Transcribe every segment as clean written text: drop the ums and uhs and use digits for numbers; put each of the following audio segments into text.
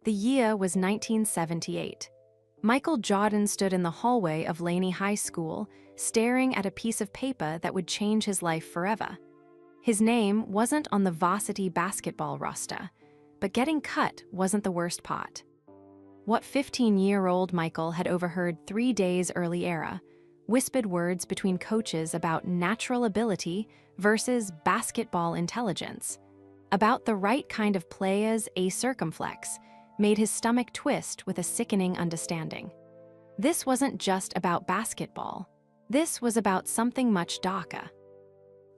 The year was 1978. Michael Jordan stood in the hallway of Laney High School, staring at a piece of paper that would change his life forever. His name wasn't on the varsity basketball roster, but getting cut wasn't the worst part. What 15-year-old Michael had overheard 3 days earlier, whispered words between coaches about natural ability versus basketball intelligence, about the right kind of players a circumflex, made his stomach twist with a sickening understanding. This wasn't just about basketball. This was about something much darker.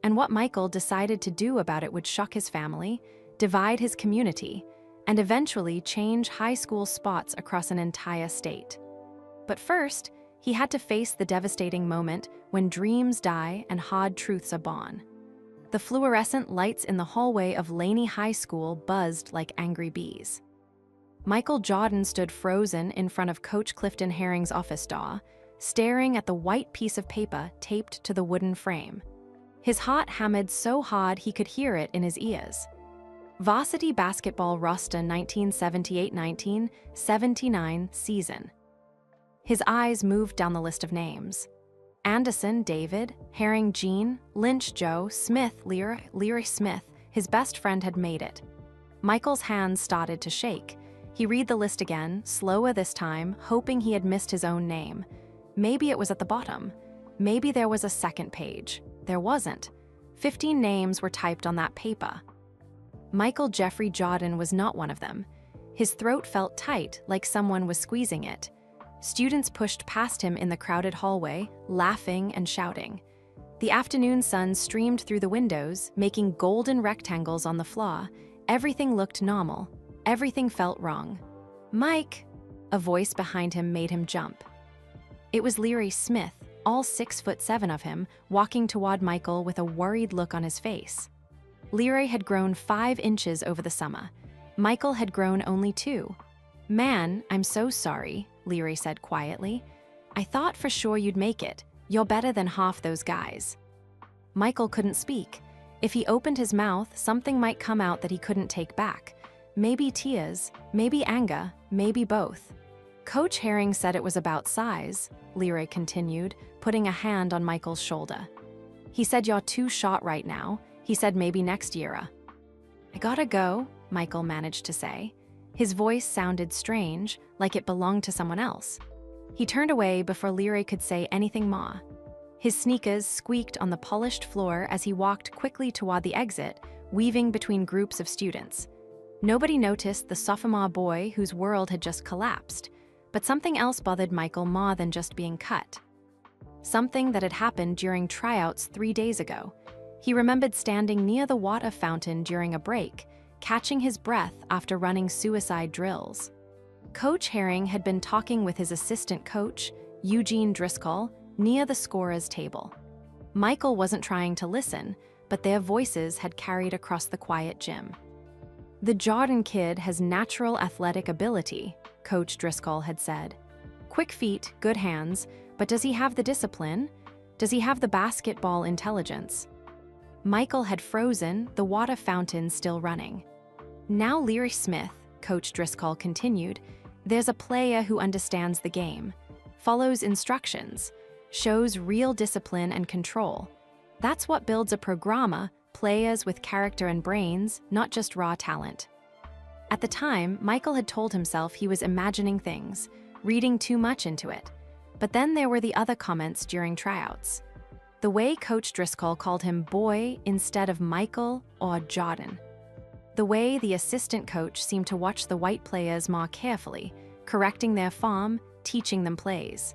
And what Michael decided to do about it would shock his family, divide his community, and eventually change high school spots across an entire state. But first, he had to face the devastating moment when dreams die and hard truths are born. The fluorescent lights in the hallway of Laney High School buzzed like angry bees. Michael Jordan stood frozen in front of Coach Clifton Herring's office door, staring at the white piece of paper taped to the wooden frame. His heart hammered so hard he could hear it in his ears. Varsity basketball roster 1978-1979 season. His eyes moved down the list of names. Anderson, David, Herring, Jean, Lynch, Joe, Smith, Leary Smith, his best friend had made it. Michael's hands started to shake. He read the list again, slower this time, hoping he had missed his own name. Maybe it was at the bottom. Maybe there was a second page. There wasn't. 15 names were typed on that paper. Michael Jeffrey Jordan was not one of them. His throat felt tight, like someone was squeezing it. Students pushed past him in the crowded hallway, laughing and shouting. The afternoon sun streamed through the windows, making golden rectangles on the floor. Everything looked normal. Everything felt wrong. "Mike!" A voice behind him made him jump. It was Leary Smith, all 6'7" of him, walking toward Michael with a worried look on his face. Leary had grown 5 inches over the summer. Michael had grown only 2. "Man, I'm so sorry," Leary said quietly. "I thought for sure you'd make it. You're better than half those guys." Michael couldn't speak. If he opened his mouth, something might come out that he couldn't take back. Maybe tears, maybe anger, maybe both. "Coach Herring said it was about size," Leary continued, putting a hand on Michael's shoulder. "He said you're too short right now. He said maybe next year." "I gotta go," Michael managed to say. His voice sounded strange, like it belonged to someone else. He turned away before Leary could say anything more. His sneakers squeaked on the polished floor as he walked quickly toward the exit, weaving between groups of students. Nobody noticed the sophomore boy whose world had just collapsed, but something else bothered Michael more than just being cut. Something that had happened during tryouts 3 days ago. He remembered standing near the water fountain during a break, catching his breath after running suicide drills. Coach Herring had been talking with his assistant coach, Eugene Driscoll, near the scorer's table. Michael wasn't trying to listen, but their voices had carried across the quiet gym. "The Jordan kid has natural athletic ability," Coach Driscoll had said. "Quick feet, good hands, but does he have the discipline? Does he have the basketball intelligence?" Michael had frozen, the water fountain still running. "Now Leary Smith," Coach Driscoll continued, "there's a player who understands the game, follows instructions, shows real discipline and control. That's what builds a programmer, players with character and brains, not just raw talent." At the time, Michael had told himself he was imagining things, reading too much into it. But then there were the other comments during tryouts. The way Coach Driscoll called him boy instead of Michael or Jordan. The way the assistant coach seemed to watch the white players more carefully, correcting their form, teaching them plays.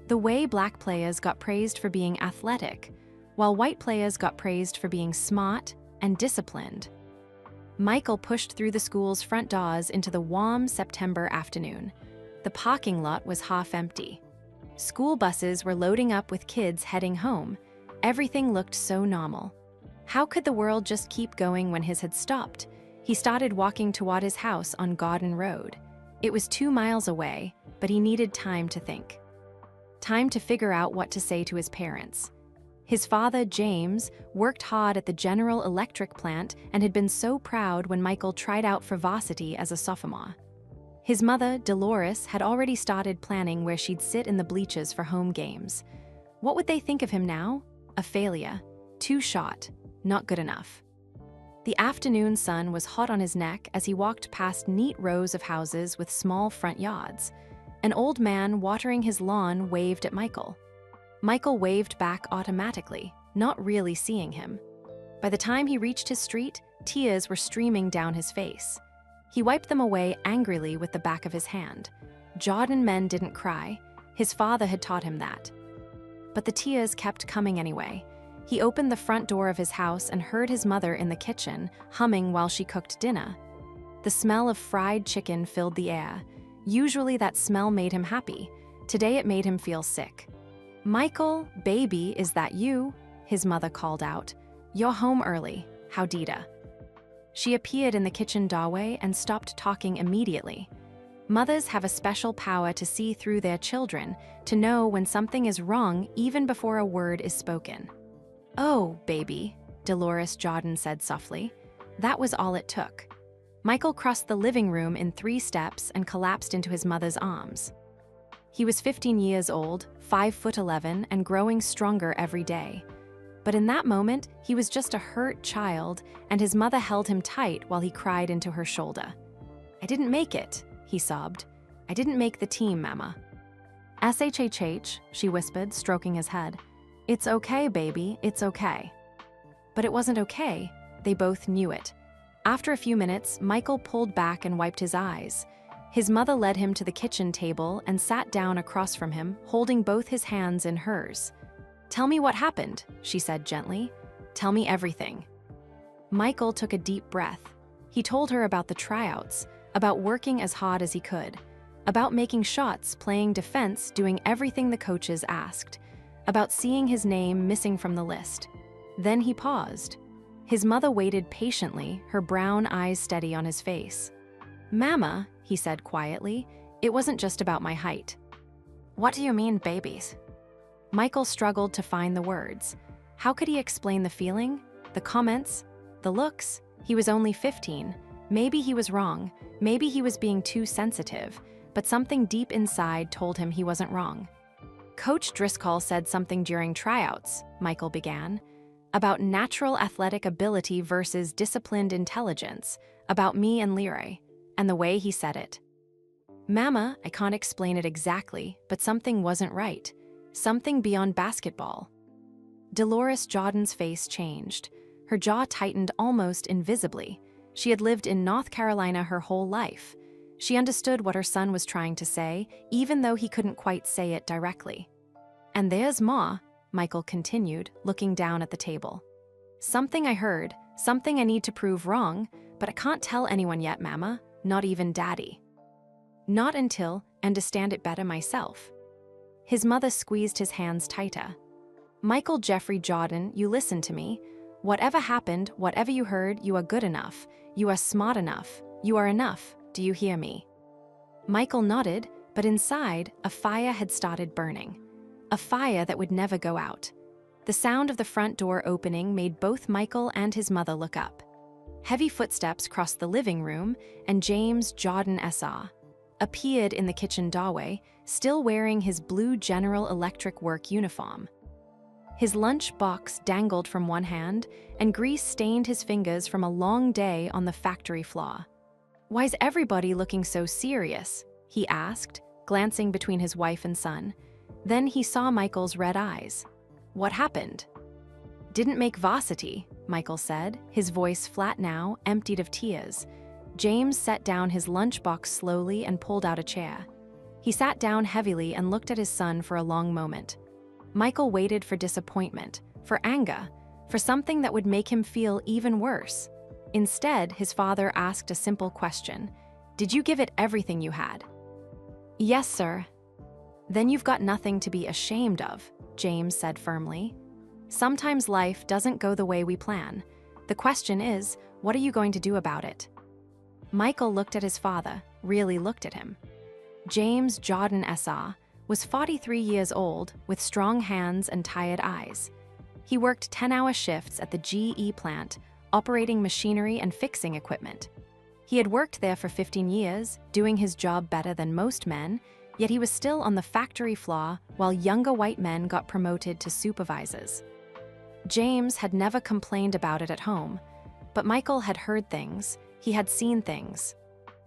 The way black players got praised for being athletic, while white players got praised for being smart and disciplined. Michael pushed through the school's front doors into the warm September afternoon. The parking lot was half empty. School buses were loading up with kids heading home. Everything looked so normal. How could the world just keep going when his had stopped? He started walking toward his house on Garden Road. It was 2 miles away, but he needed time to think. Time to figure out what to say to his parents. His father, James, worked hard at the General Electric plant and had been so proud when Michael tried out for varsity as a sophomore. His mother, Dolores, had already started planning where she'd sit in the bleachers for home games. What would they think of him now? A failure. Too short. Not good enough. The afternoon sun was hot on his neck as he walked past neat rows of houses with small front yards. An old man watering his lawn waved at Michael. Michael waved back automatically, not really seeing him. By the time he reached his street, tears were streaming down his face. He wiped them away angrily with the back of his hand. Jordan men didn't cry. His father had taught him that. But the tears kept coming anyway. He opened the front door of his house and heard his mother in the kitchen, humming while she cooked dinner. The smell of fried chicken filled the air. Usually that smell made him happy. Today it made him feel sick. "Michael, baby, is that you?" his mother called out. "You're home early. How Dita?" She appeared in the kitchen doorway and stopped talking immediately. Mothers have a special power to see through their children, to know when something is wrong even before a word is spoken. "Oh, baby," Dolores Jordan said softly. That was all it took. Michael crossed the living room in 3 steps and collapsed into his mother's arms. He was 15 years old, 5'11", and growing stronger every day. But in that moment, he was just a hurt child, and his mother held him tight while he cried into her shoulder. "I didn't make it," he sobbed. "I didn't make the team, Mama." "SHHH," she whispered, stroking his head. "It's okay, baby, it's okay." But it wasn't okay. They both knew it. After a few minutes, Michael pulled back and wiped his eyes. His mother led him to the kitchen table and sat down across from him, holding both his hands in hers. "Tell me what happened," she said gently. "Tell me everything." Michael took a deep breath. He told her about the tryouts, about working as hard as he could, about making shots, playing defense, doing everything the coaches asked, about seeing his name missing from the list. Then he paused. His mother waited patiently, her brown eyes steady on his face. "Mama," he said quietly, "it wasn't just about my height." "What do you mean, babies?" Michael struggled to find the words. How could he explain the feeling, the comments, the looks? He was only 15. Maybe he was wrong. Maybe he was being too sensitive. But something deep inside told him he wasn't wrong. "Coach Driscoll said something during tryouts," Michael began, "about natural athletic ability versus disciplined intelligence, about me and Leroy, and the way he said it. Mama, I can't explain it exactly, but something wasn't right. Something beyond basketball." Dolores Jordan's face changed. Her jaw tightened almost invisibly. She had lived in North Carolina her whole life. She understood what her son was trying to say, even though he couldn't quite say it directly. "And there's Ma," Michael continued, looking down at the table. "Something I heard, something I need to prove wrong, but I can't tell anyone yet, Mama, not even Daddy. Not until I understand it better myself." His mother squeezed his hands tighter. "Michael Jeffrey Jordan, you listen to me. Whatever happened, whatever you heard, you are good enough. You are smart enough. You are enough. Do you hear me?" Michael nodded, but inside, a fire had started burning. A fire that would never go out. The sound of the front door opening made both Michael and his mother look up. Heavy footsteps crossed the living room, and James Jordan S.R. appeared in the kitchen doorway, still wearing his blue General Electric work uniform. His lunch box dangled from one hand, and grease stained his fingers from a long day on the factory floor. "Why's everybody looking so serious?" he asked, glancing between his wife and son. Then he saw Michael's red eyes. "What happened?" "Didn't make varsity," Michael said, his voice flat now, emptied of tears. James set down his lunchbox slowly and pulled out a chair. He sat down heavily and looked at his son for a long moment. Michael waited for disappointment, for anger, for something that would make him feel even worse. Instead, his father asked a simple question. "Did you give it everything you had?" "Yes, sir." "Then you've got nothing to be ashamed of," James said firmly. "Sometimes life doesn't go the way we plan. The question is, what are you going to do about it?" Michael looked at his father, really looked at him. James Jordan S.R. was 43 years old, with strong hands and tired eyes. He worked 10-hour shifts at the GE plant, operating machinery and fixing equipment. He had worked there for 15 years, doing his job better than most men, yet he was still on the factory floor while younger white men got promoted to supervisors. James had never complained about it at home, but Michael had heard things. He had seen things.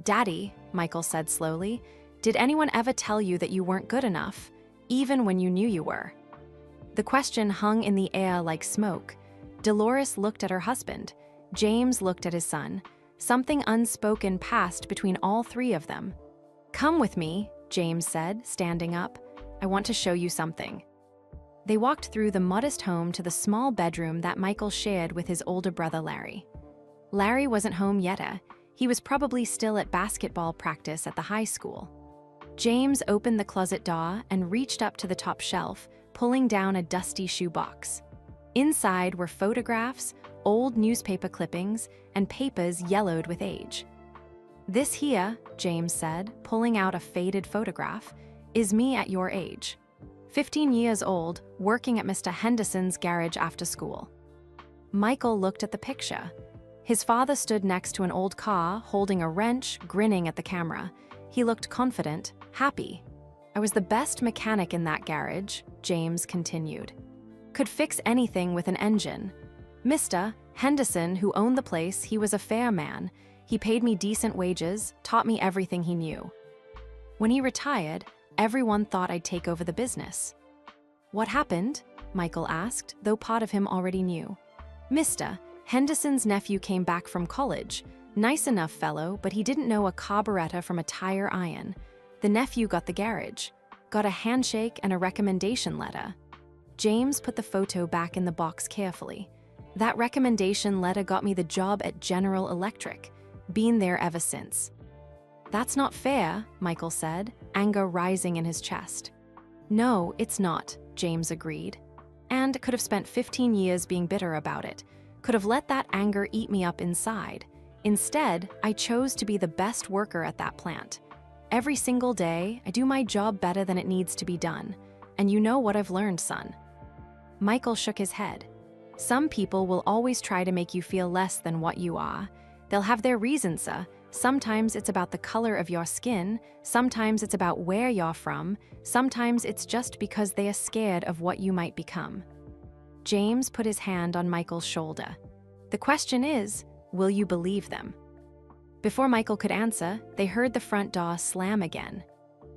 "Daddy," Michael said slowly, "did anyone ever tell you that you weren't good enough, even when you knew you were?" The question hung in the air like smoke. Dolores looked at her husband. James looked at his son. Something unspoken passed between all three of them. "Come with me," James said, standing up. "I want to show you something." They walked through the modest home to the small bedroom that Michael shared with his older brother Larry. Larry wasn't home yet. He was probably still at basketball practice at the high school. James opened the closet door and reached up to the top shelf, pulling down a dusty shoebox. Inside were photographs, old newspaper clippings, and papers yellowed with age. "This here," James said, pulling out a faded photograph, "is me at your age. 15 years old, working at Mr. Henderson's garage after school." Michael looked at the picture. His father stood next to an old car, holding a wrench, grinning at the camera. He looked confident, happy. "I was the best mechanic in that garage," James continued. "Could fix anything with an engine. Mr. Henderson, who owned the place, he was a fair man. He paid me decent wages, taught me everything he knew. When he retired, everyone thought I'd take over the business." "What happened?" Michael asked, though part of him already knew. "Mr. Henderson's nephew came back from college. Nice enough fellow, but he didn't know a carburetor from a tire iron. The nephew got the garage, got a handshake and a recommendation letter." James put the photo back in the box carefully. "That recommendation letter got me the job at General Electric. Been there ever since." "That's not fair," Michael said, anger rising in his chest. "No, it's not," James agreed. "And could have spent 15 years being bitter about it. Could have let that anger eat me up inside. Instead, I chose to be the best worker at that plant. Every single day, I do my job better than it needs to be done. And you know what I've learned, son." Michael shook his head. "Some people will always try to make you feel less than what you are. They'll have their reasons, sir. Sometimes it's about the color of your skin, sometimes it's about where you're from, sometimes it's just because they are scared of what you might become." James put his hand on Michael's shoulder. "The question is, will you believe them?" Before Michael could answer, they heard the front door slam again.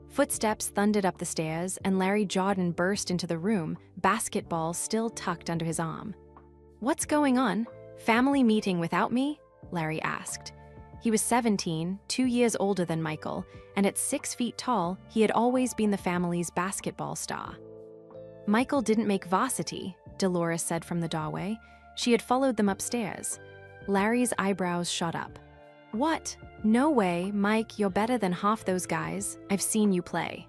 Footsteps thundered up the stairs, and Larry Jordan burst into the room, basketball still tucked under his arm. "What's going on? Family meeting without me?" Larry asked. He was 17, 2 years older than Michael, and at 6 feet tall, he had always been the family's basketball star. "Michael didn't make varsity," Dolores said from the doorway. She had followed them upstairs. Larry's eyebrows shot up. "What? No way, Mike, you're better than half those guys. I've seen you play."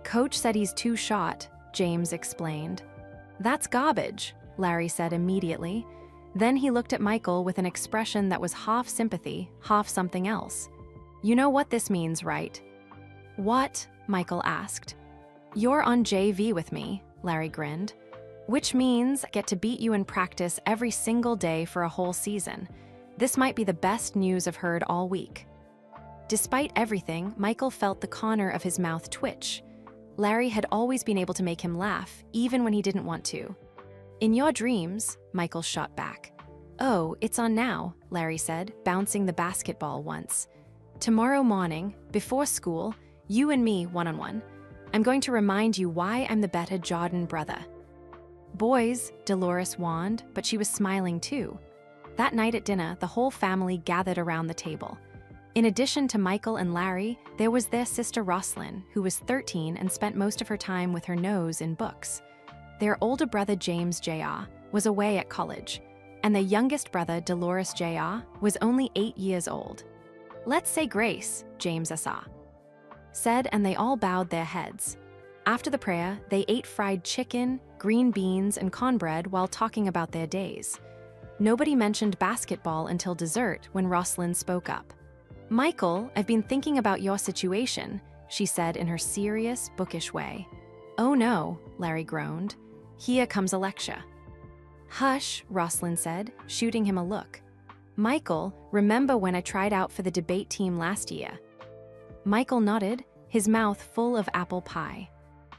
"Coach said he's too short," James explained. "That's garbage," Larry said immediately. Then he looked at Michael with an expression that was half sympathy, half something else. "You know what this means, right?" "What?" Michael asked. "You're on JV with me," Larry grinned. "Which means I get to beat you in practice every single day for a whole season. This might be the best news I've heard all week." Despite everything, Michael felt the corner of his mouth twitch. Larry had always been able to make him laugh, even when he didn't want to. "In your dreams," Michael shot back. "Oh, it's on now," Larry said, bouncing the basketball once. "Tomorrow morning, before school, you and me one-on-one. I'm going to remind you why I'm the better Jordan brother." "Boys," Dolores warned, but she was smiling too. That night at dinner, the whole family gathered around the table. In addition to Michael and Larry, there was their sister Rosalind, who was 13 and spent most of her time with her nose in books. Their older brother James Jr. was away at college, and their youngest brother Dolores Jr. was only 8 years old. "Let's say grace," James said, and they all bowed their heads. After the prayer, they ate fried chicken, green beans, and cornbread while talking about their days. Nobody mentioned basketball until dessert when Rosalind spoke up. "Michael, I've been thinking about your situation," she said in her serious, bookish way. "Oh no," Larry groaned. "Here comes a lecture." "Hush," Rosalind said, shooting him a look. "Michael, remember when I tried out for the debate team last year?" Michael nodded, his mouth full of apple pie.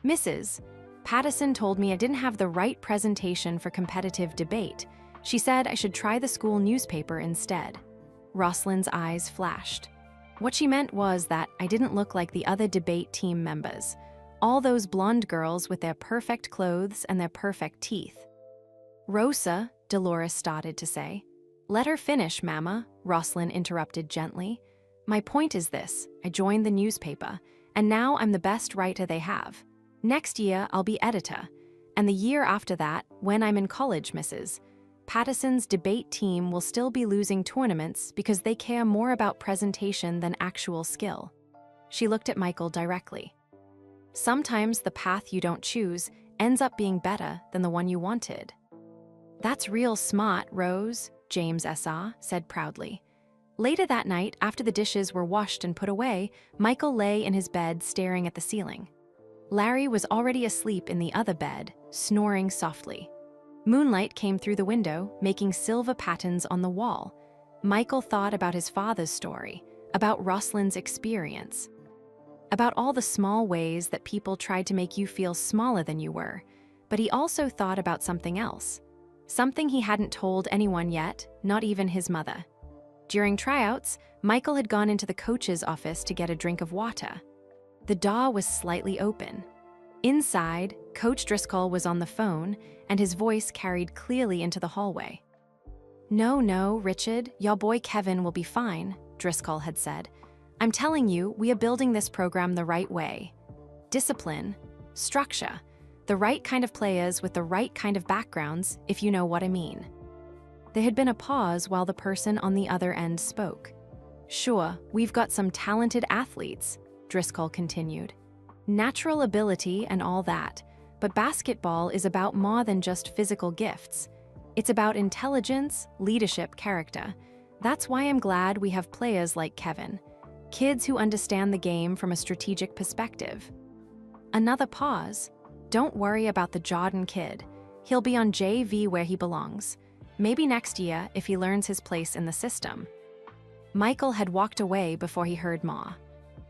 "Mrs. Patterson told me I didn't have the right presentation for competitive debate. She said I should try the school newspaper instead." Rosalind's eyes flashed. What she meant was that I didn't look like the other debate team members, all those blonde girls with their perfect clothes and their perfect teeth. "Rosa," Dolores started to say. "Let her finish, Mama," Rosalind interrupted gently. "My point is this: I joined the newspaper, and now I'm the best writer they have. Next year, I'll be editor. And the year after that, when I'm in college, Mrs. Patterson's debate team will still be losing tournaments because they care more about presentation than actual skill." She looked at Michael directly. "Sometimes the path you don't choose ends up being better than the one you wanted." "That's real smart, Rose," James S.R. said proudly. Later that night, after the dishes were washed and put away, Michael lay in his bed staring at the ceiling. Larry was already asleep in the other bed, snoring softly. Moonlight came through the window, making silver patterns on the wall. Michael thought about his father's story, about Rosalind's experience, about all the small ways that people tried to make you feel smaller than you were. But he also thought about something else, something he hadn't told anyone yet, not even his mother. During tryouts, Michael had gone into the coach's office to get a drink of water. The door was slightly open. Inside, Coach Driscoll was on the phone, and his voice carried clearly into the hallway. No, Richard, your boy Kevin will be fine," Driscoll had said. "I'm telling you, we are building this program the right way. Discipline, structure, the right kind of players with the right kind of backgrounds, if you know what I mean." There had been a pause while the person on the other end spoke. "Sure, we've got some talented athletes," Driscoll continued. "Natural ability and all that, but basketball is about more than just physical gifts. It's about intelligence, leadership, character. That's why I'm glad we have players like Kevin, kids who understand the game from a strategic perspective." Another pause. "Don't worry about the Jordan kid. He'll be on JV where he belongs. Maybe next year if he learns his place in the system." Michael had walked away before he heard Ma.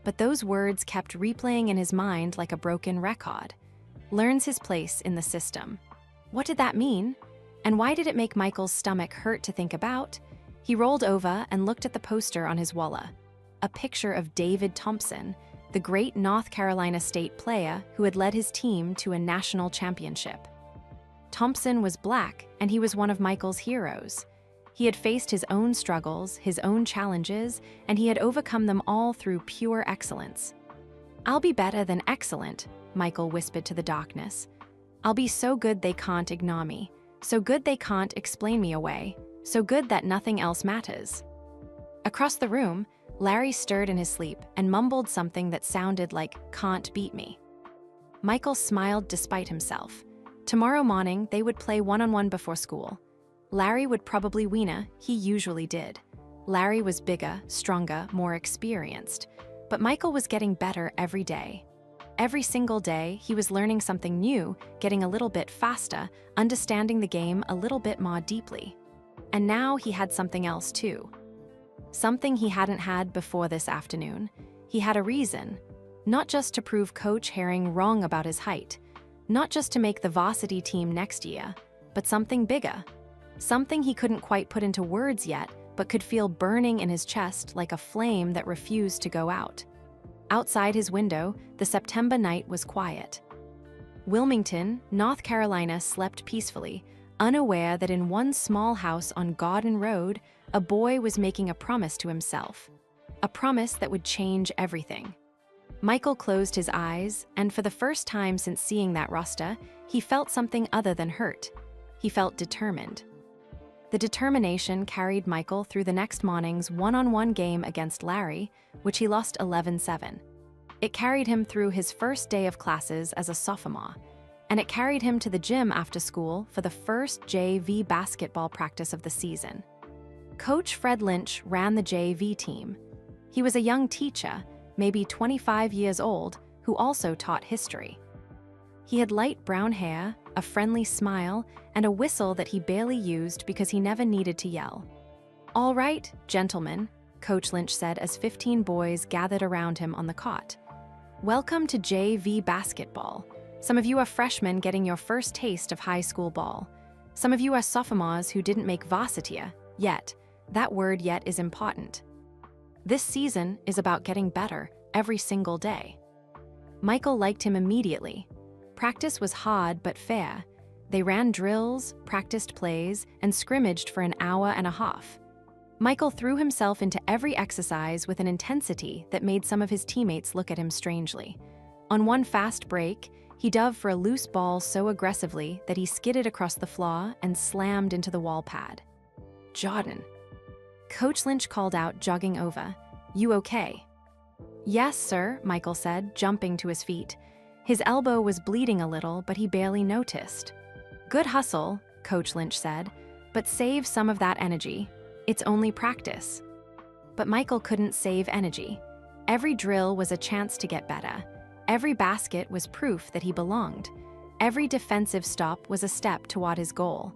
But those words kept replaying in his mind like a broken record. Learns his place in the system. What did that mean? And why did it make Michael's stomach hurt to think about? He rolled over and looked at the poster on his wall. A picture of David Thompson, the great North Carolina State player who had led his team to a national championship. Thompson was black, and he was one of Michael's heroes. He had faced his own struggles, his own challenges, and he had overcome them all through pure excellence. "I'll be better than excellent," Michael whispered to the darkness. "I'll be so good they can't ignore me, so good they can't explain me away, so good that nothing else matters." Across the room, Larry stirred in his sleep and mumbled something that sounded like, "Can't beat me." Michael smiled despite himself. Tomorrow morning, they would play one-on-one before school. Larry would probably win, he usually did. Larry was bigger, stronger, more experienced. But Michael was getting better every day. Every single day, he was learning something new, getting a little bit faster, understanding the game a little bit more deeply. And now he had something else too. Something he hadn't had before this afternoon. He had a reason. Not just to prove Coach Herring wrong about his height. Not just to make the varsity team next year, but something bigger. Something he couldn't quite put into words yet, but could feel burning in his chest like a flame that refused to go out. Outside his window, the September night was quiet. Wilmington, North Carolina slept peacefully, unaware that in one small house on Garden Road, a boy was making a promise to himself. A promise that would change everything. Michael closed his eyes, and for the first time since seeing that roster, he felt something other than hurt. He felt determined. The determination carried Michael through the next morning's one-on-one game against Larry, which he lost 11-7. It carried him through his first day of classes as a sophomore, and it carried him to the gym after school for the first JV basketball practice of the season. Coach Fred Lynch ran the JV team. He was a young teacher, maybe 25 years old, who also taught history. He had light brown hair, a friendly smile, and a whistle that he barely used because he never needed to yell. "All right, gentlemen," Coach Lynch said as 15 boys gathered around him on the cot. "Welcome to JV basketball. Some of you are freshmen getting your first taste of high school ball. Some of you are sophomores who didn't make varsity yet. That word yet is important. This season is about getting better every single day." Michael liked him immediately. Practice was hard but fair. They ran drills, practiced plays, and scrimmaged for an hour and a half. Michael threw himself into every exercise with an intensity that made some of his teammates look at him strangely. On one fast break, he dove for a loose ball so aggressively that he skidded across the floor and slammed into the wall pad. "Jordan." Coach Lynch called out, jogging over. "You okay?" "Yes, sir," Michael said, jumping to his feet. His elbow was bleeding a little, but he barely noticed. "Good hustle," Coach Lynch said, "but save some of that energy. It's only practice." But Michael couldn't save energy. Every drill was a chance to get better. Every basket was proof that he belonged. Every defensive stop was a step toward his goal.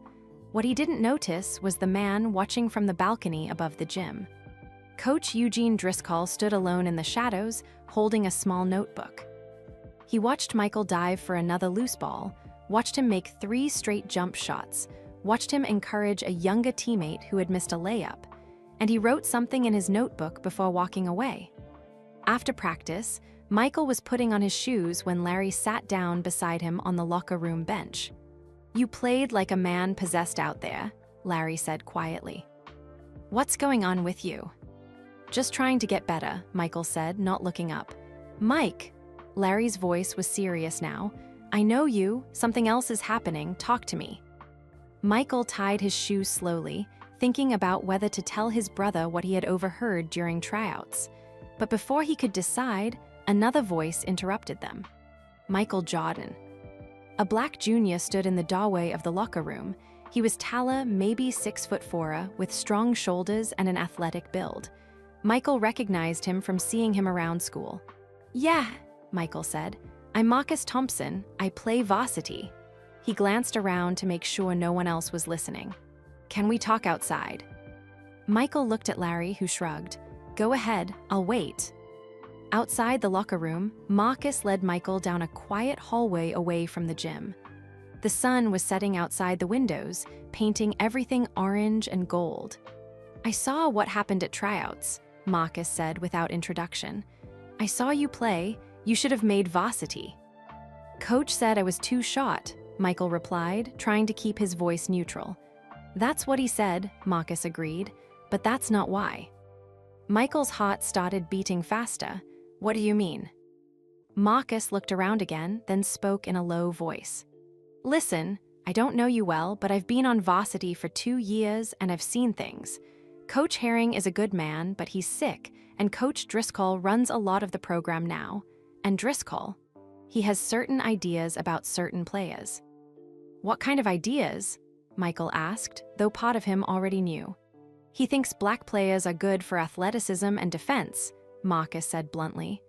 What he didn't notice was the man watching from the balcony above the gym. Coach Eugene Driscoll stood alone in the shadows, holding a small notebook. He watched Michael dive for another loose ball, watched him make 3 straight jump shots, watched him encourage a younger teammate who had missed a layup, and he wrote something in his notebook before walking away. After practice, Michael was putting on his shoes when Larry sat down beside him on the locker room bench. "You played like a man possessed out there," Larry said quietly. "What's going on with you?" "Just trying to get better," Michael said, not looking up. "Mike," Larry's voice was serious now, "I know you. Something else is happening. Talk to me." Michael tied his shoes slowly, thinking about whether to tell his brother what he had overheard during tryouts. But before he could decide, another voice interrupted them. Michael Jordan. A black junior stood in the doorway of the locker room. He was taller, maybe 6'4", with strong shoulders and an athletic build. Michael recognized him from seeing him around school. "Yeah," Michael said. "I'm Marcus Thompson. I play varsity." He glanced around to make sure no one else was listening. "Can we talk outside?" Michael looked at Larry, who shrugged. "Go ahead, I'll wait." Outside the locker room, Marcus led Michael down a quiet hallway away from the gym. The sun was setting outside the windows, painting everything orange and gold. "I saw what happened at tryouts," Marcus said without introduction. "I saw you play. You should have made varsity." "Coach said I was too short," Michael replied, trying to keep his voice neutral. "That's what he said," Marcus agreed, "but that's not why." Michael's heart started beating faster. "What do you mean?" Marcus looked around again, then spoke in a low voice. "Listen, I don't know you well, but I've been on varsity for 2 years and I've seen things. Coach Herring is a good man, but he's sick, and Coach Driscoll runs a lot of the program now. And Driscoll, he has certain ideas about certain players." "What kind of ideas?" Michael asked, though part of him already knew. "He thinks black players are good for athleticism and defense," Marcus said bluntly.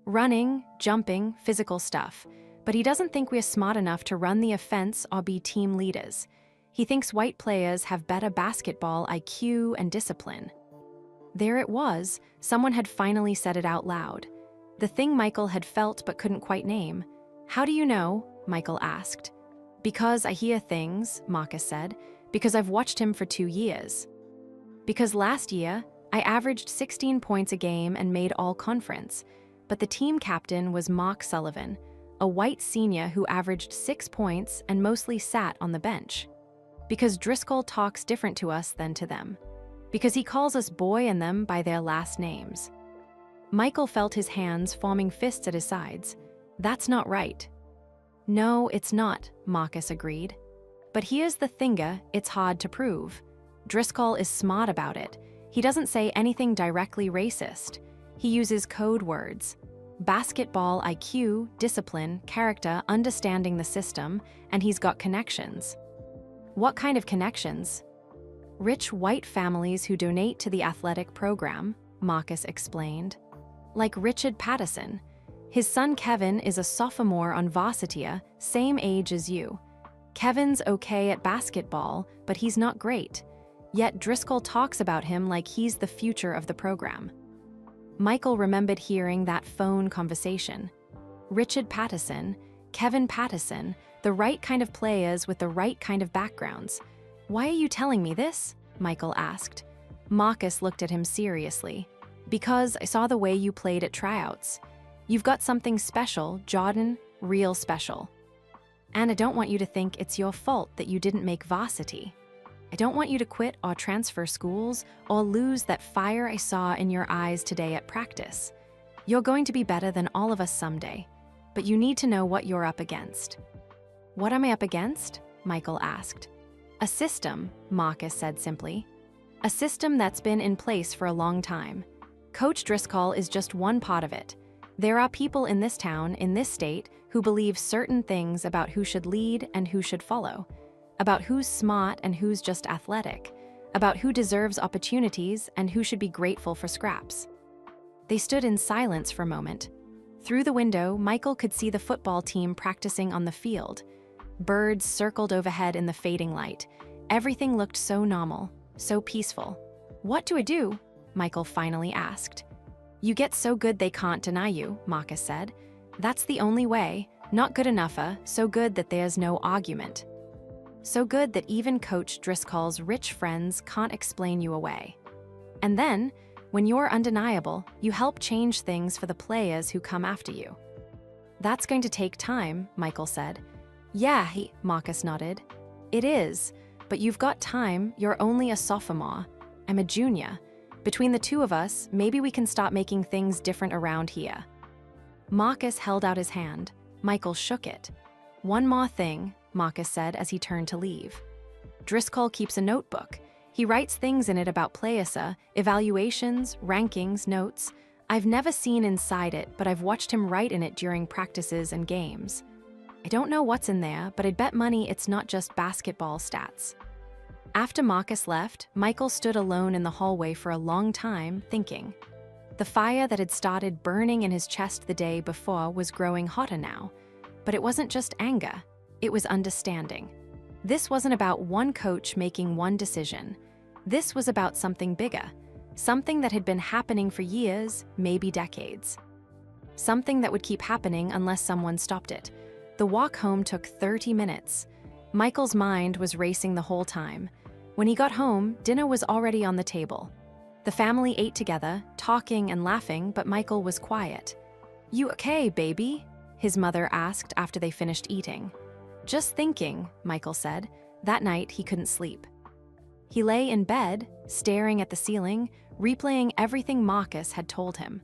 "Running, jumping, physical stuff. But he doesn't think we're smart enough to run the offense or be team leaders. He thinks white players have better basketball IQ and discipline." There it was. Someone had finally said it out loud. The thing Michael had felt but couldn't quite name. "How do you know?" Michael asked. "Because I hear things," Marcus said. "Because I've watched him for 2 years. Because last year, I averaged 16 points a game and made all-conference. But the team captain was Mark Sullivan, a white senior who averaged 6 points and mostly sat on the bench. Because Driscoll talks different to us than to them. Because he calls us boy and them by their last names." Michael felt his hands forming fists at his sides. "That's not right." "No, it's not," Marcus agreed. "But here's the thinga, it's hard to prove. Driscoll is smart about it. He doesn't say anything directly racist. He uses code words. Basketball IQ, discipline, character, understanding the system, and he's got connections." "What kind of connections?" "Rich white families who donate to the athletic program," Marcus explained. "Like Richard Pattison. His son Kevin is a sophomore on varsity, same age as you. Kevin's okay at basketball, but he's not great. Yet Driscoll talks about him like he's the future of the program. Michael remembered hearing that phone conversation. Richard Pattison, Kevin Pattison, the right kind of players with the right kind of backgrounds. "Why are you telling me this?" Michael asked. Marcus looked at him seriously. "Because I saw the way you played at tryouts. You've got something special, Jordan, real special. And I don't want you to think it's your fault that you didn't make varsity. I don't want you to quit or transfer schools or lose that fire I saw in your eyes today at practice. You're going to be better than all of us someday, but you need to know what you're up against." "What am I up against?" Michael asked. "A system," Marcus said simply. "A system that's been in place for a long time. Coach Driscoll is just one part of it. There are people in this town, in this state, who believe certain things about who should lead and who should follow, about who's smart and who's just athletic, about who deserves opportunities and who should be grateful for scraps." They stood in silence for a moment. Through the window, Michael could see the football team practicing on the field. Birds circled overhead in the fading light. Everything looked so normal, so peaceful. "What do I do?" Michael finally asked. "You get so good they can't deny you," Marcus said. "That's the only way. Not good enough, so good that there's no argument. So good that even Coach Driscoll's rich friends can't explain you away. And then, when you're undeniable, you help change things for the players who come after you." "That's going to take time," Michael said. "Yeah," Marcus nodded. "It is, but you've got time. You're only a sophomore. I'm a junior. Between the two of us, maybe we can start making things different around here." Marcus held out his hand. Michael shook it. "One more thing," Marcus said as he turned to leave. "Driscoll keeps a notebook. He writes things in it about players, evaluations, rankings, notes. I've never seen inside it, but I've watched him write in it during practices and games. I don't know what's in there, but I'd bet money it's not just basketball stats." After Marcus left, Michael stood alone in the hallway for a long time, thinking. The fire that had started burning in his chest the day before was growing hotter now. But it wasn't just anger, it was understanding. This wasn't about one coach making one decision. This was about something bigger, something that had been happening for years, maybe decades. Something that would keep happening unless someone stopped it. The walk home took 30 minutes. Michael's mind was racing the whole time. When he got home, dinner was already on the table. The family ate together, talking and laughing, but Michael was quiet. "You okay, baby?" his mother asked after they finished eating. "Just thinking," Michael said. That night, he couldn't sleep. He lay in bed, staring at the ceiling, replaying everything Marcus had told him.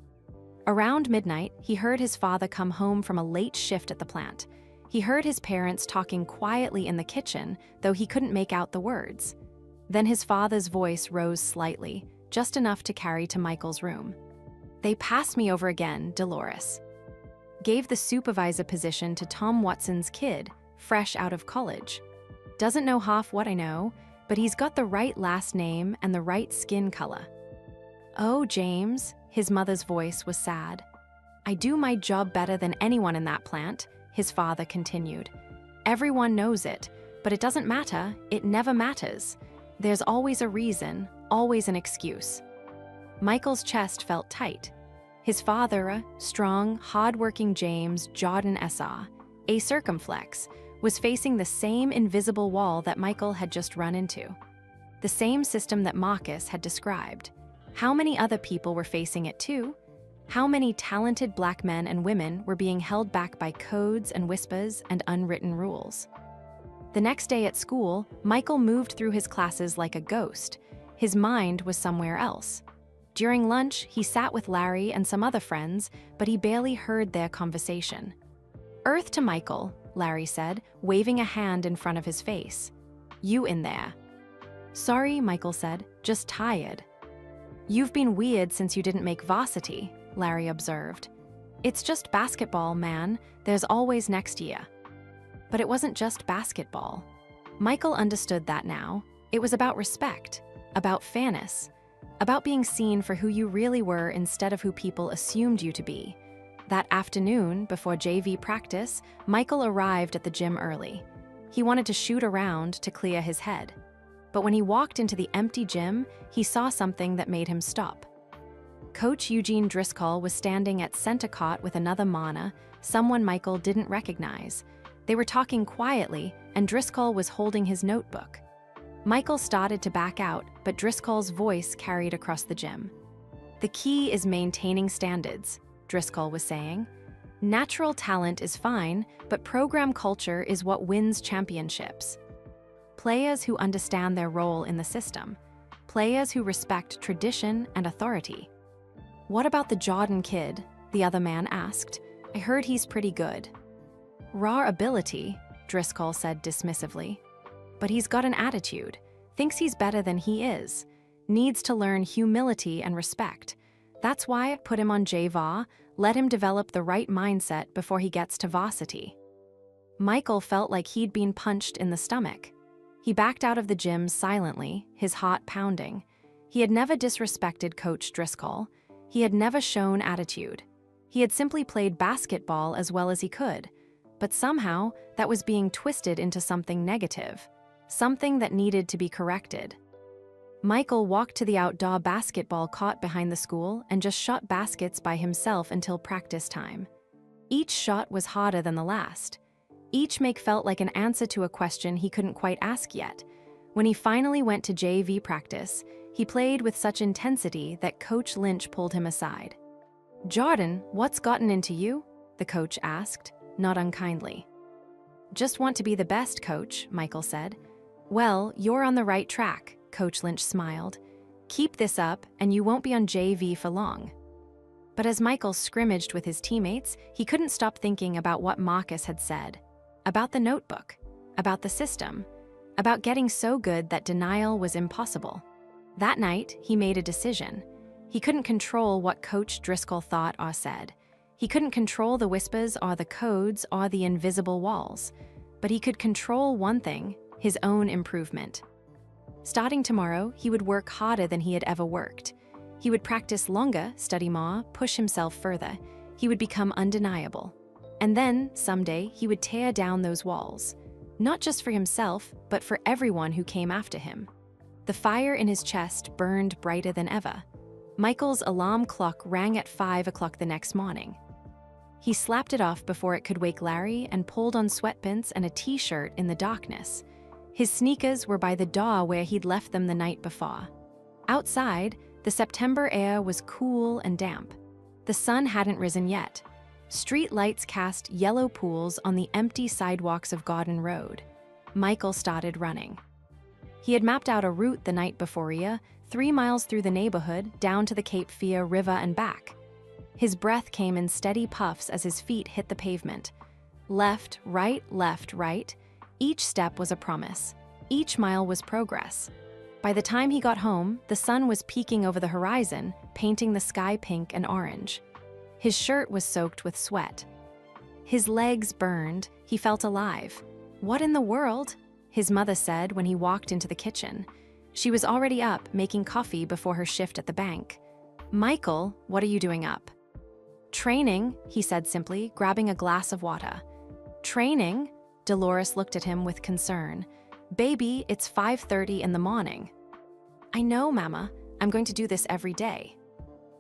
Around midnight, he heard his father come home from a late shift at the plant. He heard his parents talking quietly in the kitchen, though he couldn't make out the words. Then his father's voice rose slightly, just enough to carry to Michael's room. "They passed me over again, Dolores. Gave the supervisor position to Tom Watson's kid, fresh out of college. Doesn't know half what I know, but he's got the right last name and the right skin color." "Oh, James," his mother's voice was sad. "I do my job better than anyone in that plant," his father continued. "Everyone knows it, but it doesn't matter. It never matters. There's always a reason, always an excuse." Michael's chest felt tight. His father, strong, hard-working James Jordan S.R., a circumflex, was facing the same invisible wall that Michael had just run into. The same system that Marcus had described. How many other people were facing it too? How many talented black men and women were being held back by codes and whispers and unwritten rules? The next day at school, Michael moved through his classes like a ghost. His mind was somewhere else. During lunch, he sat with Larry and some other friends, but he barely heard their conversation. "Earth to Michael," Larry said, waving a hand in front of his face. "You in there." "Sorry," Michael said, "just tired." "You've been weird since you didn't make varsity," Larry observed. "It's just basketball, man. There's always next year." But it wasn't just basketball. Michael understood that now. It was about respect, about fairness, about being seen for who you really were instead of who people assumed you to be. That afternoon, before JV practice, Michael arrived at the gym early. He wanted to shoot around to clear his head. But when he walked into the empty gym, he saw something that made him stop. Coach Eugene Driscoll was standing at center court with another Mana, someone Michael didn't recognize. They were talking quietly, and Driscoll was holding his notebook. Michael started to back out, but Driscoll's voice carried across the gym. "The key is maintaining standards," Driscoll was saying. "Natural talent is fine, but program culture is what wins championships. Players who understand their role in the system. Players who respect tradition and authority." "What about the Jordan kid?" the other man asked. "I heard he's pretty good." "Raw ability," Driscoll said dismissively. "But he's got an attitude, thinks he's better than he is, needs to learn humility and respect. That's why I put him on JVA, let him develop the right mindset before he gets to varsity." Michael felt like he'd been punched in the stomach. He backed out of the gym silently, his heart pounding. He had never disrespected Coach Driscoll. He had never shown attitude. He had simply played basketball as well as he could. But somehow, that was being twisted into something negative, something that needed to be corrected. Michael walked to the outdoor basketball court behind the school and just shot baskets by himself until practice time. Each shot was harder than the last. Each make felt like an answer to a question he couldn't quite ask yet. When he finally went to JV practice, he played with such intensity that Coach Lynch pulled him aside. "Jordan, what's gotten into you?" the coach asked, not unkindly. "Just want to be the best, Coach," Michael said. "Well, you're on the right track," Coach Lynch smiled. "Keep this up, and you won't be on JV for long." But as Michael scrimmaged with his teammates, he couldn't stop thinking about what Marcus had said, about the notebook, about the system, about getting so good that denial was impossible. That night, he made a decision. He couldn't control what Coach Driscoll thought or said. He couldn't control the whispers or the codes or the invisible walls. But he could control one thing, his own improvement. Starting tomorrow, he would work harder than he had ever worked. He would practice longer, study more, push himself further. He would become undeniable. And then, someday, he would tear down those walls. Not just for himself, but for everyone who came after him. The fire in his chest burned brighter than ever. Michael's alarm clock rang at 5 o'clock the next morning. He slapped it off before it could wake Larry and pulled on sweatpants and a t-shirt in the darkness. His sneakers were by the door where he'd left them the night before. Outside, the September air was cool and damp. The sun hadn't risen yet. Street lights cast yellow pools on the empty sidewalks of Garden Road. Michael started running. He had mapped out a route the night before, 3 miles through the neighborhood, down to the Cape Fear River and back. His breath came in steady puffs as his feet hit the pavement. Left, right. Each step was a promise. Each mile was progress. By the time he got home, the sun was peeking over the horizon, painting the sky pink and orange. His shirt was soaked with sweat. His legs burned. He felt alive. "What in the world?" his mother said when he walked into the kitchen. She was already up, making coffee before her shift at the bank. "Michael, what are you doing up?" "Training," he said simply, grabbing a glass of water. "Training?" Dolores looked at him with concern. "Baby, it's 5:30 in the morning." "I know, Mama. I'm going to do this every day."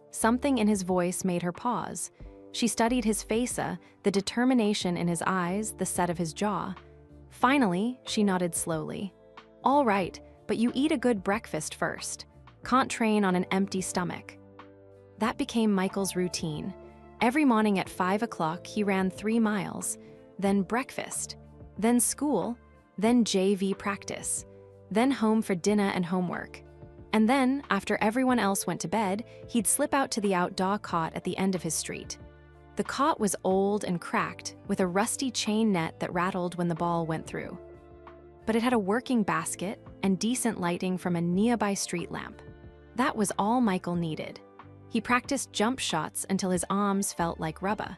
Something in his voice made her pause. She studied his face, the determination in his eyes, the set of his jaw. Finally, she nodded slowly. "All right, but you eat a good breakfast first. Can't train on an empty stomach." That became Michael's routine. Every morning at 5 o'clock, he ran 3 miles, then breakfast, then school, then JV practice, then home for dinner and homework. And then, after everyone else went to bed, he'd slip out to the outdoor cot at the end of his street. The cot was old and cracked, with a rusty chain net that rattled when the ball went through. But it had a working basket and decent lighting from a nearby street lamp. That was all Michael needed. He practiced jump shots until his arms felt like rubber.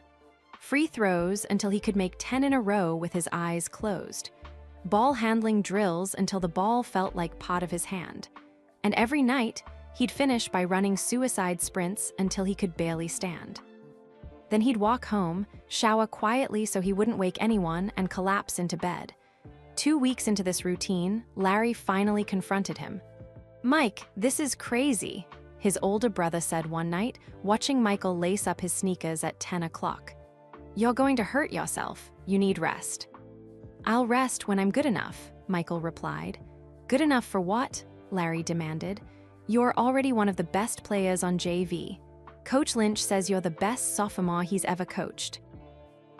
Free throws until he could make 10 in a row with his eyes closed. Ball handling drills until the ball felt like part of his hand. And every night, he'd finish by running suicide sprints until he could barely stand. Then he'd walk home, shower quietly so he wouldn't wake anyone, and collapse into bed. 2 weeks into this routine, Larry finally confronted him. "Mike, this is crazy," his older brother said one night, watching Michael lace up his sneakers at 10 o'clock. "You're going to hurt yourself. You need rest." "I'll rest when I'm good enough," Michael replied. "Good enough for what?" Larry demanded. "You're already one of the best players on JV. Coach Lynch says you're the best sophomore he's ever coached."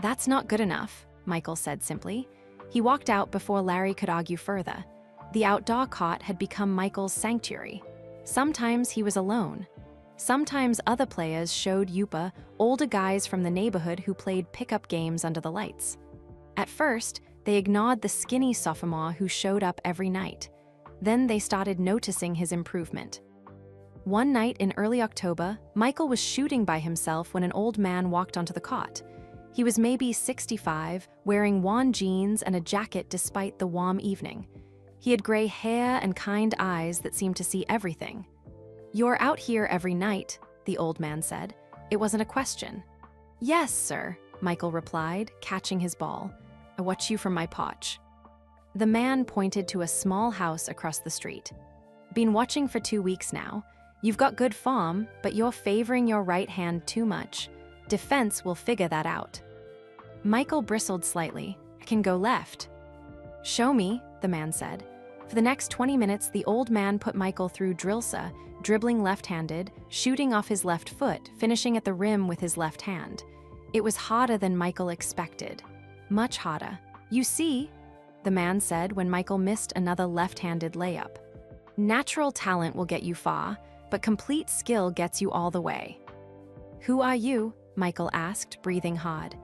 "That's not good enough," Michael said simply. He walked out before Larry could argue further. The outdoor cot had become Michael's sanctuary. Sometimes he was alone. Sometimes other players showed Yupa, older guys from the neighborhood who played pickup games under the lights. At first, they ignored the skinny sophomore who showed up every night. Then they started noticing his improvement. One night in early October, Michael was shooting by himself when an old man walked onto the cot. He was maybe 65, wearing worn jeans and a jacket despite the warm evening. He had gray hair and kind eyes that seemed to see everything. "You're out here every night," the old man said. It wasn't a question. "Yes, sir," Michael replied, catching his ball. "I watch you from my porch." The man pointed to a small house across the street. "Been watching for 2 weeks now. You've got good form, but you're favoring your right hand too much. Defense will figure that out." Michael bristled slightly. "I can go left." "Show me," the man said. For the next 20 minutes, the old man put Michael through drillsa, dribbling left-handed, shooting off his left foot, finishing at the rim with his left hand. It was harder than Michael expected. Much harder. "You see," the man said when Michael missed another left-handed layup. "Natural talent will get you far, but complete skill gets you all the way." "Who are you?" Michael asked, breathing hard.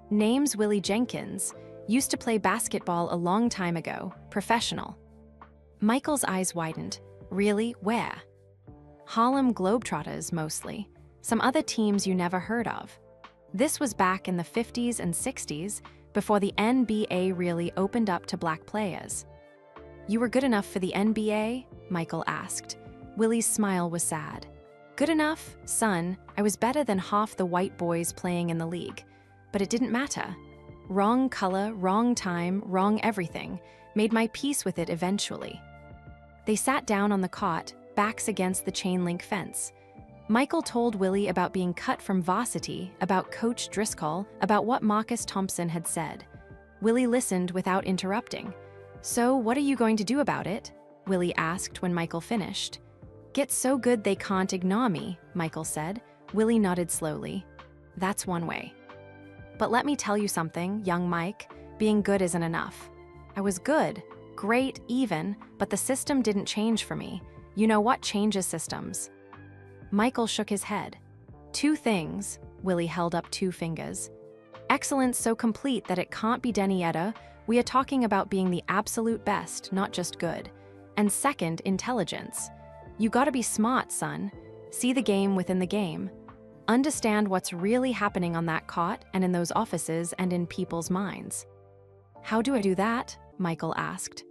"Name's Willie Jenkins. Used to play basketball a long time ago, professional." Michael's eyes widened. "Really? Where?" "Harlem Globetrotters, mostly. Some other teams you never heard of." This was back in the 50s and 60s, before the NBA really opened up to black players. "You were good enough for the NBA?" Michael asked. Willie's smile was sad. "Good enough? Son, I was better than half the white boys playing in the league. But it didn't matter. Wrong color, wrong time, wrong everything. Made my peace with it eventually." They sat down on the cot, backs against the chain-link fence. Michael told Willie about being cut from varsity, about Coach Driscoll, about what Marcus Thompson had said. Willie listened without interrupting. "So what are you going to do about it?" Willie asked when Michael finished. "Get so good they can't ignore me," Michael said. Willie nodded slowly. "That's one way. But let me tell you something, young Mike, being good isn't enough. I was good, great, even, but the system didn't change for me. You know what changes systems?" Michael shook his head. "2 things," Willie held up 2 fingers. "Excellence so complete that it can't be Denietta. We are talking about being the absolute best, not just good. And second, intelligence. You gotta be smart, son. See the game within the game. Understand what's really happening on that cot and in those offices and in people's minds." "How do I do that?" Michael asked.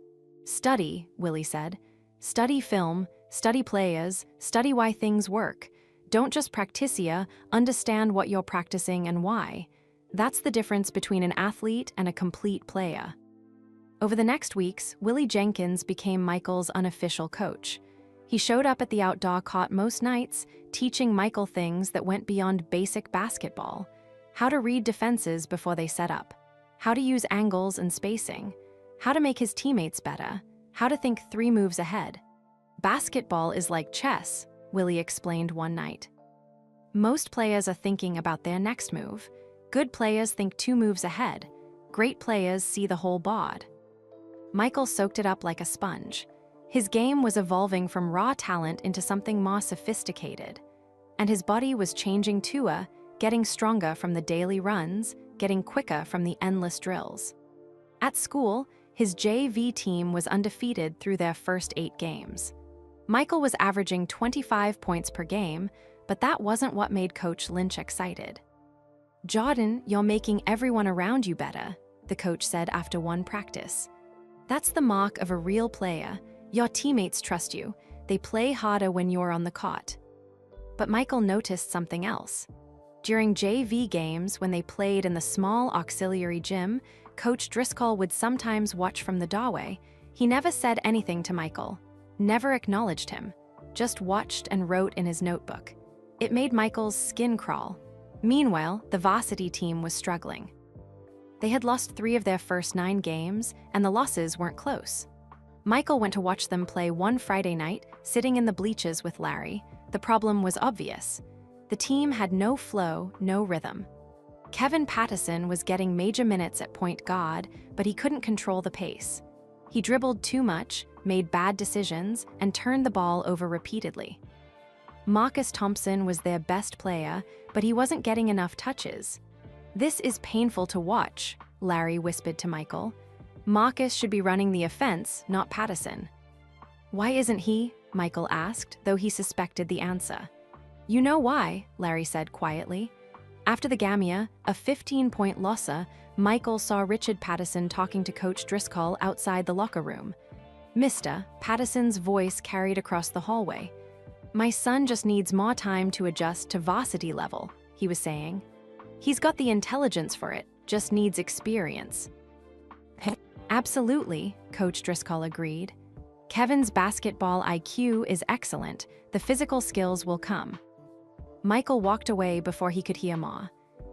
"Study," Willie said. "Study film, study players, study why things work. Don't just practicia, understand what you're practicing and why. That's the difference between an athlete and a complete player." Over the next weeks, Willie Jenkins became Michael's unofficial coach. He showed up at the outdoor cot most nights, teaching Michael things that went beyond basic basketball. How to read defenses before they set up. How to use angles and spacing. How to make his teammates better. How to think 3 moves ahead. "Basketball is like chess," Willie explained one night. "Most players are thinking about their next move. Good players think 2 moves ahead. Great players see the whole board." Michael soaked it up like a sponge. His game was evolving from raw talent into something more sophisticated. And his body was changing too, getting stronger from the daily runs, getting quicker from the endless drills. At school, his JV team was undefeated through their first 8 games. Michael was averaging 25 points per game, but that wasn't what made Coach Lynch excited. "Jordan, you're making everyone around you better," the coach said after one practice. "That's the mark of a real player. Your teammates trust you. They play harder when you're on the court." But Michael noticed something else. During JV games, when they played in the small auxiliary gym, Coach Driscoll would sometimes watch from the doorway. He never said anything to Michael, never acknowledged him, just watched and wrote in his notebook. It made Michael's skin crawl. Meanwhile, the varsity team was struggling. They had lost 3 of their first 9 games, and the losses weren't close. Michael went to watch them play one Friday night, sitting in the bleachers with Larry. The problem was obvious. The team had no flow, no rhythm. Kevin Patterson was getting major minutes at point guard, but he couldn't control the pace. He dribbled too much, made bad decisions, and turned the ball over repeatedly. Marcus Thompson was their best player, but he wasn't getting enough touches. "This is painful to watch," Larry whispered to Michael. "Marcus should be running the offense, not Patterson." "Why isn't he?" Michael asked, though he suspected the answer. "You know why," Larry said quietly. After the Gamia, a 15-point losser, Michael saw Richard Patterson talking to Coach Driscoll outside the locker room. "Mr. Patterson's voice carried across the hallway. My son just needs more time to adjust to varsity level," he was saying. "He's got the intelligence for it, just needs experience." "Absolutely," Coach Driscoll agreed. "Kevin's basketball IQ is excellent. The physical skills will come." Michael walked away before he could hear more.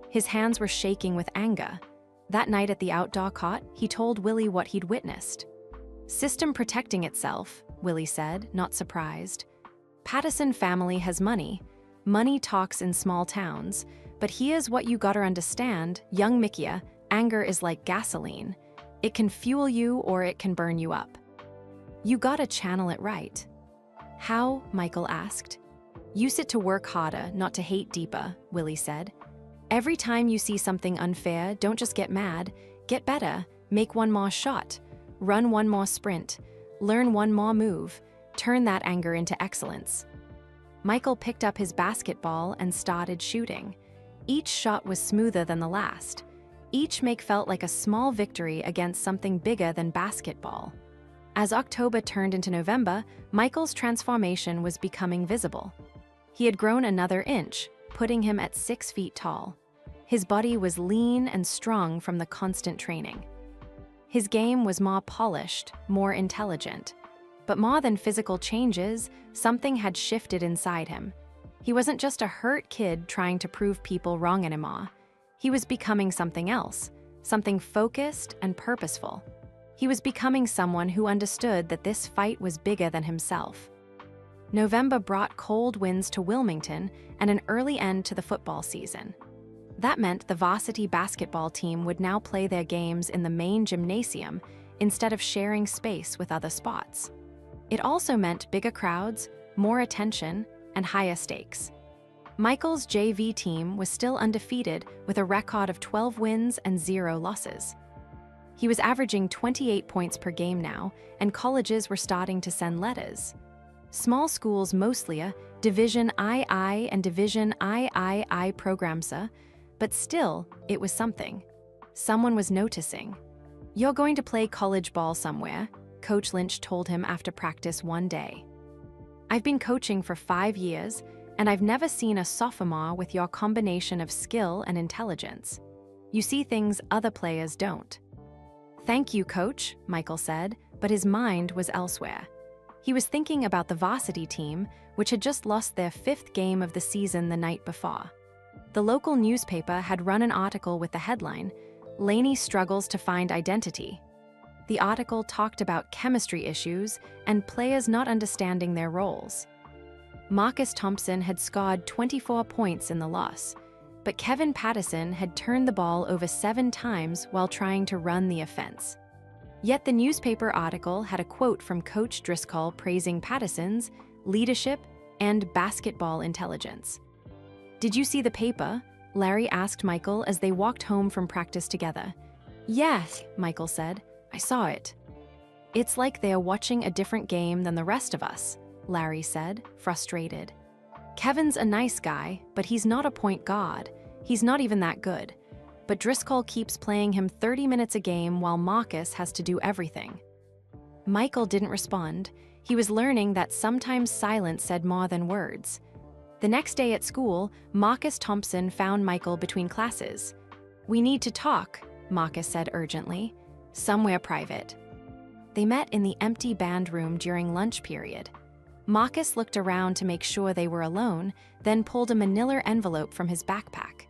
His hands were shaking with anger. That night at the outdoor court, he told Willie what he'd witnessed. "System protecting itself," Willie said, not surprised. "Patterson family has money. Money talks in small towns. But here's what you gotta understand, young Mikia, anger is like gasoline. It can fuel you or it can burn you up. You gotta channel it right." "How?" Michael asked. "Use it to work harder, not to hate deeper," Willie said. "Every time you see something unfair, don't just get mad. Get better, make one more shot, run one more sprint, learn one more move, turn that anger into excellence." Michael picked up his basketball and started shooting. Each shot was smoother than the last. Each make felt like a small victory against something bigger than basketball. As October turned into November, Michael's transformation was becoming visible. He had grown another inch, putting him at 6 feet tall. His body was lean and strong from the constant training. His game was more polished, more intelligent. But more than physical changes, something had shifted inside him. He wasn't just a hurt kid trying to prove people wrong anymore. He was becoming something else, something focused and purposeful. He was becoming someone who understood that this fight was bigger than himself. November brought cold winds to Wilmington and an early end to the football season. That meant the varsity basketball team would now play their games in the main gymnasium instead of sharing space with other spots. It also meant bigger crowds, more attention, and higher stakes. Michael's JV team was still undefeated with a record of 12 wins and 0 losses. He was averaging 28 points per game now, and colleges were starting to send letters. Small schools mostly, Division II and Division III programs, but still, it was something. Someone was noticing. "You're going to play college ball somewhere," Coach Lynch told him after practice one day. "I've been coaching for 5 years, and I've never seen a sophomore with your combination of skill and intelligence. You see things other players don't." "Thank you, Coach," Michael said, but his mind was elsewhere. He was thinking about the varsity team, which had just lost their 5th game of the season the night before. The local newspaper had run an article with the headline, "Laney struggles to find identity." The article talked about chemistry issues and players not understanding their roles. Marcus Thompson had scored 24 points in the loss, but Kevin Patterson had turned the ball over 7 times while trying to run the offense. Yet the newspaper article had a quote from Coach Driscoll praising Patterson's leadership and basketball intelligence. "Did you see the paper?" Larry asked Michael as they walked home from practice together. "Yes," Michael said. "I saw it." "It's like they're watching a different game than the rest of us," Larry said, frustrated. "Kevin's a nice guy, but he's not a point guard. He's not even that good. But Driscoll keeps playing him 30 minutes a game while Marcus has to do everything." Michael didn't respond. He was learning that sometimes silence said more than words. The next day at school, Marcus Thompson found Michael between classes. "We need to talk," Marcus said urgently. Somewhere private. They met in the empty band room during lunch period. Marcus looked around to make sure they were alone, then pulled a manila envelope from his backpack.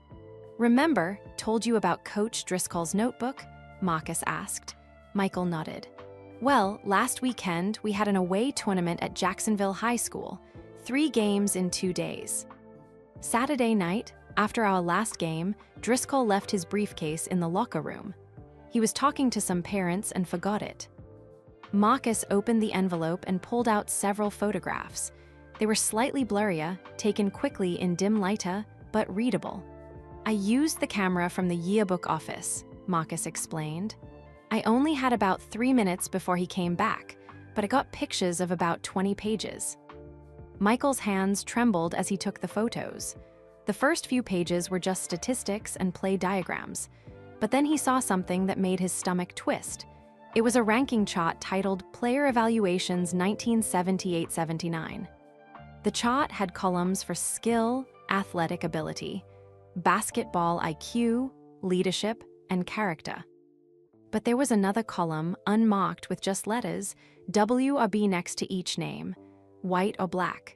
Remember, told you about Coach Driscoll's notebook? Marcus asked. Michael nodded. Well, last weekend we had an away tournament at Jacksonville High School. 3 games in 2 days. Saturday night, after our last game, Driscoll left his briefcase in the locker room. He was talking to some parents and forgot it. Marcus opened the envelope and pulled out several photographs. They were slightly blurrier, taken quickly in dim lighter, but readable. I used the camera from the yearbook office, Marcus explained. I only had about 3 minutes before he came back, but I got pictures of about 20 pages. Michael's hands trembled as he took the photos. The first few pages were just statistics and play diagrams, but then he saw something that made his stomach twist. It was a ranking chart titled Player Evaluations 1978-79. The chart had columns for skill, athletic ability, basketball IQ, leadership, and character. But there was another column, unmarked with just letters, W or B next to each name, white or black.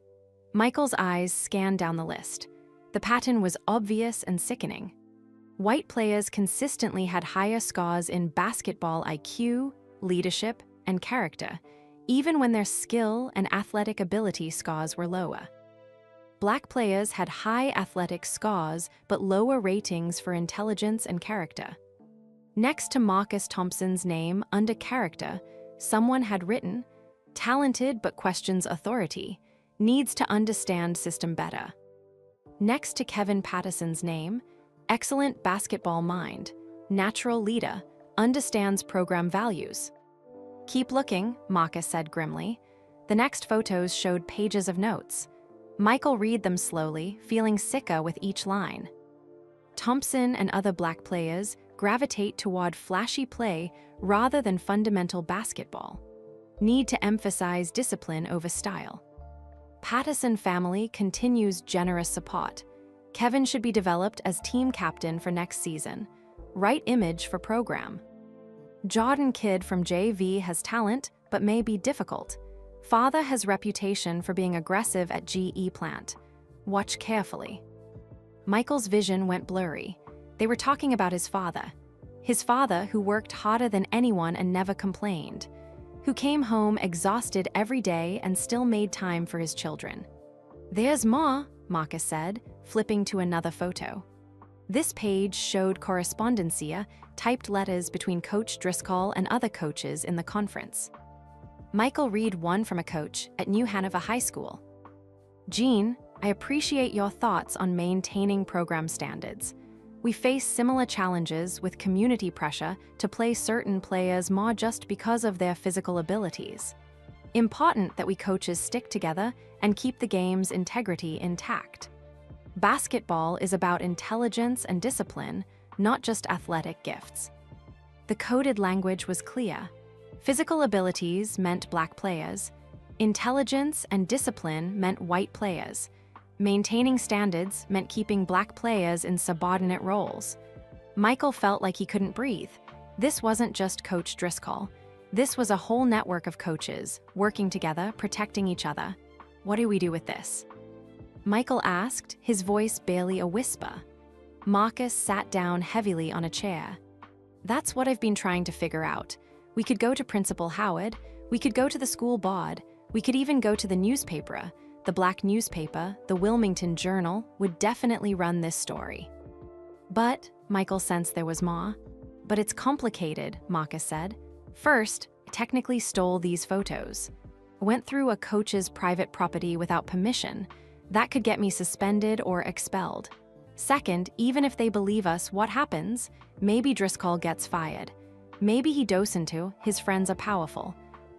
Michael's eyes scanned down the list. The pattern was obvious and sickening. White players consistently had higher scores in basketball IQ, leadership, and character, even when their skill and athletic ability scores were lower. Black players had high athletic scores but lower ratings for intelligence and character. Next to Marcus Thompson's name under character, someone had written, talented but questions authority, needs to understand system better. Next to Kevin Patterson's name, excellent basketball mind, natural leader, understands program values. Keep looking, Marcus said grimly. The next photos showed pages of notes. Michael read them slowly, feeling sicker with each line. Thompson and other black players gravitate toward flashy play rather than fundamental basketball. Need to emphasize discipline over style. Patterson family continues generous support. Kevin should be developed as team captain for next season. Right image for program. Jordan kid from JV has talent, but may be difficult. Father has reputation for being aggressive at GE plant. Watch carefully. Michael's vision went blurry. They were talking about his father. His father who worked harder than anyone and never complained. Who came home exhausted every day and still made time for his children. There's Ma, Marcus said, flipping to another photo. This page showed correspondencia, typed letters between Coach Driscoll and other coaches in the conference. Michael read one from a coach at New Hanover High School. Gene, I appreciate your thoughts on maintaining program standards. We face similar challenges with community pressure to play certain players more just because of their physical abilities. Important that we coaches stick together and keep the game's integrity intact. Basketball is about intelligence and discipline, not just athletic gifts. The coded language was clear. Physical abilities meant black players. Intelligence and discipline meant white players. Maintaining standards meant keeping black players in subordinate roles. Michael felt like he couldn't breathe. This wasn't just Coach Driscoll. This was a whole network of coaches, working together, protecting each other. What do we do with this? Michael asked, his voice barely a whisper. Marcus sat down heavily on a chair. That's what I've been trying to figure out. We could go to Principal Howard, we could go to the school board, we could even go to the newspaper. The black newspaper, the Wilmington Journal, would definitely run this story. But, Michael sensed there was more. But it's complicated, Marcus said. First, I technically stole these photos. I went through a coach's private property without permission. That could get me suspended or expelled. Second, even if they believe us, what happens? Maybe Driscoll gets fired. Maybe he dose into, his friends are powerful.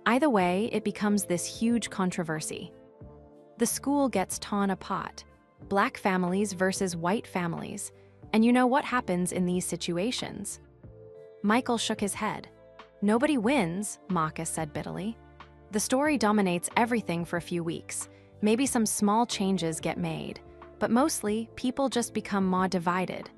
Either way, it becomes this huge controversy. The school gets torn apart. Black families versus white families. And you know what happens in these situations? Michael shook his head. Nobody wins, Marcus said bitterly. The story dominates everything for a few weeks. Maybe some small changes get made. But mostly, people just become more divided.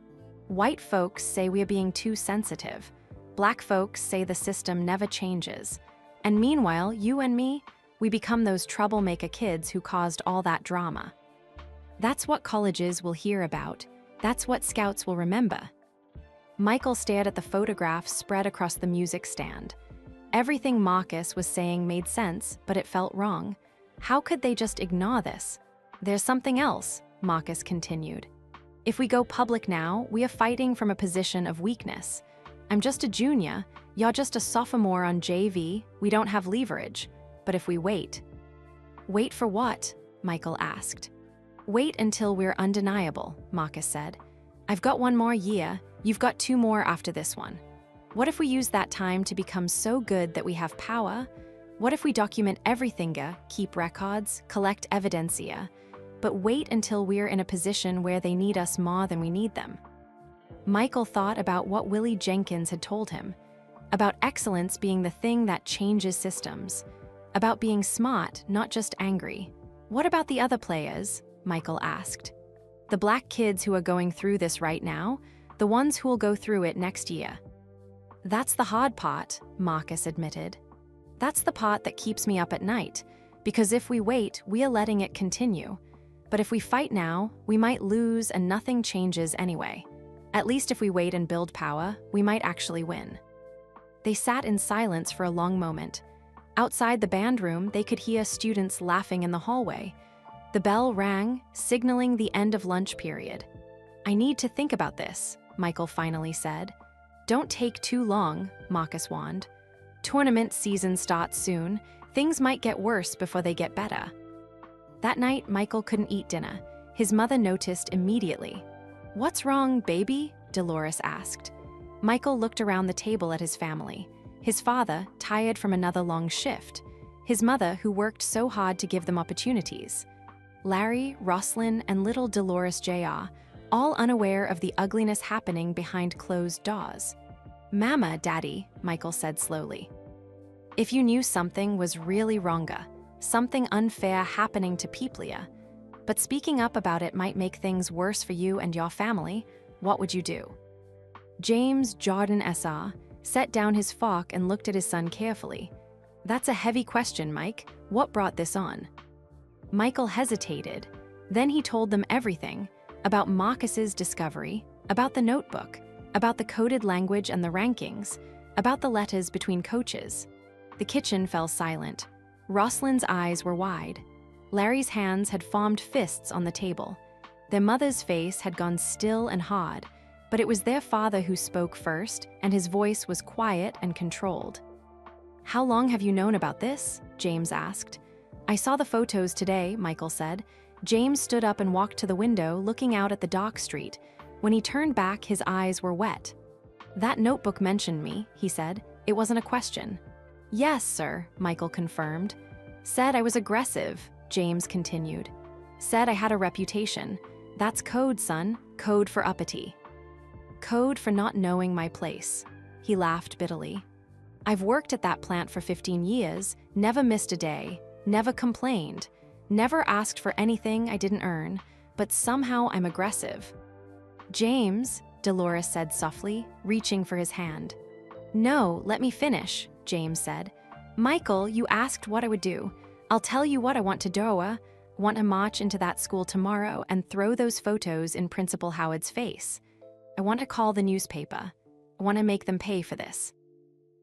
White folks say we are being too sensitive. Black folks say the system never changes. And meanwhile, you and me, we become those troublemaker kids who caused all that drama. That's what colleges will hear about. That's what scouts will remember. Michael stared at the photographs spread across the music stand. Everything Marcus was saying made sense, but it felt wrong. How could they just ignore this? There's something else, Marcus continued. If we go public now, we are fighting from a position of weakness. I'm just a junior, you're just a sophomore on JV, we don't have leverage. But if we wait... Wait for what? Michael asked. Wait until we're undeniable, Marcus said. I've got 1 more year, you've got 2 more after this one. What if we use that time to become so good that we have power? What if we document everything, keep records, collect evidencia, but wait until we're in a position where they need us more than we need them? Michael thought about what Willie Jenkins had told him, about excellence being the thing that changes systems, about being smart, not just angry. What about the other players? Michael asked. The black kids who are going through this right now, the ones who will go through it next year. That's the hard part, Marcus admitted. That's the part that keeps me up at night, because if we wait, we are letting it continue. But if we fight now, we might lose and nothing changes anyway. At least if we wait and build power, we might actually win. They sat in silence for a long moment. Outside the band room, they could hear students laughing in the hallway. The bell rang, signaling the end of lunch period. I need to think about this, Michael finally said. Don't take too long, Marcus warned. Tournament season starts soon. Things might get worse before they get better. That night, Michael couldn't eat dinner. His mother noticed immediately. What's wrong, baby? Dolores asked. Michael looked around the table at his family. His father, tired from another long shift. His mother, who worked so hard to give them opportunities. Larry, Roslyn, and little Dolores Jr., all unaware of the ugliness happening behind closed doors. Mama, Daddy, Michael said slowly. If you knew something was really wronga, something unfair happening to Peoplia, but speaking up about it might make things worse for you and your family, what would you do? James Jordan S.R. set down his fork and looked at his son carefully. That's a heavy question, Mike. What brought this on? Michael hesitated. Then he told them everything, about Marcus's discovery, about the notebook, about the coded language and the rankings, about the letters between coaches. The kitchen fell silent. Roslyn's eyes were wide. Larry's hands had formed fists on the table. Their mother's face had gone still and hard, but it was their father who spoke first, and his voice was quiet and controlled. How long have you known about this? James asked. I saw the photos today, Michael said. James stood up and walked to the window, looking out at the dock street. When he turned back, his eyes were wet. That notebook mentioned me, he said. It wasn't a question. Yes, sir, Michael confirmed. Said I was aggressive, James continued. Said I had a reputation. That's code, son. Code for uppity. Code for not knowing my place. He laughed bitterly. I've worked at that plant for 15 years, never missed a day, never complained, never asked for anything I didn't earn, but somehow I'm aggressive. James, Dolores said softly, reaching for his hand. No, let me finish, James said. Michael, you asked what I would do. I'll tell you what I want to do. I want to march into that school tomorrow and throw those photos in Principal Howard's face. I want to call the newspaper. I want to make them pay for this.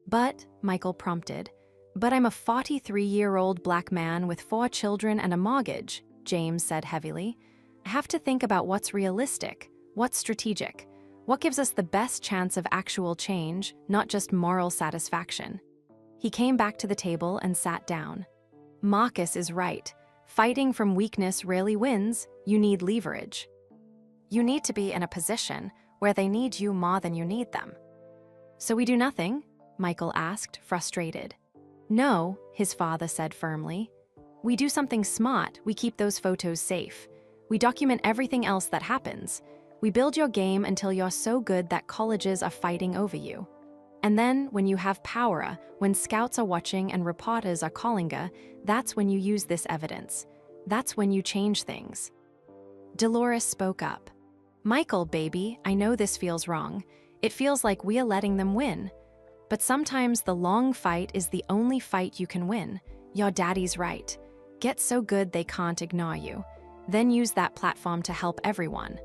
But, Michael prompted, but I'm a 43-year-old black man with 4 children and a mortgage, James said heavily. I have to think about what's realistic, what's strategic, what gives us the best chance of actual change, not just moral satisfaction. He came back to the table and sat down. Marcus is right. Fighting from weakness rarely wins. You need leverage. You need to be in a position where they need you more than you need them. So we do nothing? Michael asked, frustrated. No, his father said firmly. We do something smart. We keep those photos safe. We document everything else that happens. We build your game until you're so good that colleges are fighting over you. And then, when you have power, when scouts are watching and reporters are calling you, that's when you use this evidence. That's when you change things. Dolores spoke up. Michael, baby, I know this feels wrong. It feels like we're letting them win. But sometimes the long fight is the only fight you can win. Your daddy's right. Get so good they can't ignore you. Then use that platform to help everyone.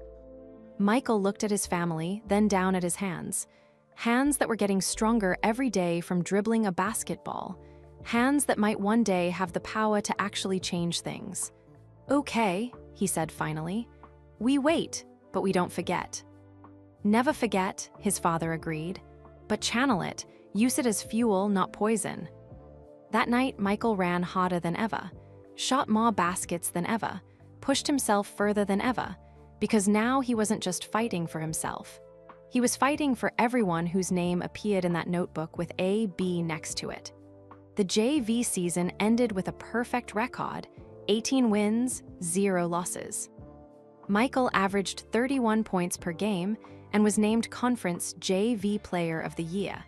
Michael looked at his family, then down at his hands. Hands that were getting stronger every day from dribbling a basketball. Hands that might one day have the power to actually change things. Okay, he said finally. We wait, but we don't forget. Never forget, his father agreed. But channel it, use it as fuel, not poison. That night, Michael ran harder than ever, shot more baskets than ever, pushed himself further than ever, because now he wasn't just fighting for himself. He was fighting for everyone whose name appeared in that notebook with A.B. next to it. The JV season ended with a perfect record, 18 wins, 0 losses. Michael averaged 31 points per game and was named Conference JV Player of the Year.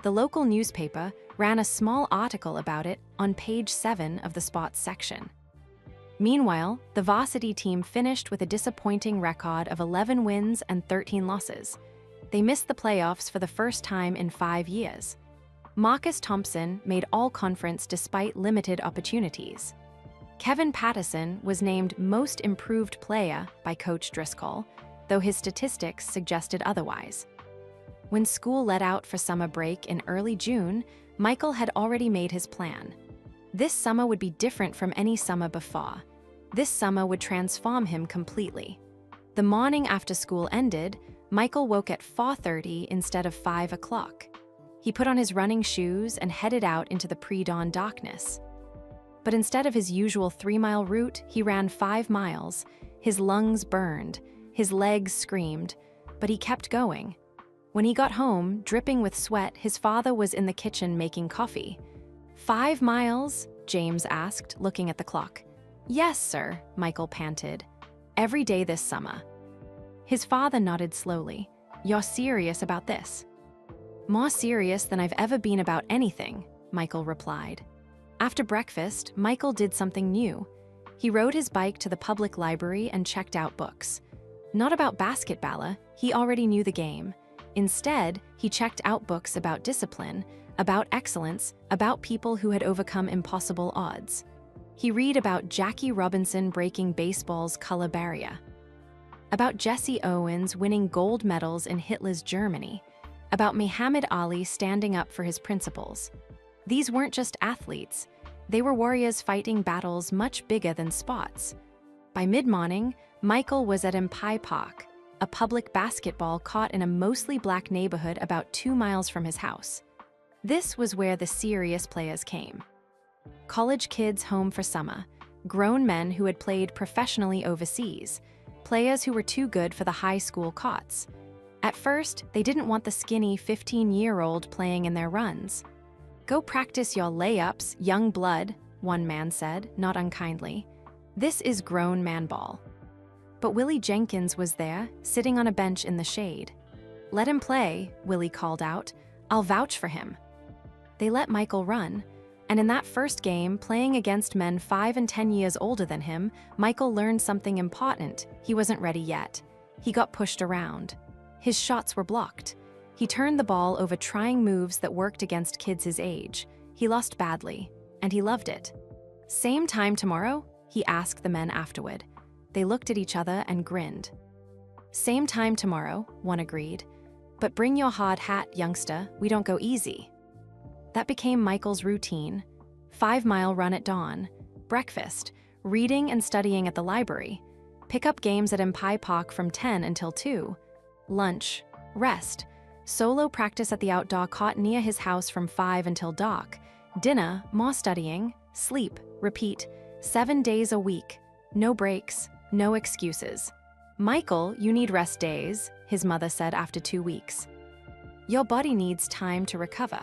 The local newspaper ran a small article about it on page 7 of the sports section. Meanwhile, the varsity team finished with a disappointing record of 11 wins and 13 losses. They missed the playoffs for the first time in 5 years. Marcus Thompson made all-conference despite limited opportunities. Kevin Patterson was named Most Improved Player by Coach Driscoll, though his statistics suggested otherwise. When school let out for summer break in early June, Michael had already made his plan. This summer would be different from any summer before. This summer would transform him completely. The morning after school ended, Michael woke at 4:30 instead of 5 o'clock. He put on his running shoes and headed out into the pre-dawn darkness. But instead of his usual 3-mile route, he ran 5 miles. His lungs burned, his legs screamed, but he kept going. When he got home, dripping with sweat, his father was in the kitchen making coffee. 5 miles? James asked, looking at the clock. Yes, sir, Michael panted. Every day this summer. His father nodded slowly. You're serious about this? More serious than I've ever been about anything, Michael replied. After breakfast, Michael did something new. He rode his bike to the public library and checked out books. Not about basketball, he already knew the game. Instead, he checked out books about discipline, about excellence, about people who had overcome impossible odds. He read about Jackie Robinson breaking baseball's color barrier, about Jesse Owens winning gold medals in Hitler's Germany, about Muhammad Ali standing up for his principles. These weren't just athletes. They were warriors fighting battles much bigger than sports. By mid-morning, Michael was at Empire Park, a public basketball court in a mostly black neighborhood about 2 miles from his house. This was where the serious players came. College kids home for summer, grown men who had played professionally overseas, players who were too good for the high school courts. At first, they didn't want the skinny 15-year-old playing in their runs. Go practice your layups, young blood, one man said, not unkindly. This is grown man ball. But Willie Jenkins was there, sitting on a bench in the shade. Let him play, Willie called out. I'll vouch for him. They let Michael run, and in that first game, playing against men 5 and 10 years older than him, Michael learned something important. He wasn't ready yet. He got pushed around. His shots were blocked. He turned the ball over trying moves that worked against kids his age. He lost badly, and he loved it. Same time tomorrow? He asked the men afterward. They looked at each other and grinned. Same time tomorrow, one agreed. But bring your hard hat, youngster. We don't go easy. That became Michael's routine. 5-mile run at dawn, breakfast, reading and studying at the library, pick-up games at Empire Park from 10 until 2, lunch, rest, solo practice at the outdoor court near his house from 5 until dark, dinner, more studying, sleep, repeat, 7 days a week, no breaks, no excuses. Michael, you need rest days, his mother said after 2 weeks. Your body needs time to recover.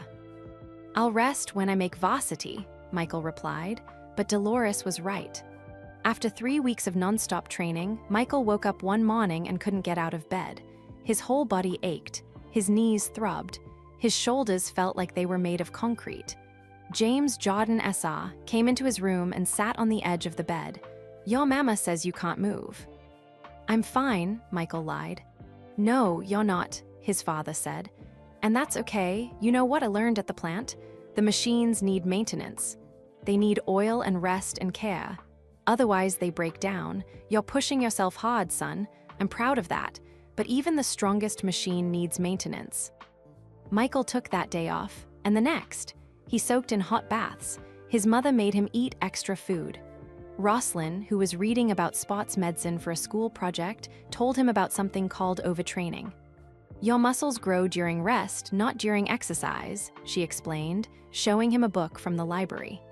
I'll rest when I make varsity, Michael replied, but Dolores was right. After 3 weeks of nonstop training, Michael woke up one morning and couldn't get out of bed. His whole body ached, his knees throbbed, his shoulders felt like they were made of concrete. James Jordan S.R. came into his room and sat on the edge of the bed. Your mama says you can't move. "I'm fine," Michael lied. "No, you're not," his father said. "And that's okay. You know what I learned at the plant? The machines need maintenance. They need oil and rest and care. Otherwise, they break down. You're pushing yourself hard, son. I'm proud of that. But even the strongest machine needs maintenance." Michael took that day off, and the next. He soaked in hot baths. His mother made him eat extra food. Roslyn, who was reading about sports medicine for a school project, told him about something called overtraining. "Your muscles grow during rest, not during exercise," she explained, showing him a book from the library.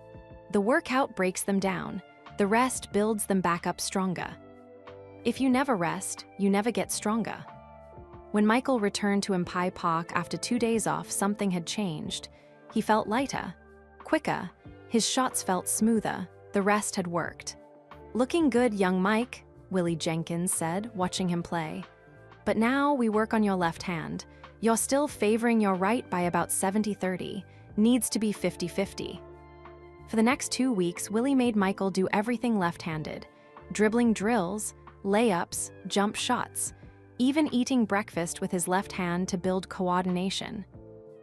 "The workout breaks them down. The rest builds them back up stronger. If you never rest, you never get stronger." When Michael returned to Impai Park after 2 days off, something had changed. He felt lighter, quicker. His shots felt smoother. The rest had worked. "Looking good, young Mike," Willie Jenkins said, watching him play. "But now we work on your left hand. You're still favoring your right by about 70-30. Needs to be 50-50. For the next 2 weeks, Willie made Michael do everything left-handed. Dribbling drills, layups, jump shots, even eating breakfast with his left hand to build coordination.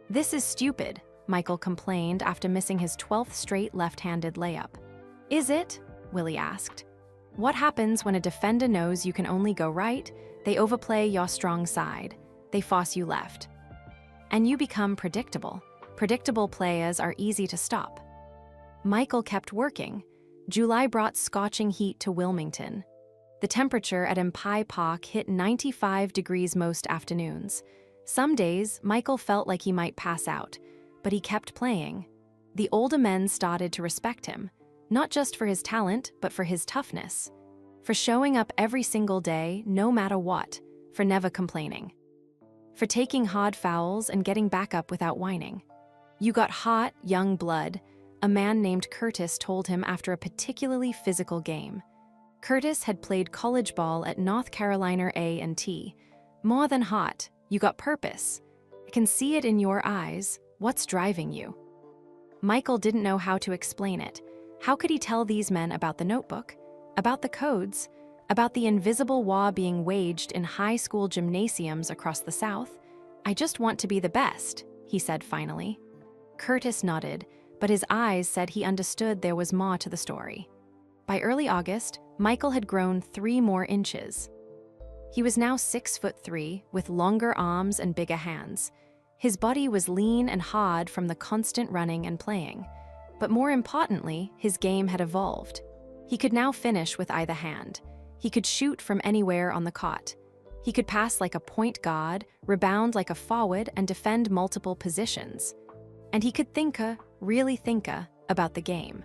"This is stupid," Michael complained after missing his 12th straight left-handed layup. "Is it?" Willie asked. "What happens when a defender knows you can only go right? They overplay your strong side. They force you left. And you become predictable. Predictable players are easy to stop." Michael kept working. July brought scorching heat to Wilmington. The temperature at Impai Park hit 95 degrees most afternoons. Some days, Michael felt like he might pass out, but he kept playing. The older men started to respect him, not just for his talent, but for his toughness. For showing up every single day, no matter what, for never complaining. For taking hard fouls and getting back up without whining. "You got hot, young blood," a man named Curtis told him after a particularly physical game. Curtis had played college ball at North Carolina A&T. "More than hot, you got purpose. I can see it in your eyes. What's driving you?" Michael didn't know how to explain it. How could he tell these men about the notebook, about the codes, about the invisible war being waged in high school gymnasiums across the South? "I just want to be the best," he said finally. Curtis nodded, but his eyes said he understood there was more to the story. By early August, Michael had grown 3 more inches. He was now 6'3", with longer arms and bigger hands. His body was lean and hard from the constant running and playing. But more importantly, his game had evolved. He could now finish with either hand. He could shoot from anywhere on the court. He could pass like a point guard, rebound like a forward, and defend multiple positions. And he could really think about the game.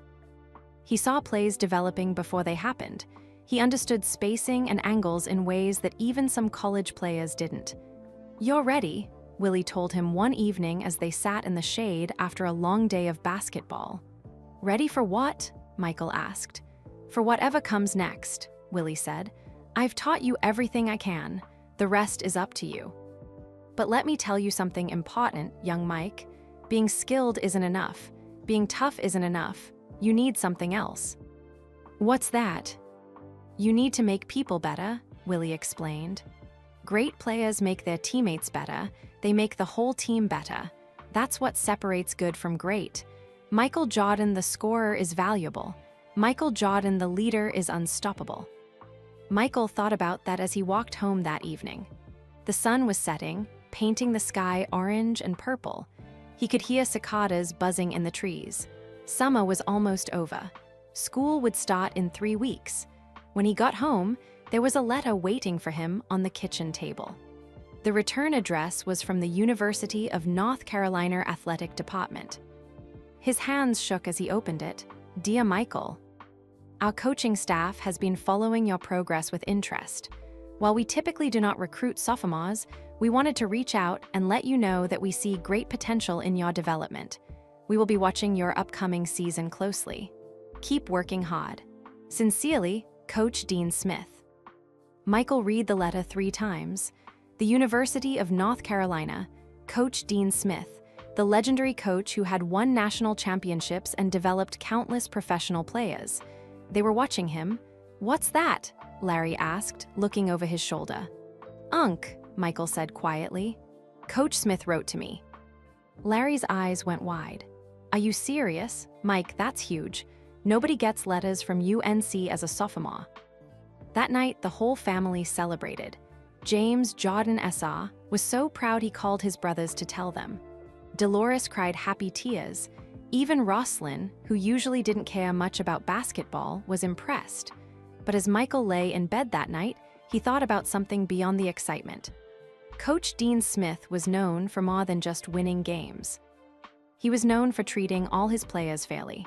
He saw plays developing before they happened. He understood spacing and angles in ways that even some college players didn't. "You're ready," Willie told him one evening as they sat in the shade after a long day of basketball. "Ready for what?" Michael asked. "For whatever comes next," Willie said. "I've taught you everything I can. The rest is up to you. But let me tell you something important, young Mike. Being skilled isn't enough. Being tough isn't enough. You need something else." "What's that?" "You need to make people better," Willie explained. "Great players make their teammates better. They make the whole team better. That's what separates good from great. Michael Jordan, the scorer, is valuable. Michael Jordan, the leader, is unstoppable." Michael thought about that as he walked home that evening. The sun was setting, painting the sky orange and purple. He could hear cicadas buzzing in the trees. Summer was almost over. School would start in 3 weeks. When he got home, there was a letter waiting for him on the kitchen table. The return address was from the University of North Carolina Athletic Department. His hands shook as he opened it. "Dear Michael, our coaching staff has been following your progress with interest. While we typically do not recruit sophomores, we wanted to reach out and let you know that we see great potential in your development. We will be watching your upcoming season closely. Keep working hard. Sincerely, Coach Dean Smith." Michael read the letter 3 times. The University of North Carolina, Coach Dean Smith, the legendary coach who had won national championships and developed countless professional players. They were watching him. "What's that?" Larry asked, looking over his shoulder. Unc, Michael said quietly. Coach Smith wrote to me. Larry's eyes went wide. Are you serious? Mike, that's huge. Nobody gets letters from UNC as a sophomore. That night, the whole family celebrated. James Jordan SR was so proud he called his brothers to tell them. Dolores cried happy tears. Even Roslyn, who usually didn't care much about basketball, was impressed. But as Michael lay in bed that night, he thought about something beyond the excitement. Coach Dean Smith was known for more than just winning games. He was known for treating all his players fairly,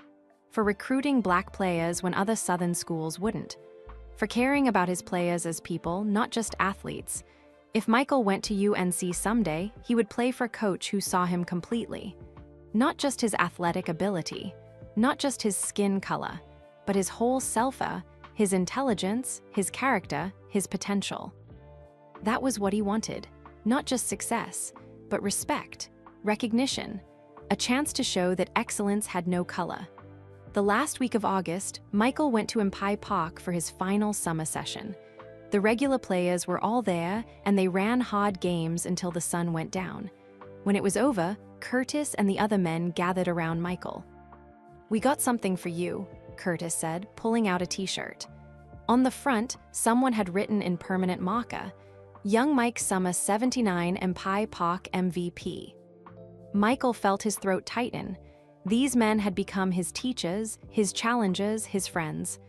for recruiting black players when other Southern schools wouldn't, for caring about his players as people, not just athletes. If Michael went to UNC someday, he would play for a coach who saw him completely. Not just his athletic ability, not just his skin color, but his whole self, his intelligence, his character, his potential. That was what he wanted, not just success, but respect, recognition, a chance to show that excellence had no color. The last week of August, Michael went to Impai Park for his final summer session. The regular players were all there, and they ran hard games until the sun went down. When it was over, Curtis and the other men gathered around Michael. We got something for you, Curtis said, pulling out a t-shirt. On the front, someone had written in permanent marker, Young Mike Summer 79 Impai Park MVP. Michael felt his throat tighten. These men had become his teachers, his challengers, his friends.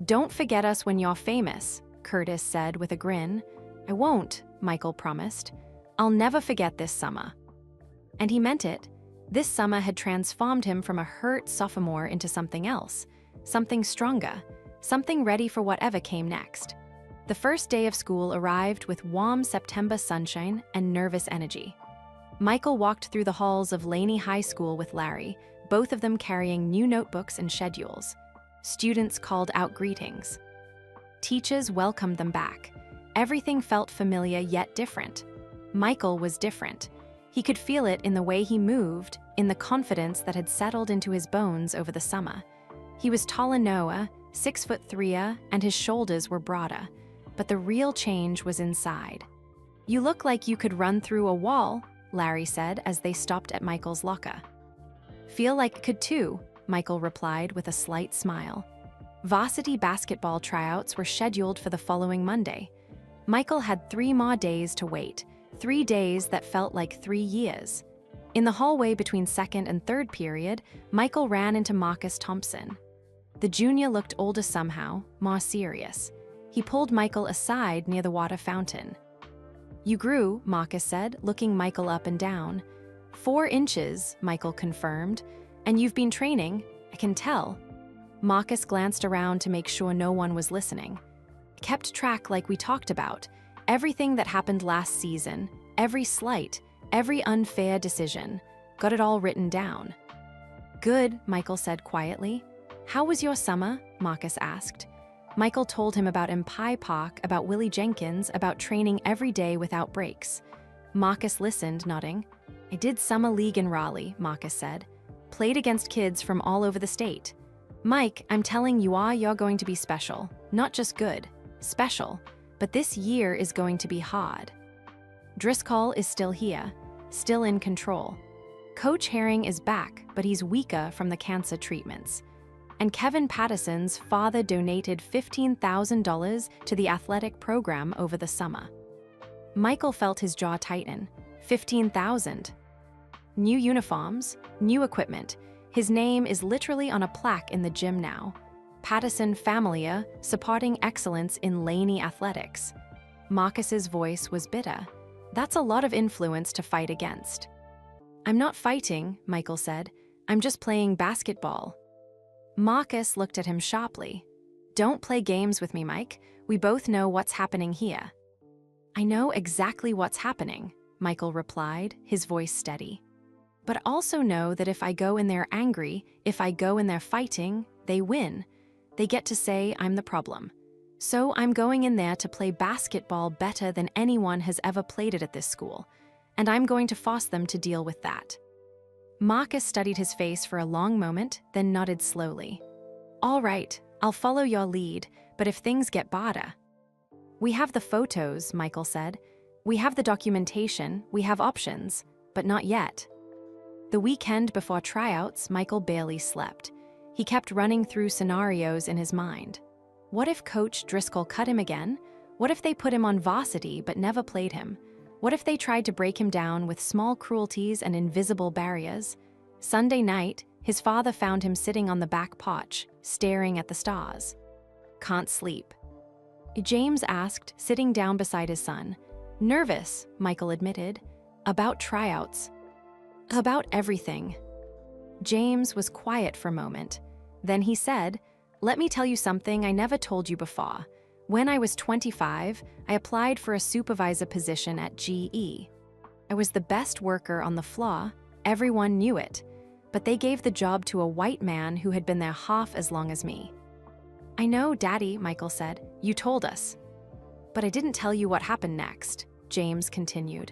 Don't forget us when you're famous, Curtis said with a grin. I won't, Michael promised. I'll never forget this summer. And he meant it. This summer had transformed him from a hurt sophomore into something else, something stronger, something ready for whatever came next. The first day of school arrived with warm September sunshine and nervous energy. Michael walked through the halls of Laney High School with Larry, both of them carrying new notebooks and schedules. Students called out greetings. Teachers welcomed them back. Everything felt familiar yet different. Michael was different. He could feel it in the way he moved, in the confidence that had settled into his bones over the summer. He was taller Noah, 6'3", and his shoulders were broader. But the real change was inside. You look like you could run through a wall, Larry said as they stopped at Michael's locker. Feel like could too, Michael replied with a slight smile. Varsity basketball tryouts were scheduled for the following Monday. Michael had 3 more days to wait, 3 days that felt like 3 years. In the hallway between second and third period, Michael ran into Marcus Thompson. The junior looked older somehow, more serious. He pulled Michael aside near the water fountain. You grew, Marcus said, looking Michael up and down. 4 inches, Michael confirmed. And you've been training, I can tell. Marcus glanced around to make sure no one was listening. Kept track like we talked about. Everything that happened last season, every slight, every unfair decision. Got it all written down. Good, Michael said quietly. How was your summer? Marcus asked. Michael told him about Impai Park, about Willie Jenkins, about training every day without breaks. Marcus listened, nodding. I did summer league in Raleigh, Marcus said. Played against kids from all over the state. Mike, I'm telling you you're going to be special. Not just good, special. But this year is going to be hard. Driscoll is still here, still in control. Coach Herring is back, but he's weaker from the cancer treatments. And Kevin Patterson's father donated $15,000 to the athletic program over the summer. Michael felt his jaw tighten. $15,000. New uniforms, new equipment. His name is literally on a plaque in the gym now. Patterson Familia, supporting excellence in Laney athletics. Marcus's voice was bitter. That's a lot of influence to fight against. I'm not fighting, Michael said. I'm just playing basketball. Marcus looked at him sharply. Don't play games with me, Mike. We both know what's happening here. I know exactly what's happening, Michael replied, his voice steady. But also know that if I go in there angry, if I go in there fighting, they win. They get to say I'm the problem. So I'm going in there to play basketball better than anyone has ever played it at this school. And I'm going to force them to deal with that. Marcus studied his face for a long moment, then nodded slowly. All right, I'll follow your lead, but if things get badder, "We have the photos," Michael said. "We have the documentation, we have options, but not yet." The weekend before tryouts, Michael barely slept. He kept running through scenarios in his mind. What if Coach Driscoll cut him again? What if they put him on varsity but never played him? What if they tried to break him down with small cruelties and invisible barriers? Sunday night, his father found him sitting on the back porch, staring at the stars. "Can't sleep." James asked, sitting down beside his son. "Nervous," Michael admitted. "About tryouts." "About everything." James was quiet for a moment. Then he said, "Let me tell you something I never told you before. When I was 25, I applied for a supervisor position at GE. I was the best worker on the floor. Everyone knew it. But they gave the job to a white man who had been there half as long as me." "I know, Daddy," Michael said. "You told us." "But I didn't tell you what happened next," James continued.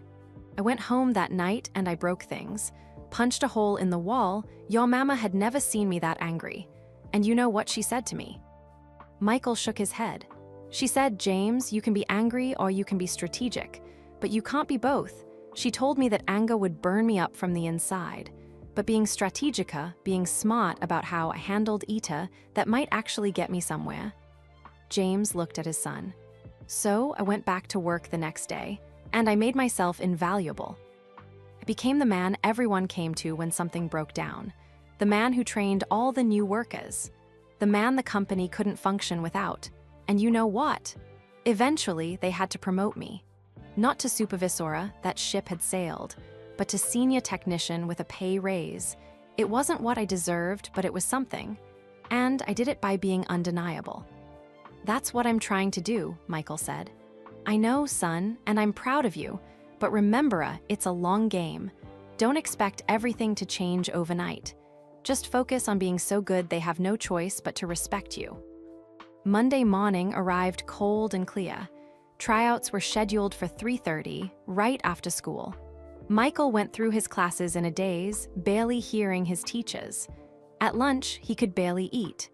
"I went home that night and I broke things. Punched a hole in the wall. Your mama had never seen me that angry. And you know what she said to me?" Michael shook his head. "She said, 'James, you can be angry or you can be strategic, but you can't be both.' She told me that anger would burn me up from the inside. But being strategica, being smart about how I handled Ita, that might actually get me somewhere." James looked at his son. "So I went back to work the next day, and I made myself invaluable. I became the man everyone came to when something broke down. The man who trained all the new workers. The man the company couldn't function without. And you know what? Eventually, they had to promote me. Not to supervisora, that ship had sailed, but to senior technician with a pay raise. It wasn't what I deserved, but it was something. And I did it by being undeniable." "That's what I'm trying to do," Michael said. "I know, son, and I'm proud of you. But remember, it's a long game. Don't expect everything to change overnight. Just focus on being so good they have no choice but to respect you." Monday morning arrived cold and clear. Tryouts were scheduled for 3:30, right after school. Michael went through his classes in a daze, barely hearing his teachers. At lunch, he could barely eat.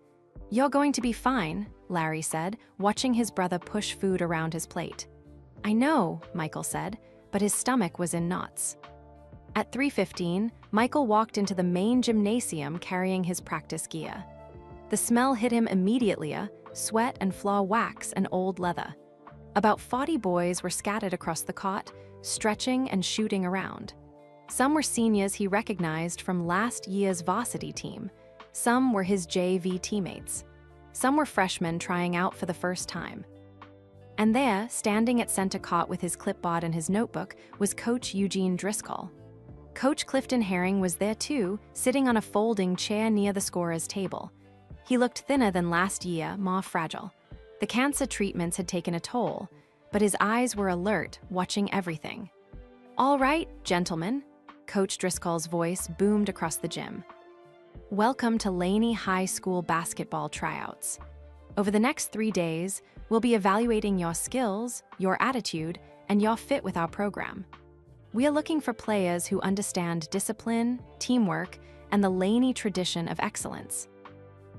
"You're going to be fine," Larry said, watching his brother push food around his plate. "I know," Michael said, but his stomach was in knots. At 3:15, Michael walked into the main gymnasium carrying his practice gear. The smell hit him immediately, sweat and floor wax and old leather. About 40 boys were scattered across the court, stretching and shooting around. Some were seniors he recognized from last year's varsity team. Some were his JV teammates. Some were freshmen trying out for the first time. And there, standing at center court with his clipboard and his notebook, was Coach Eugene Driscoll. Coach Clifton Herring was there too, sitting on a folding chair near the scorer's table. He looked thinner than last year, more fragile. The cancer treatments had taken a toll, but his eyes were alert, watching everything. "All right, gentlemen," Coach Driscoll's voice boomed across the gym. "Welcome to Laney High School basketball tryouts. Over the next 3 days, we'll be evaluating your skills, your attitude, and your fit with our program. We are looking for players who understand discipline, teamwork, and the Laney tradition of excellence."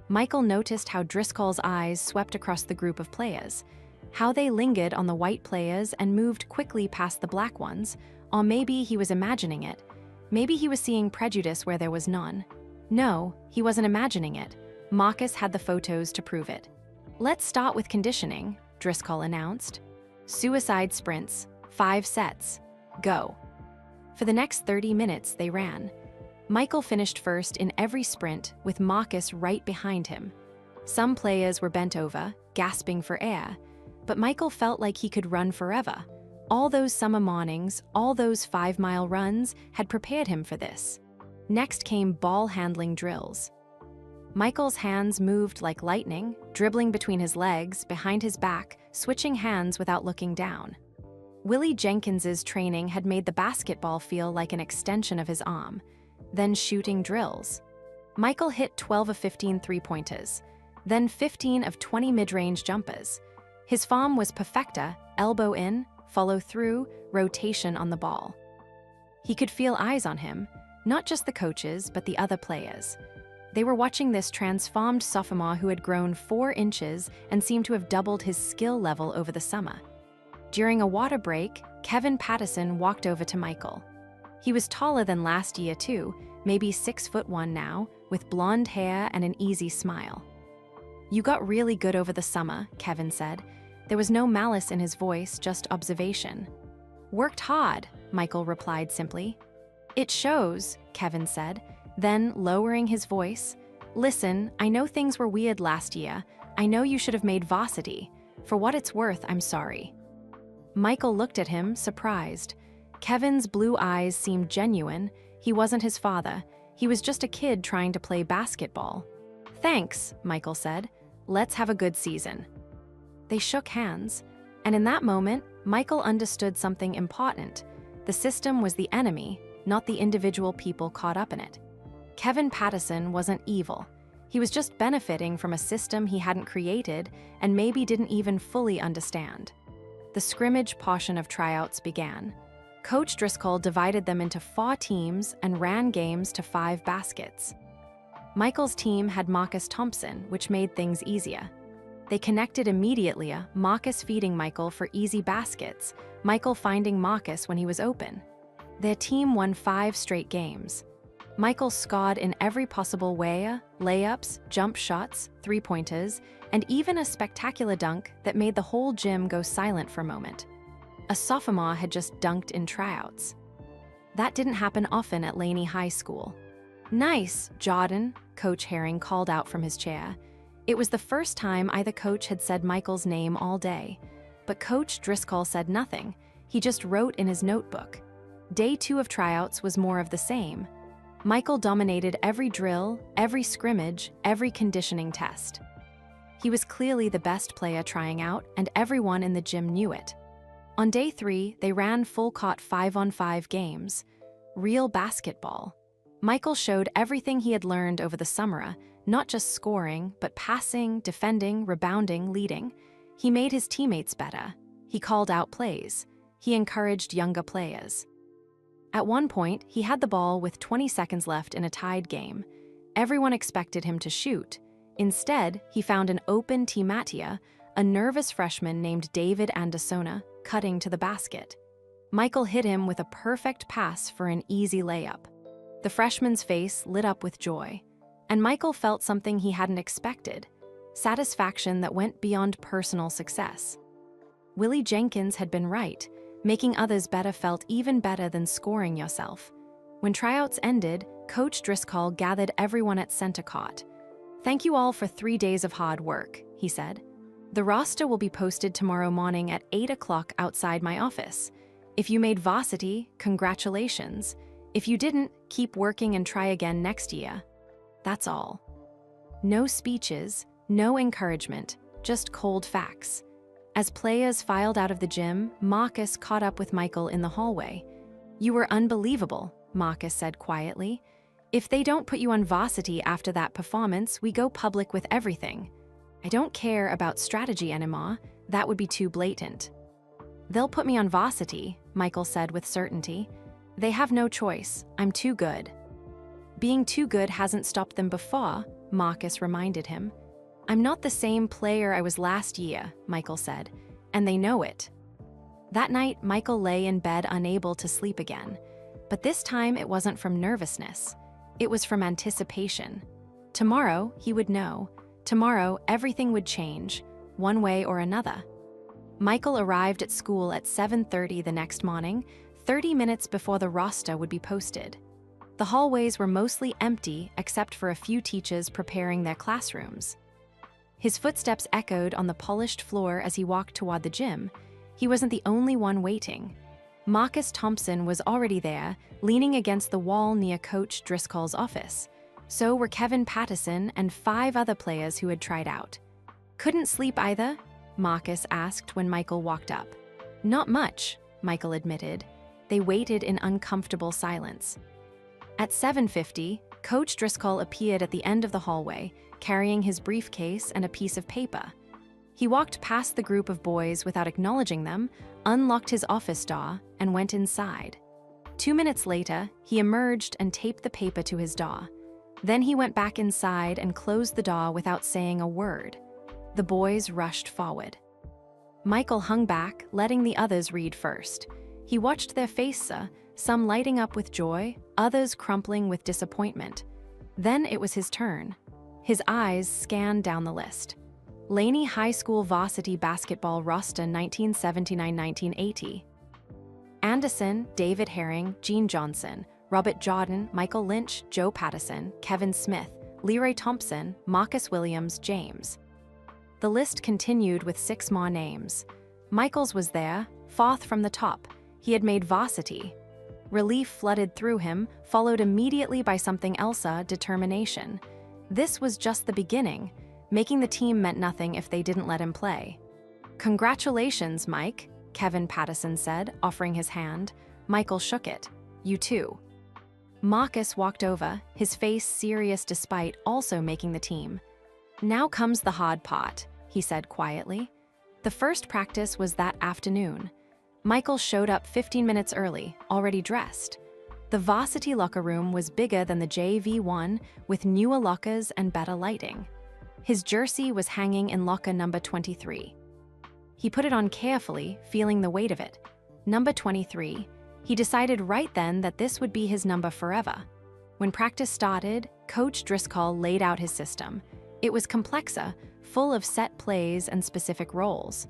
Michael noticed how Driscoll's eyes swept across the group of players, how they lingered on the white players and moved quickly past the black ones, or maybe he was imagining it. Maybe he was seeing prejudice where there was none. No, he wasn't imagining it. Marcus had the photos to prove it. "Let's start with conditioning," Driscoll announced. "Suicide sprints, 5 sets. Go." For the next 30 minutes, they ran. Michael finished first in every sprint, with Marcus right behind him. Some players were bent over, gasping for air, but Michael felt like he could run forever. All those summer mornings, all those 5-mile runs had prepared him for this. Next came ball handling drills. Michael's hands moved like lightning, dribbling between his legs, behind his back, switching hands without looking down. Willie Jenkins's training had made the basketball feel like an extension of his arm. Then shooting drills. Michael hit 12 of 15 three-pointers, then 15 of 20 mid-range jumpers. His form was perfecta, elbow in, follow through, rotation on the ball. He could feel eyes on him, not just the coaches, but the other players. They were watching this transformed sophomore who had grown 4 inches and seemed to have doubled his skill level over the summer. During a water break, Kevin Pattison walked over to Michael. He was taller than last year too, maybe 6'1" now, with blonde hair and an easy smile. "You got really good over the summer," Kevin said. There was no malice in his voice, just observation. "Worked hard," Michael replied simply. "It shows," Kevin said, then lowering his voice. "Listen, I know things were weird last year. I know you should have made varsity. For what it's worth, I'm sorry." Michael looked at him, surprised. Kevin's blue eyes seemed genuine. He wasn't his father. He was just a kid trying to play basketball. "Thanks," Michael said. "Let's have a good season." They shook hands, and in that moment, Michael understood something important. The system was the enemy, not the individual people caught up in it. Kevin Pattison wasn't evil. He was just benefiting from a system he hadn't created and maybe didn't even fully understand. The scrimmage portion of tryouts began. Coach Driscoll divided them into 4 teams and ran games to 5 baskets. Michael's team had Marcus Thompson, which made things easier. They connected immediately, Marcus feeding Michael for easy baskets, Michael finding Marcus when he was open. Their team won 5 straight games. Michael scored in every possible way, layups, jump shots, three-pointers, and even a spectacular dunk that made the whole gym go silent for a moment. A sophomore had just dunked in tryouts. That didn't happen often at Laney High School. "Nice, Jordan," Coach Herring called out from his chair. It was the first time either coach had said Michael's name all day. But Coach Driscoll said nothing. He just wrote in his notebook. Day 2 of tryouts was more of the same. Michael dominated every drill, every scrimmage, every conditioning test. He was clearly the best player trying out, and everyone in the gym knew it. On day 3, they ran full-court 5-on-5 games. Real basketball. Michael showed everything he had learned over the summer, not just scoring, but passing, defending, rebounding, leading. He made his teammates better. He called out plays. He encouraged younger players. At one point, he had the ball with 20 seconds left in a tied game. Everyone expected him to shoot. Instead, he found an open Timatia, a nervous freshman named David Andesona, cutting to the basket. Michael hit him with a perfect pass for an easy layup. The freshman's face lit up with joy, and Michael felt something he hadn't expected, satisfaction that went beyond personal success. Willie Jenkins had been right. Making others better felt even better than scoring yourself. When tryouts ended, Coach Driscoll gathered everyone at center court. "Thank you all for 3 days of hard work," he said. "The roster will be posted tomorrow morning at 8 o'clock outside my office. If you made varsity, congratulations. If you didn't, keep working and try again next year." That's all. No speeches, no encouragement, just cold facts. As players filed out of the gym, Marcus caught up with Michael in the hallway. "You were unbelievable," Marcus said quietly. "If they don't put you on varsity after that performance, we go public with everything. I don't care about strategy anymore. That would be too blatant." "They'll put me on varsity," Michael said with certainty. "They have no choice. I'm too good." "Being too good hasn't stopped them before," Marcus reminded him. "I'm not the same player I was last year," Michael said, "and they know it." That night, Michael lay in bed unable to sleep again. But this time it wasn't from nervousness. It was from anticipation. Tomorrow, he would know. Tomorrow, everything would change, one way or another. Michael arrived at school at 7:30 the next morning, 30 minutes before the roster would be posted. The hallways were mostly empty except for a few teachers preparing their classrooms. His footsteps echoed on the polished floor as he walked toward the gym. He wasn't the only one waiting. Marcus Thompson was already there, leaning against the wall near Coach Driscoll's office. So were Kevin Pattison and 5 other players who had tried out. "Couldn't sleep either?" Marcus asked when Michael walked up. "Not much," Michael admitted. They waited in uncomfortable silence. At 7:50, Coach Driscoll appeared at the end of the hallway, carrying his briefcase and a piece of paper. He walked past the group of boys without acknowledging them, unlocked his office door, and went inside. 2 minutes later, he emerged and taped the paper to his door. Then he went back inside and closed the door without saying a word. The boys rushed forward. Michael hung back, letting the others read first. He watched their faces, some lighting up with joy, others crumpling with disappointment. Then it was his turn. His eyes scanned down the list. Laney High School varsity basketball roster 1979-1980. Anderson, David Herring, Gene Johnson, Robert Jordan, Michael Lynch, Joe Patterson, Kevin Smith, Leroy Thompson, Marcus Williams, James. The list continued with 6 more names. Michael's was there, fourth from the top. He had made varsity. Relief flooded through him, followed immediately by something else, determination. This was just the beginning. Making the team meant nothing if they didn't let him play. "Congratulations, Mike," Kevin Patterson said, offering his hand. Michael shook it. "You too." Marcus walked over, his face serious despite also making the team. "Now comes the hard part," he said quietly. The first practice was that afternoon. Michael showed up 15 minutes early, already dressed. The varsity locker room was bigger than the JV one, with newer lockers and better lighting. His jersey was hanging in locker number 23. He put it on carefully, feeling the weight of it. Number 23. He decided right then that this would be his number forever. When practice started, Coach Driscoll laid out his system. It was complexer, full of set plays and specific roles.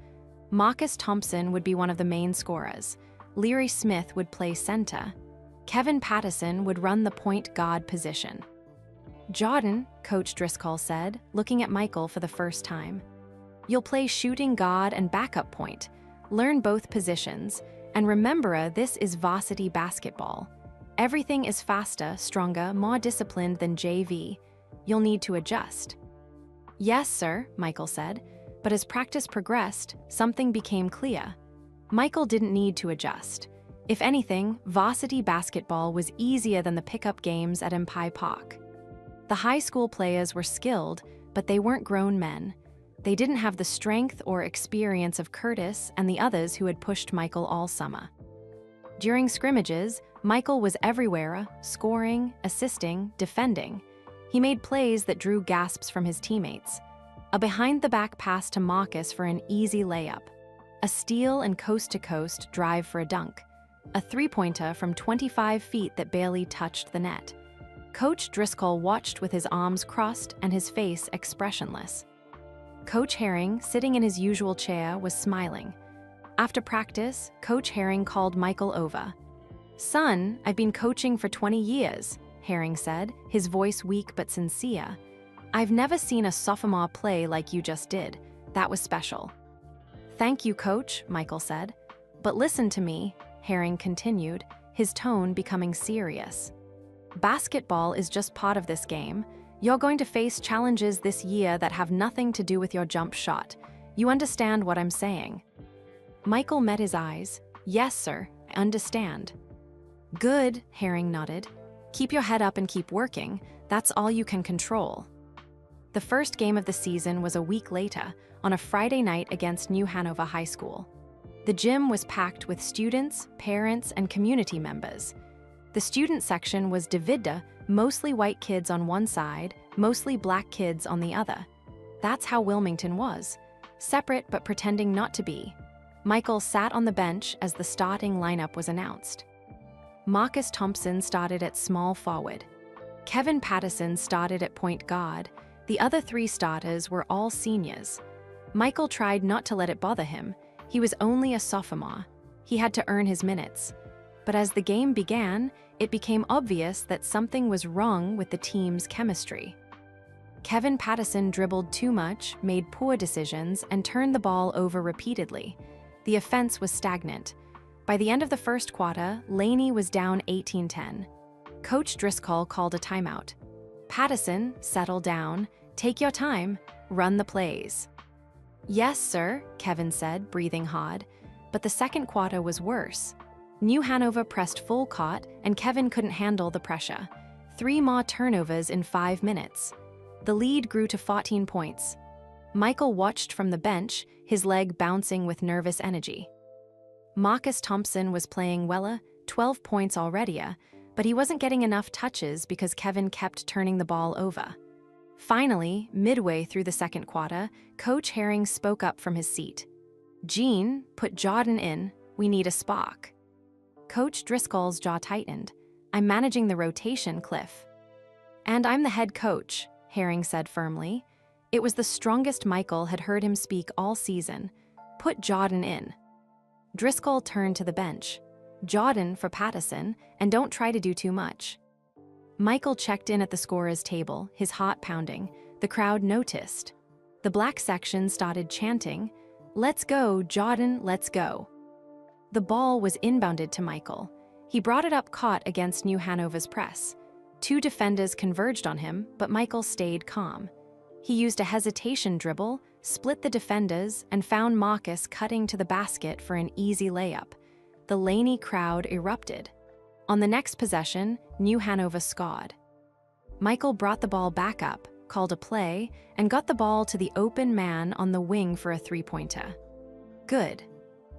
Marcus Thompson would be one of the main scorers. Leroy Smith would play center. Kevin Patterson would run the point guard position. "Jordan," Coach Driscoll said, looking at Michael for the first time. "You'll play shooting guard and backup point. Learn both positions. And remember, this is varsity basketball. Everything is faster, stronger, more disciplined than JV. You'll need to adjust." "Yes, sir," Michael said. But as practice progressed, something became clear. Michael didn't need to adjust. If anything, varsity basketball was easier than the pickup games at Empire Park. The high school players were skilled, but they weren't grown men. They didn't have the strength or experience of Curtis and the others who had pushed Michael all summer. During scrimmages, Michael was everywhere, scoring, assisting, defending. He made plays that drew gasps from his teammates. A behind-the-back pass to Marcus for an easy layup. A steal and coast-to-coast drive for a dunk. A three-pointer from 25 feet that barely touched the net. Coach Driscoll watched with his arms crossed and his face expressionless. Coach Herring, sitting in his usual chair, was smiling. After practice, Coach Herring called Michael over. "Son, I've been coaching for 20 years, Herring said, his voice weak but sincere. "I've never seen a sophomore play like you just did. That was special." "Thank you, Coach," Michael said. "But listen to me," Herring continued, his tone becoming serious. "Basketball is just part of this game. You're going to face challenges this year that have nothing to do with your jump shot. You understand what I'm saying?" Michael met his eyes. "Yes, sir, I understand." "Good," Herring nodded. "Keep your head up and keep working. That's all you can control." The first game of the season was a week later, on a Friday night against New Hanover High School. The gym was packed with students, parents, and community members. The student section was divided, mostly white kids on one side, mostly black kids on the other. That's how Wilmington was, separate but pretending not to be. Michael sat on the bench as the starting lineup was announced. Marcus Thompson started at small forward. Kevin Patterson started at point guard. The other 3 starters were all seniors. Michael tried not to let it bother him. He was only a sophomore. He had to earn his minutes. But as the game began, it became obvious that something was wrong with the team's chemistry. Kevin Patterson dribbled too much, made poor decisions, and turned the ball over repeatedly. The offense was stagnant. By the end of the first quarter, Laney was down 18-10. Coach Driscoll called a timeout. "Patterson, settle down. Take your time. Run the plays." "Yes, sir," Kevin said, breathing hard. But the second quarter was worse. New Hanover pressed full court, and Kevin couldn't handle the pressure. 3 more turnovers in 5 minutes. The lead grew to 14 points. Michael watched from the bench, his leg bouncing with nervous energy. Marcus Thompson was playing well, 12 points already, but he wasn't getting enough touches because Kevin kept turning the ball over. Finally, midway through the second quarter, Coach Herring spoke up from his seat. Jean, put Jordan in. We need a spark. Coach Driscoll's jaw tightened. I'm managing the rotation, Cliff. And I'm the head coach, Herring said firmly. It was the strongest Michael had heard him speak all season. Put Jordan in. Driscoll turned to the bench. Jordan for Pattison, and don't try to do too much. Michael checked in at the scorer's table, his heart pounding. The crowd noticed. The black section started chanting, "Let's go, Jordan, let's go." The ball was inbounded to Michael. He brought it up caught against New Hanover's press. Two defenders converged on him, but Michael stayed calm. He used a hesitation dribble, split the defenders, and found Marcus cutting to the basket for an easy layup. The Laney crowd erupted. On the next possession, New Hanover scored. Michael brought the ball back up, called a play, and got the ball to the open man on the wing for a three-pointer. Good.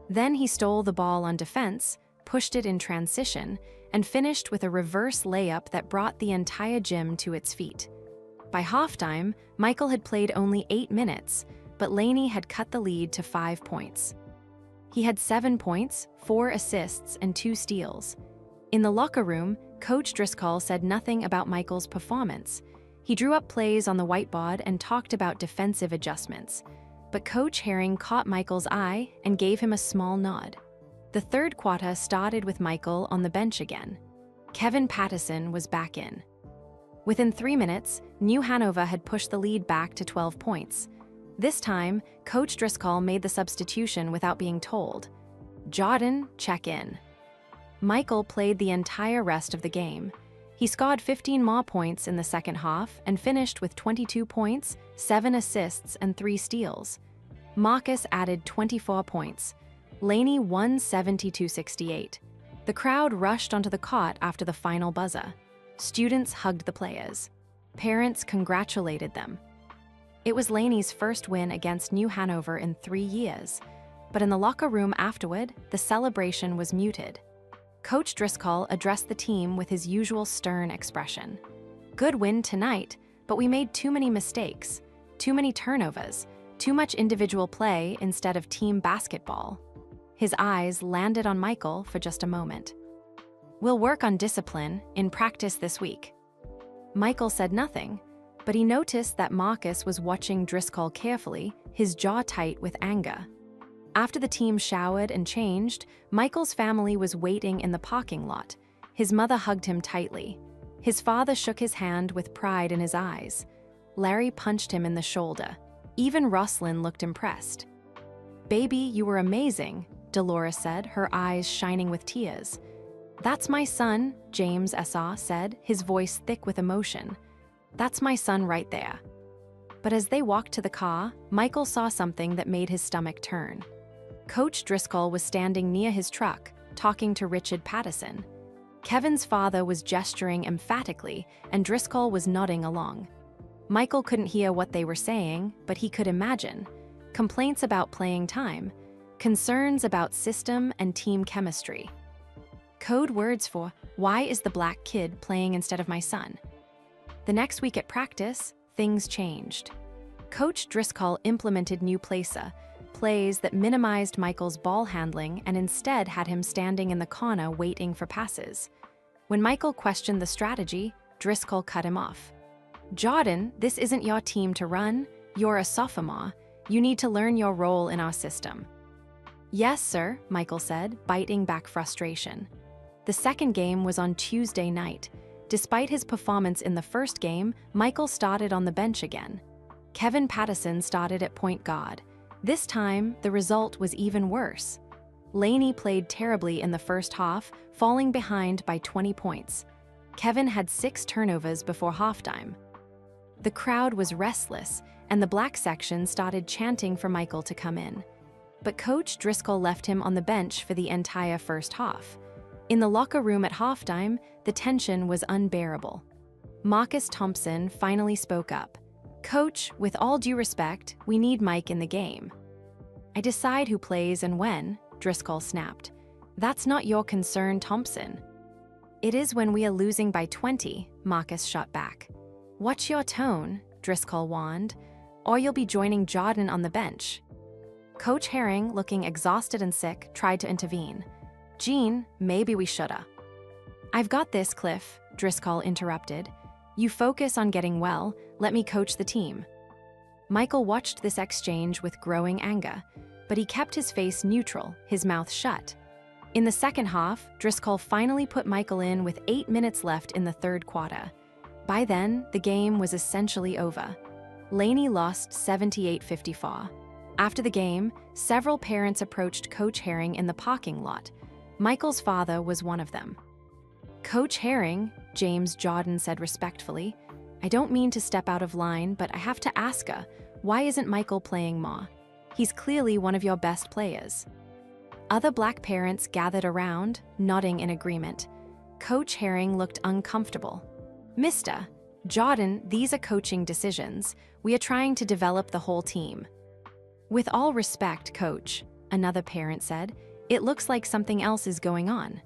Then he stole the ball on defense, pushed it in transition, and finished with a reverse layup that brought the entire gym to its feet. By halftime, Michael had played only 8 minutes, but Laney had cut the lead to 5 points. He had 7 points, 4 assists, and 2 steals. In the locker room, Coach Driscoll said nothing about Michael's performance. He drew up plays on the whiteboard and talked about defensive adjustments. But Coach Herring caught Michael's eye and gave him a small nod. The third quarter started with Michael on the bench again. Kevin Pattison was back in. Within 3 minutes, New Hanover had pushed the lead back to 12 points. This time, Coach Driscoll made the substitution without being told. Jordan, check in. Michael played the entire rest of the game. He scored 15 more points in the second half and finished with 22 points, 7 assists, and 3 steals. Marcus added 24 points. Laney won 72-68. The crowd rushed onto the court after the final buzzer. Students hugged the players. Parents congratulated them. It was Laney's first win against New Hanover in 3 years, but in the locker room afterward, the celebration was muted. Coach Driscoll addressed the team with his usual stern expression. Good win tonight, but we made too many mistakes, too many turnovers, too much individual play instead of team basketball. His eyes landed on Michael for just a moment. We'll work on discipline in practice this week. Michael said nothing, but he noticed that Marcus was watching Driscoll carefully, his jaw tight with anger. After the team showered and changed, Michael's family was waiting in the parking lot. His mother hugged him tightly. His father shook his hand with pride in his eyes. Larry punched him in the shoulder. Even Roslyn looked impressed. "Baby, you were amazing," Dolores said, her eyes shining with tears. "That's my son," James S.A. said, his voice thick with emotion. "That's my son right there." But as they walked to the car, Michael saw something that made his stomach turn. Coach Driscoll was standing near his truck, talking to Richard Pattison. Kevin's father was gesturing emphatically, and Driscoll was nodding along. Michael couldn't hear what they were saying, but he could imagine. Complaints about playing time, concerns about system and team chemistry. Code words for, "Why is the black kid playing instead of my son?" The next week at practice, things changed. Coach Driscoll implemented new plays that minimized Michael's ball handling and instead had him standing in the corner waiting for passes. When Michael questioned the strategy, Driscoll cut him off. "Jordan, this isn't your team to run. You're a sophomore. You need to learn your role in our system." "Yes, sir," Michael said, biting back frustration. The second game was on Tuesday night. Despite his performance in the first game, Michael started on the bench again. Kevin Pattison started at point guard. This time, the result was even worse. Laney played terribly in the first half, falling behind by 20 points. Kevin had 6 turnovers before halftime. The crowd was restless, and the black section started chanting for Michael to come in. But Coach Driscoll left him on the bench for the entire first half. In the locker room at halftime, the tension was unbearable. Marcus Thompson finally spoke up. "Coach, with all due respect, we need Mike in the game." "I decide who plays and when," Driscoll snapped. "That's not your concern, Thompson." "It is when we are losing by 20, Marcus shot back. "Watch your tone," Driscoll warned, "or you'll be joining Jordan on the bench." Coach Herring, looking exhausted and sick, tried to intervene. "Jean, maybe we shoulda." "I've got this, Cliff," Driscoll interrupted. "You focus on getting well, let me coach the team." Michael watched this exchange with growing anger, but he kept his face neutral, his mouth shut. In the second half, Driscoll finally put Michael in with 8 minutes left in the third quarter. By then, the game was essentially over. Laney lost 78-54. After the game, several parents approached Coach Herring in the parking lot. Michael's father was one of them. "Coach Herring," James Jordan said respectfully, "I don't mean to step out of line, but I have to ask her, why isn't Michael playing more? He's clearly one of your best players." Other black parents gathered around, nodding in agreement. Coach Herring looked uncomfortable. "Mr. Jordan, these are coaching decisions. We are trying to develop the whole team." "With all respect, Coach," another parent said, "it looks like something else is going on."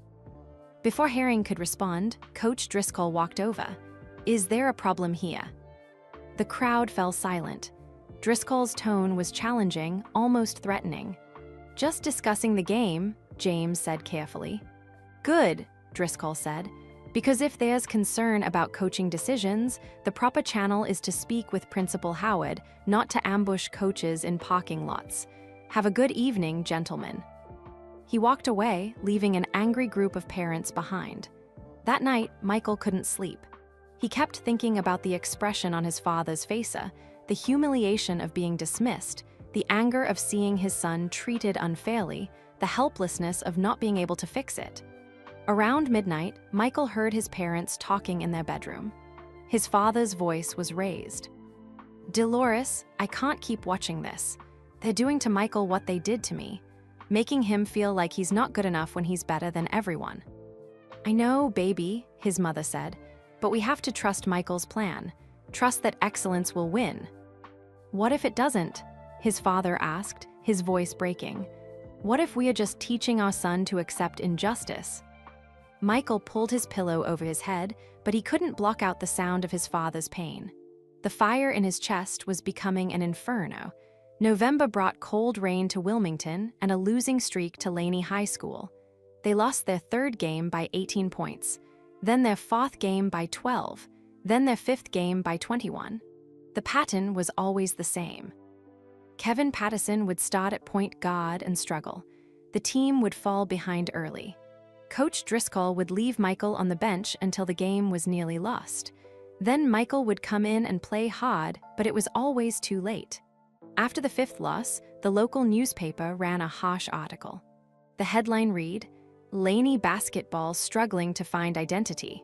Before Herring could respond, Coach Driscoll walked over. "Is there a problem here?" The crowd fell silent. Driscoll's tone was challenging, almost threatening. "Just discussing the game," James said carefully. "Good," Driscoll said, "because if there's concern about coaching decisions, the proper channel is to speak with Principal Howard, not to ambush coaches in parking lots. Have a good evening, gentlemen." He walked away, leaving an angry group of parents behind. That night, Michael couldn't sleep. He kept thinking about the expression on his father's face, the humiliation of being dismissed, the anger of seeing his son treated unfairly, the helplessness of not being able to fix it. Around midnight, Michael heard his parents talking in their bedroom. His father's voice was raised. "Dolores, I can't keep watching this. They're doing to Michael what they did to me, making him feel like he's not good enough when he's better than everyone." "I know, baby," his mother said, "but we have to trust Michael's plan. Trust that excellence will win." "What if it doesn't?" his father asked, his voice breaking. "What if we are just teaching our son to accept injustice?" Michael pulled his pillow over his head, but he couldn't block out the sound of his father's pain. The fire in his chest was becoming an inferno. November brought cold rain to Wilmington and a losing streak to Laney High School. They lost their third game by 18 points, then their fourth game by 12, then their fifth game by 21. The pattern was always the same. Kevin Patterson would start at point guard and struggle. The team would fall behind early. Coach Driscoll would leave Michael on the bench until the game was nearly lost. Then Michael would come in and play hard, but it was always too late. After the fifth loss, the local newspaper ran a harsh article. The headline read, "Laney Basketball Struggling to Find Identity."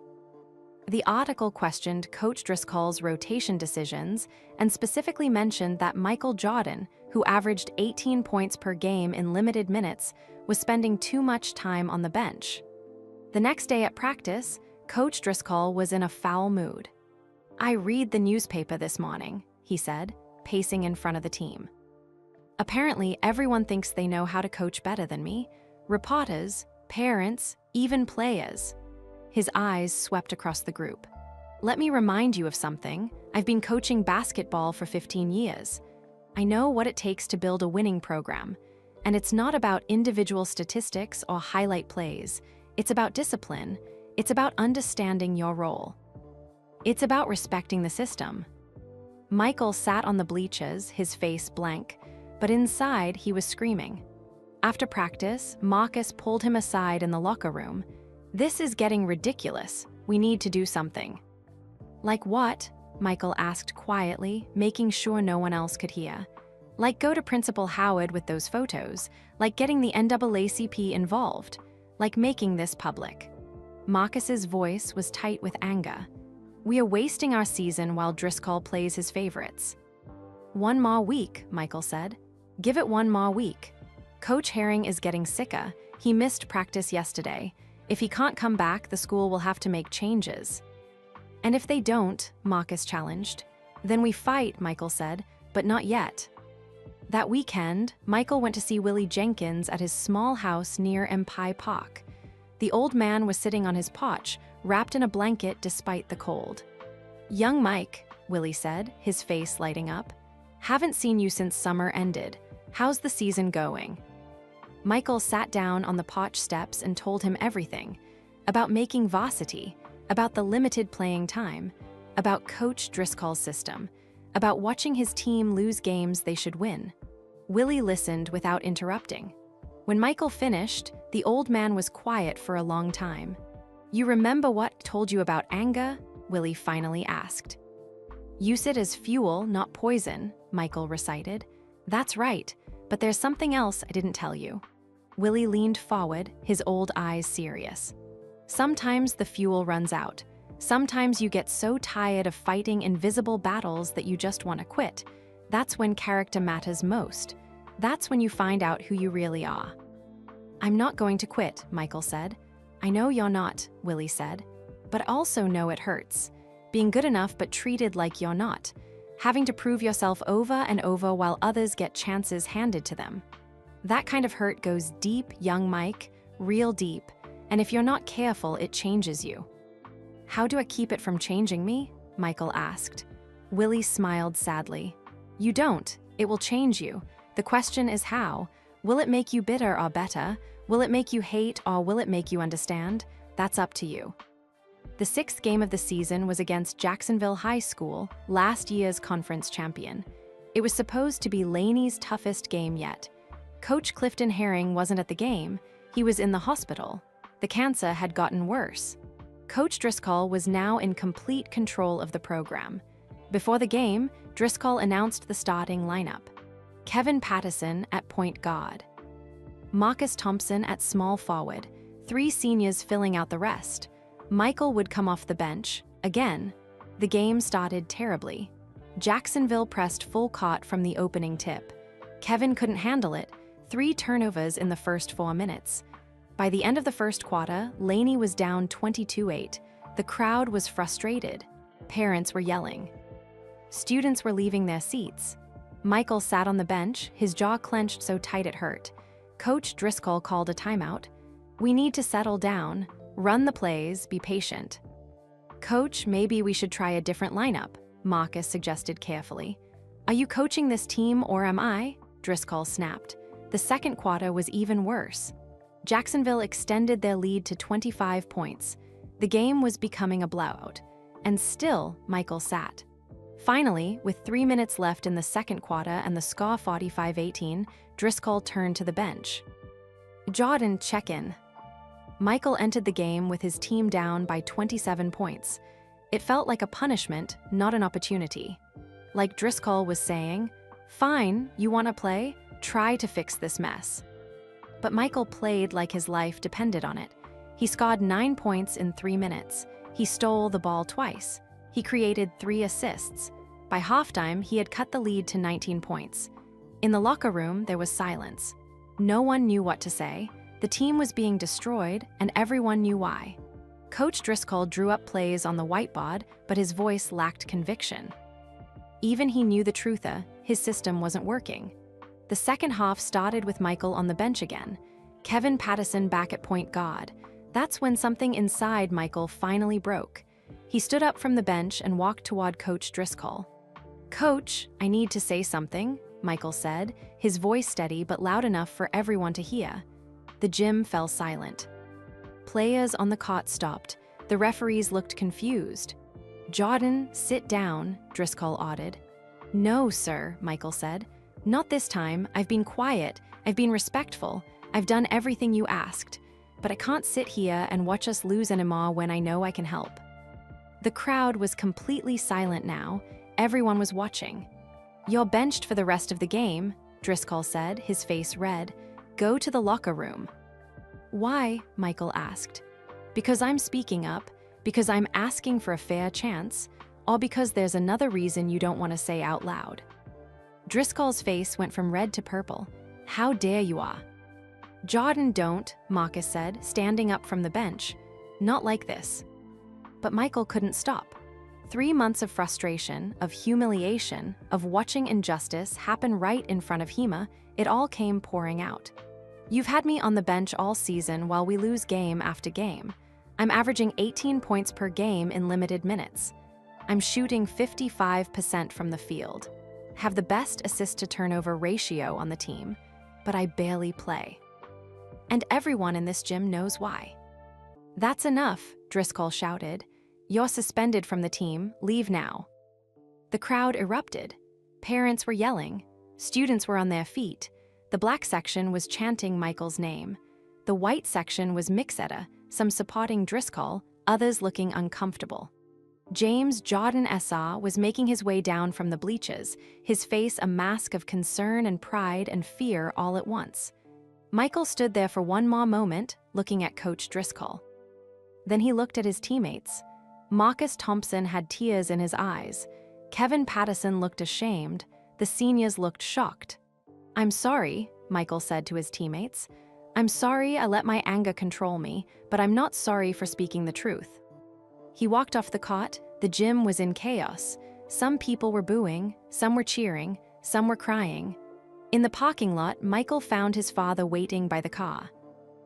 The article questioned Coach Driscoll's rotation decisions and specifically mentioned that Michael Jordan, who averaged 18 points per game in limited minutes, was spending too much time on the bench. The next day at practice, Coach Driscoll was in a foul mood. "I read the newspaper this morning," he said, pacing in front of the team. "Apparently, everyone thinks they know how to coach better than me. Reporters, parents, even players." His eyes swept across the group. "Let me remind you of something. I've been coaching basketball for 15 years. I know what it takes to build a winning program. And it's not about individual statistics or highlight plays. It's about discipline. It's about understanding your role. It's about respecting the system." Michael sat on the bleachers, his face blank, but inside he was screaming. After practice, Marcus pulled him aside in the locker room. "This is getting ridiculous. We need to do something." "Like what?" Michael asked quietly, making sure no one else could hear. "Like go to Principal Howard with those photos, like getting the NAACP involved, like making this public." Marcus's voice was tight with anger. "We are wasting our season while Driscoll plays his favorites." "One more week," Michael said. "Give it one more week. Coach Herring is getting sicker. He missed practice yesterday. If he can't come back, the school will have to make changes." "And if they don't," Marcus challenged. "Then we fight," Michael said, "but not yet." That weekend, Michael went to see Willie Jenkins at his small house near Empire Park. The old man was sitting on his porch, wrapped in a blanket despite the cold. "Young Mike," Willie said, his face lighting up. "Haven't seen you since summer ended. How's the season going? Michael sat down on the porch steps and told him everything about making varsity, about the limited playing time, about Coach Driscoll's system, about watching his team lose games they should win. Willie listened without interrupting. When Michael finished, the old man was quiet for a long time. You remember what told you about anger? Willie finally asked. Use it as fuel, not poison, Michael recited. That's right, but there's something else I didn't tell you. Willie leaned forward, his old eyes serious. Sometimes the fuel runs out. Sometimes you get so tired of fighting invisible battles that you just want to quit. That's when character matters most. That's when you find out who you really are. I'm not going to quit, Michael said. I know you're not, Willie said, but also know it hurts. Being good enough but treated like you're not. Having to prove yourself over and over while others get chances handed to them. That kind of hurt goes deep, young Mike, real deep, and if you're not careful, it changes you. How do I keep it from changing me? Michael asked. Willie smiled sadly. You don't. It will change you. The question is how. Will it make you bitter or better? Will it make you hate or will it make you understand? That's up to you. The 6th game of the season was against Jacksonville High School, last year's conference champion. It was supposed to be Laney's toughest game yet. Coach Clifton Herring wasn't at the game. He was in the hospital. The cancer had gotten worse. Coach Driscoll was now in complete control of the program. Before the game, Driscoll announced the starting lineup. Kevin Patterson at point guard. Marcus Thompson at small forward, 3 seniors filling out the rest. Michael would come off the bench. Again, the game started terribly. Jacksonville pressed full court from the opening tip. Kevin couldn't handle it. 3 turnovers in the first 4 minutes. By the end of the first quarter, Laney was down 22-8. The crowd was frustrated. Parents were yelling. Students were leaving their seats. Michael sat on the bench, his jaw clenched so tight it hurt. Coach Driscoll called a timeout. We need to settle down, run the plays, be patient. Coach, maybe we should try a different lineup, Marcus suggested carefully. Are you coaching this team or am I? Driscoll snapped. The second quarter was even worse. Jacksonville extended their lead to 25 points. The game was becoming a blowout. And still, Michael sat. Finally, with 3 minutes left in the second quarter and the score 45-18, Driscoll turned to the bench. Jordan, check in. Michael entered the game with his team down by 27 points. It felt like a punishment, not an opportunity. Like Driscoll was saying, fine, you want to play? Try to fix this mess. But Michael played like his life depended on it. He scored 9 points in 3 minutes. He stole the ball twice. He created 3 assists. By halftime, he had cut the lead to 19 points. In the locker room, there was silence. No one knew what to say. The team was being destroyed, and everyone knew why. Coach Driscoll drew up plays on the whiteboard, but his voice lacked conviction. Even he knew the truth, his system wasn't working. The second half started with Michael on the bench again. Kevin Patterson back at point guard. That's when something inside Michael finally broke. He stood up from the bench and walked toward Coach Driscoll. Coach, I need to say something, Michael said, his voice steady but loud enough for everyone to hear. The gym fell silent. Players on the court stopped. The referees looked confused. Jordan, sit down, Driscoll ordered. No, sir, Michael said. Not this time. I've been quiet. I've been respectful. I've done everything you asked. But I can't sit here and watch us lose anymore when I know I can help. The crowd was completely silent now. Everyone was watching. You're benched for the rest of the game, Driscoll said, his face red. Go to the locker room. Why? Michael asked. Because I'm speaking up, because I'm asking for a fair chance, or because there's another reason you don't want to say out loud. Driscoll's face went from red to purple. How dare you are? Jordan, don't, Marcus said, standing up from the bench. Not like this. But Michael couldn't stop. 3 months of frustration, of humiliation, of watching injustice happen right in front of Hema, it all came pouring out. You've had me on the bench all season while we lose game after game. I'm averaging 18 points per game in limited minutes. I'm shooting 55% from the field. have the best assist-to-turnover ratio on the team, but I barely play. And everyone in this gym knows why. That's enough, Driscoll shouted. You're suspended from the team, leave now. The crowd erupted. Parents were yelling. Students were on their feet. The black section was chanting Michael's name. The white section was mixetta, some supporting Driscoll, others looking uncomfortable. James Jordan SR was making his way down from the bleachers, his face a mask of concern and pride and fear all at once. Michael stood there for one more moment, looking at Coach Driscoll. Then he looked at his teammates. Marcus Thompson had tears in his eyes. Kevin Patterson looked ashamed. The seniors looked shocked. I'm sorry, Michael said to his teammates. I'm sorry I let my anger control me, but I'm not sorry for speaking the truth. He walked off the court. The gym was in chaos. Some people were booing, some were cheering, some were crying. In the parking lot, Michael found his father waiting by the car.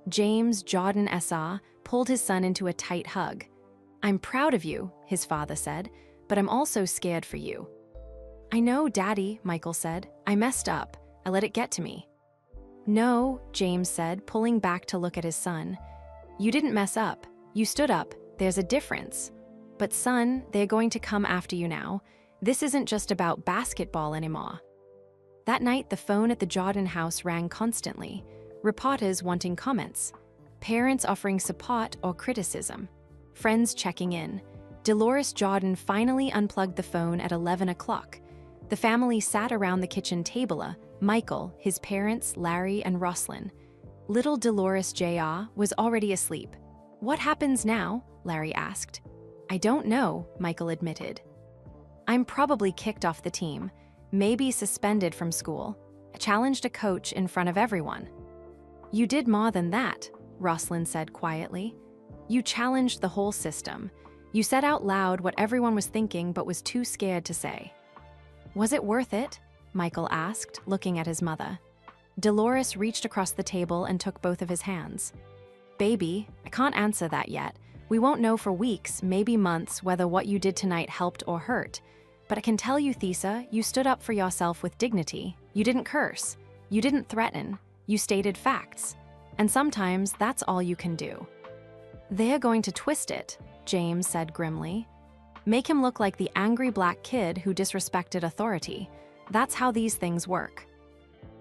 James Jordan SR pulled his son into a tight hug. I'm proud of you, his father said, but I'm also scared for you. I know, Daddy, Michael said. I messed up. I let it get to me. No, James said, pulling back to look at his son. You didn't mess up. You stood up. There's a difference. But son, they're going to come after you now. This isn't just about basketball anymore. That night, the phone at the Jordan house rang constantly. Reporters wanting comments. Parents offering support or criticism. Friends checking in. Dolores Jordan finally unplugged the phone at 11 o'clock. The family sat around the kitchen table, Michael, his parents, Larry, and Roslyn. Little Dolores Jr. was already asleep. What happens now? Larry asked. I don't know, Michael admitted. I'm probably kicked off the team, maybe suspended from school. I challenged a coach in front of everyone. You did more than that, Roslyn said quietly. You challenged the whole system. You said out loud what everyone was thinking but was too scared to say. Was it worth it? Michael asked, looking at his mother. Dolores reached across the table and took both of his hands. Baby, I can't answer that yet. We won't know for weeks, maybe months, whether what you did tonight helped or hurt. But I can tell you, Thesa, you stood up for yourself with dignity. You didn't curse. You didn't threaten. You stated facts. And sometimes that's all you can do. They're going to twist it, James said grimly. Make him look like the angry black kid who disrespected authority. That's how these things work.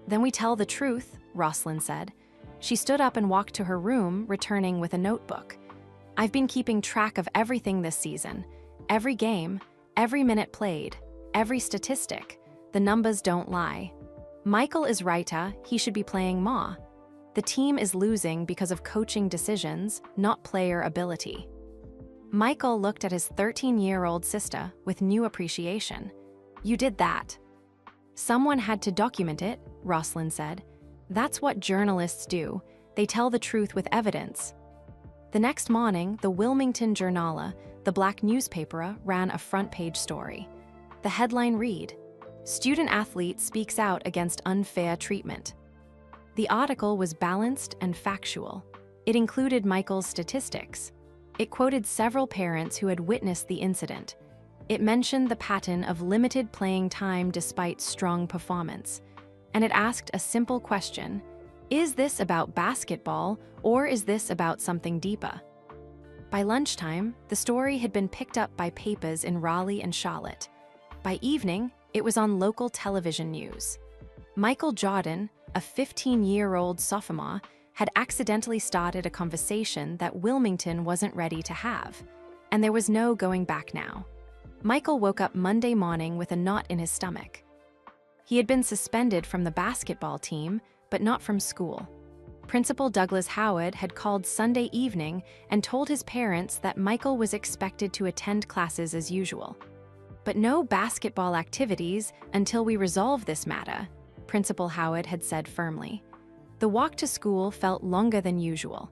Then we tell the truth, Roslyn said. She stood up and walked to her room, returning with a notebook. I've been keeping track of everything this season. Every game, every minute played, every statistic. The numbers don't lie. Michael is right, he should be playing more. The team is losing because of coaching decisions, not player ability. Michael looked at his 13-year-old sister with new appreciation. You did that. Someone had to document it, Roslyn said. That's what journalists do. They tell the truth with evidence. The next morning, the Wilmington Journal, the black newspaper, ran a front-page story. The headline read, Student athlete speaks out against unfair treatment. The article was balanced and factual. It included Michael's statistics. It quoted several parents who had witnessed the incident. It mentioned the pattern of limited playing time despite strong performance. And it asked a simple question, is this about basketball or is this about something deeper? By lunchtime, the story had been picked up by papers in Raleigh and Charlotte. By evening, it was on local television news. Michael Jordan, a 15-year-old sophomore, had accidentally started a conversation that Wilmington wasn't ready to have, and there was no going back now. Michael woke up Monday morning with a knot in his stomach. He had been suspended from the basketball team, but not from school. Principal Douglas Howard had called Sunday evening and told his parents that Michael was expected to attend classes as usual. But no basketball activities until we resolve this matter, Principal Howard had said firmly. The walk to school felt longer than usual.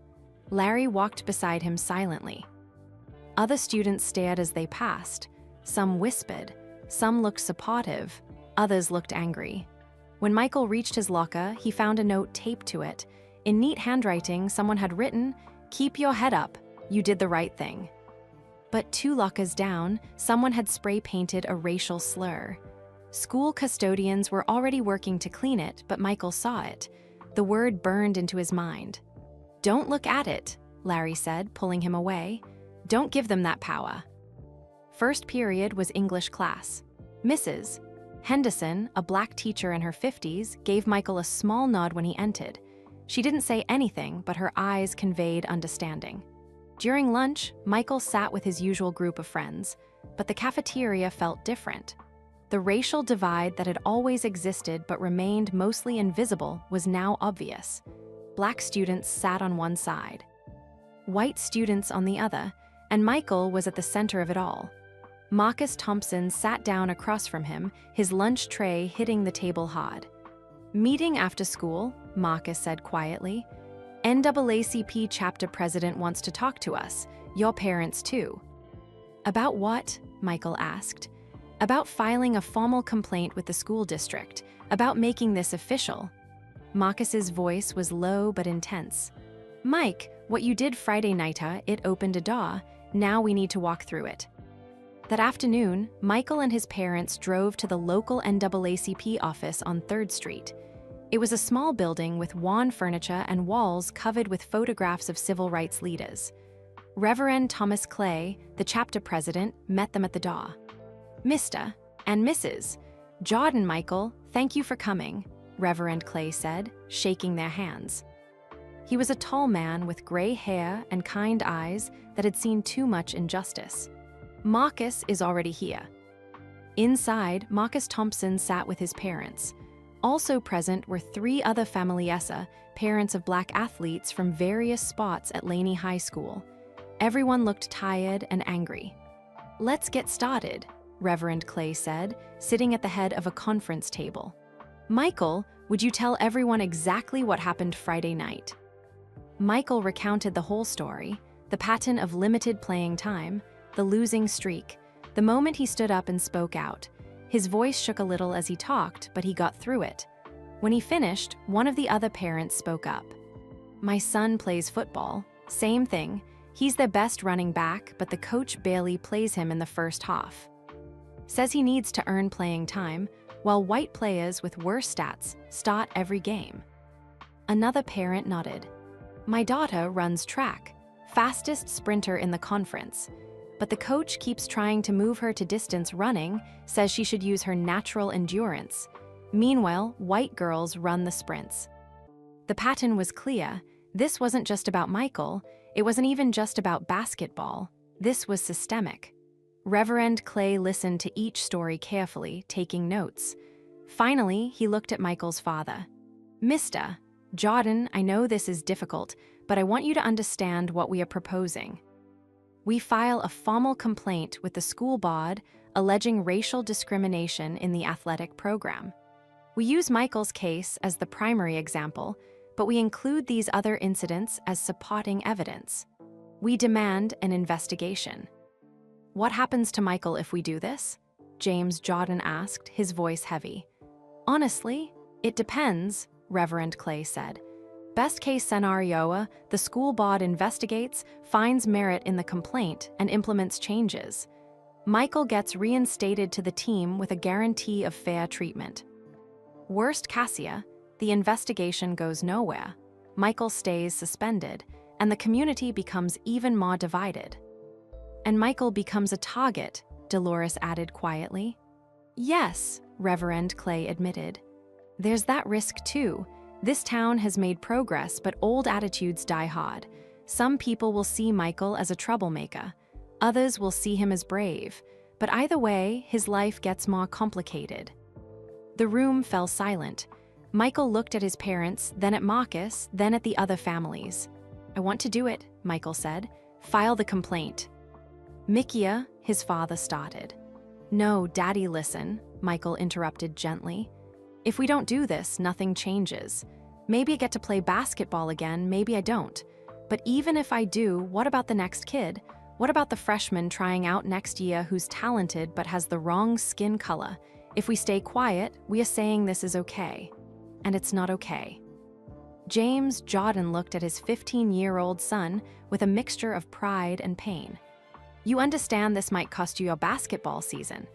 Larry walked beside him silently. Other students stared as they passed. Some whispered, some looked supportive, others looked angry. When Michael reached his locker, he found a note taped to it. In neat handwriting, someone had written, "Keep your head up, you did the right thing." But 2 lockers down, someone had spray-painted a racial slur. School custodians were already working to clean it, but Michael saw it. The word burned into his mind. "Don't look at it," Larry said, pulling him away. "Don't give them that power." First period was English class. Mrs. Henderson, a black teacher in her 50s, gave Michael a small nod when he entered. She didn't say anything, but her eyes conveyed understanding. During lunch, Michael sat with his usual group of friends, but the cafeteria felt different. The racial divide that had always existed but remained mostly invisible was now obvious. Black students sat on one side, white students on the other, and Michael was at the center of it all. Marcus Thompson sat down across from him, his lunch tray hitting the table hard. "Meeting after school," Marcus said quietly. "NAACP chapter president wants to talk to us, your parents too." "About what?" Michael asked. "About filing a formal complaint with the school district, about making this official." Marcus's voice was low but intense. "Mike, what you did Friday nighter, it opened a door. Now we need to walk through it." That afternoon, Michael and his parents drove to the local NAACP office on 3rd Street. It was a small building with worn furniture and walls covered with photographs of civil rights leaders. Reverend Thomas Clay, the chapter president, met them at the door. "Mr. and Mrs. Jordan Michael, thank you for coming," Reverend Clay said, shaking their hands. He was a tall man with gray hair and kind eyes that had seen too much injustice. "Marcus is already here." Inside, Marcus Thompson sat with his parents. Also present were 3 other familiessa, parents of black athletes from various spots at Laney High School. Everyone looked tired and angry. "Let's get started," Reverend Clay said, sitting at the head of a conference table. "Michael, would you tell everyone exactly what happened Friday night?" Michael recounted the whole story, the pattern of limited playing time, the losing streak, the moment he stood up and spoke out. His voice shook a little as he talked, but he got through it. When he finished, one of the other parents spoke up. "My son plays football. Same thing. He's their best running back, but the coach barely plays him in the first half. Says he needs to earn playing time, while white players with worse stats start every game." Another parent nodded. "My daughter runs track, fastest sprinter in the conference. But the coach keeps trying to move her to distance running, says she should use her natural endurance. Meanwhile, white girls run the sprints." The pattern was clear. This wasn't just about Michael. It wasn't even just about basketball. This was systemic. Reverend Clay listened to each story carefully, taking notes. Finally, he looked at Michael's father. "Mr. Jordan, I know this is difficult, but I want you to understand what we are proposing. We file a formal complaint with the school board alleging racial discrimination in the athletic program. We use Michael's case as the primary example, but we include these other incidents as supporting evidence. We demand an investigation." "What happens to Michael if we do this?" James Jordan asked, his voice heavy. "Honestly, it depends," Reverend Clay said. "Best case scenario, the school board investigates, finds merit in the complaint, and implements changes. Michael gets reinstated to the team with a guarantee of fair treatment. Worst case, the investigation goes nowhere. Michael stays suspended, and the community becomes even more divided." "And Michael becomes a target," Dolores added quietly. "Yes," Reverend Clay admitted. "There's that risk too. This town has made progress, but old attitudes die hard. Some people will see Michael as a troublemaker. Others will see him as brave. But either way, his life gets more complicated." The room fell silent. Michael looked at his parents, then at Marcus, then at the other families. "I want to do it," Michael said. "File the complaint." "Mikia," his father started. "No, Daddy, listen," Michael interrupted gently. "If we don't do this, nothing changes. Maybe I get to play basketball again, maybe I don't. But even if I do, what about the next kid? What about the freshman trying out next year who's talented but has the wrong skin color? If we stay quiet, we are saying this is okay. And it's not okay." James Jordan looked at his 15-year-old son with a mixture of pride and pain. "You understand this might cost you your basketball season?"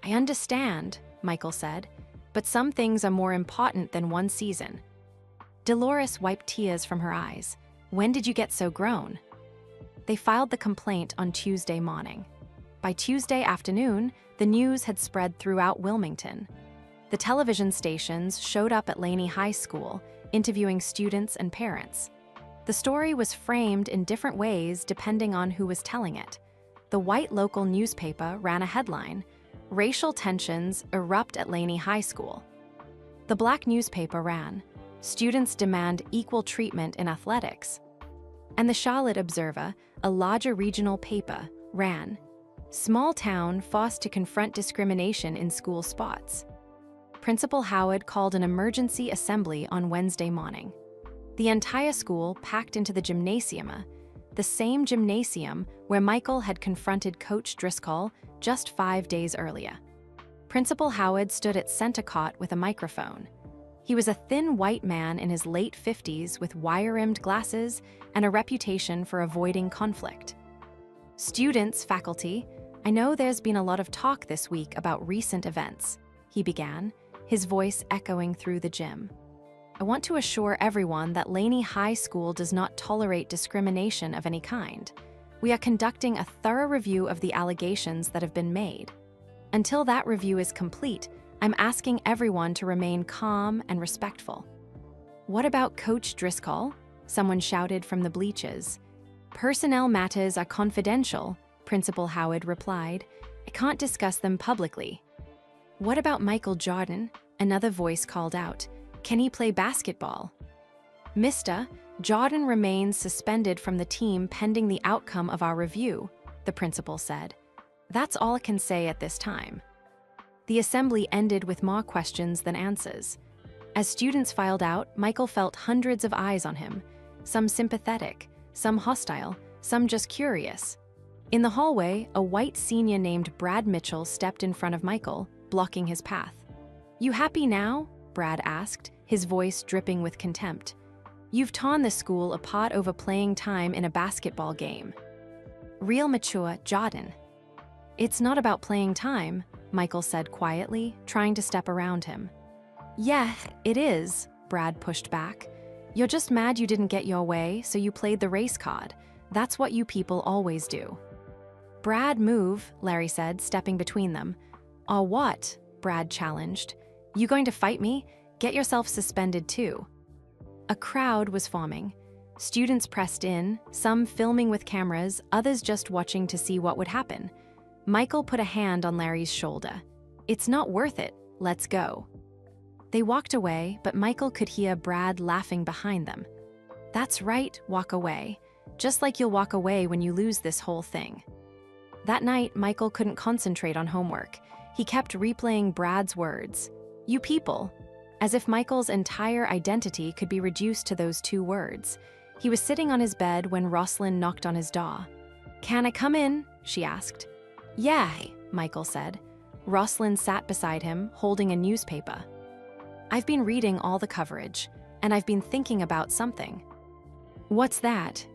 "I understand," Michael said, "but some things are more important than one season." Dolores wiped tears from her eyes. "When did you get so grown?" They filed the complaint on Tuesday morning. By Tuesday afternoon, the news had spread throughout Wilmington. The television stations showed up at Laney High School, interviewing students and parents. The story was framed in different ways depending on who was telling it. The white local newspaper ran a headline, "Racial tensions erupt at Laney High School." The black newspaper ran, "Students demand equal treatment in athletics." And the Charlotte Observer, a larger regional paper, ran, "Small town forced to confront discrimination in school sports." Principal Howard called an emergency assembly on Wednesday morning. The entire school packed into the gymnasium, the same gymnasium where Michael had confronted Coach Driscoll just 5 days earlier. Principal Howard stood at center court with a microphone. He was a thin white man in his late 50s with wire-rimmed glasses and a reputation for avoiding conflict. "Students, faculty, I know there's been a lot of talk this week about recent events," he began, his voice echoing through the gym. "I want to assure everyone that Laney High School does not tolerate discrimination of any kind. We are conducting a thorough review of the allegations that have been made. Until that review is complete, I'm asking everyone to remain calm and respectful." "What about Coach Driscoll?" someone shouted from the bleachers. "Personnel matters are confidential," Principal Howard replied. "I can't discuss them publicly." "What about Michael Jordan?" another voice called out. "Can he play basketball?" "Mr. Jordan remains suspended from the team pending the outcome of our review," the principal said. "That's all I can say at this time." The assembly ended with more questions than answers. As students filed out, Michael felt hundreds of eyes on him, some sympathetic, some hostile, some just curious. In the hallway, a white senior named Brad Mitchell stepped in front of Michael, blocking his path. "You happy now?" Brad asked, his voice dripping with contempt. "You've torn the school apart over playing time in a basketball game." "Real mature, Jordan." "It's not about playing time," Michael said quietly, trying to step around him. "Yeah, it is," Brad pushed back. "You're just mad you didn't get your way, so you played the race card. That's what you people always do." "Brad, move," Larry said, stepping between them. "Or what?" Brad challenged. "You going to fight me? Get yourself suspended too." A crowd was forming. Students pressed in, some filming with cameras, others just watching to see what would happen. Michael put a hand on Larry's shoulder. "It's not worth it. Let's go." They walked away, but Michael could hear Brad laughing behind them. "That's right, walk away. Just like you'll walk away when you lose this whole thing." That night, Michael couldn't concentrate on homework. He kept replaying Brad's words, "You people," as if Michael's entire identity could be reduced to those two words. He was sitting on his bed when Rosalind knocked on his door. "Can I come in?" she asked. "Yeah," Michael said. Rosalind sat beside him, holding a newspaper. "I've been reading all the coverage, and I've been thinking about something." "What's that?"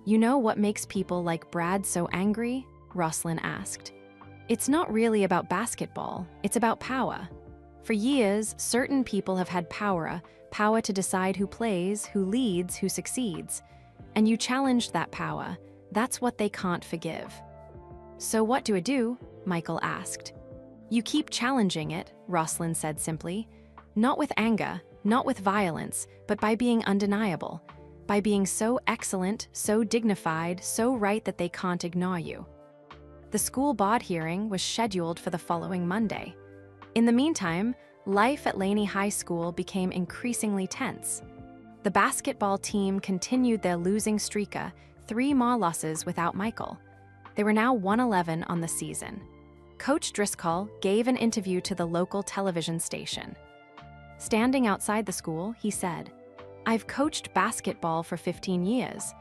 "You know what makes people like Brad so angry?" Rosalind asked. "It's not really about basketball, it's about power. For years, certain people have had power to decide who plays, who leads, who succeeds. And you challenged that power. That's what they can't forgive." "So what do I do?" Michael asked. "You keep challenging it," Rosalind said simply. "Not with anger, not with violence, but by being undeniable. By being so excellent, so dignified, so right that they can't ignore you." The school board hearing was scheduled for the following Monday. In the meantime, life at Laney High School became increasingly tense. The basketball team continued their losing streak, 3 more losses without Michael. They were now 1-11 on the season. Coach Driscoll gave an interview to the local television station. Standing outside the school, he said, "I've coached basketball for 15 years.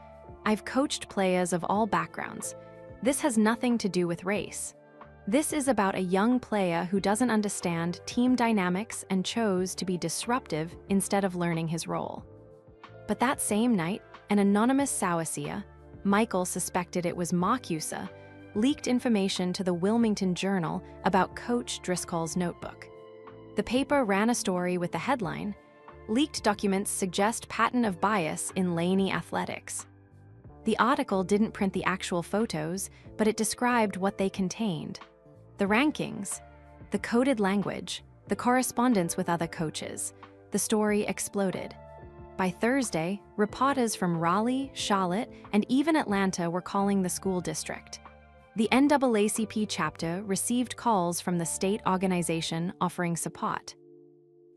I've coached players of all backgrounds. This has nothing to do with race. This is about a young player who doesn't understand team dynamics and chose to be disruptive instead of learning his role." But that same night, an anonymous Sauerseer, Michael suspected it was Marcuse, leaked information to the Wilmington Journal about Coach Driscoll's notebook. The paper ran a story with the headline, "Leaked Documents Suggest Pattern of Bias in Laney Athletics." The article didn't print the actual photos, but it described what they contained. The rankings, the coded language, the correspondence with other coaches. The story exploded. By Thursday, reporters from Raleigh, Charlotte, and even Atlanta were calling the school district. The NAACP chapter received calls from the state organization offering support.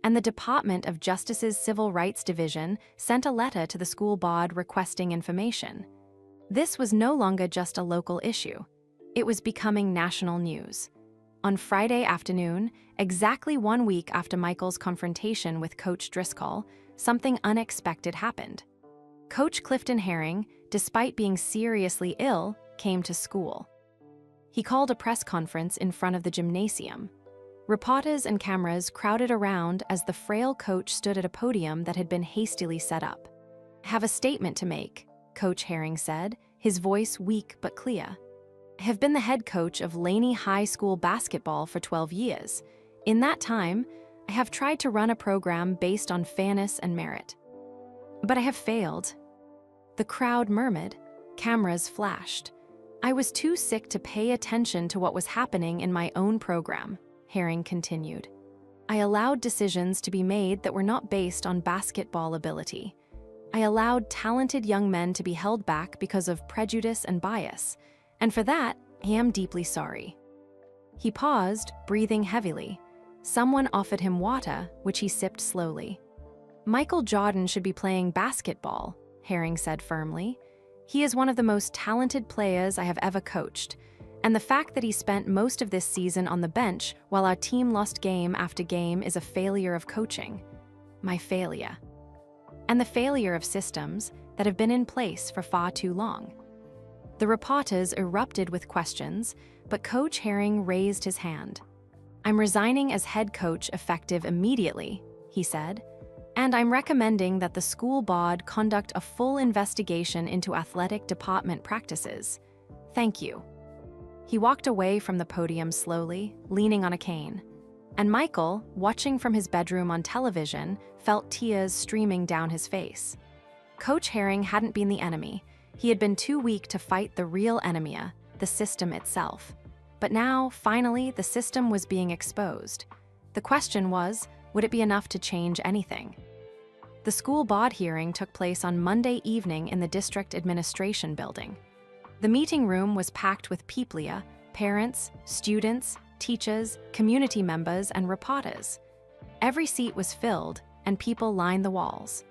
And the Department of Justice's Civil Rights Division sent a letter to the school board requesting information. This was no longer just a local issue. It was becoming national news. On Friday afternoon, exactly 1 week after Michael's confrontation with Coach Driscoll, something unexpected happened. Coach Clifton Herring, despite being seriously ill, came to school. He called a press conference in front of the gymnasium. Reporters and cameras crowded around as the frail coach stood at a podium that had been hastily set up. "I have a statement to make," Coach Herring said, his voice weak but clear. "I have been the head coach of Laney High School basketball for 12 years. In that time, I have tried to run a program based on fairness and merit. But I have failed." The crowd murmured. Cameras flashed. "I was too sick to pay attention to what was happening in my own program," Herring continued. "I allowed decisions to be made that were not based on basketball ability. I allowed talented young men to be held back because of prejudice and bias, and for that, I am deeply sorry." He paused, breathing heavily. Someone offered him water, which he sipped slowly. "Michael Jordan should be playing basketball," Herring said firmly. "He is one of the most talented players I have ever coached, and the fact that he spent most of this season on the bench while our team lost game after game is a failure of coaching. My failure. And the failure of systems that have been in place for far too long." The reporters erupted with questions, but Coach Herring raised his hand. "I'm resigning as head coach effective immediately," he said, "and I'm recommending that the school board conduct a full investigation into athletic department practices. Thank you." He walked away from the podium slowly, leaning on a cane. And Michael, watching from his bedroom on television, felt tears streaming down his face. Coach Herring hadn't been the enemy. He had been too weak to fight the real enemy, the system itself. But now, finally, the system was being exposed. The question was, would it be enough to change anything? The school board hearing took place on Monday evening in the district administration building. The meeting room was packed with people, parents, students, teachers, community members, and reporters. Every seat was filled, and people lined the walls.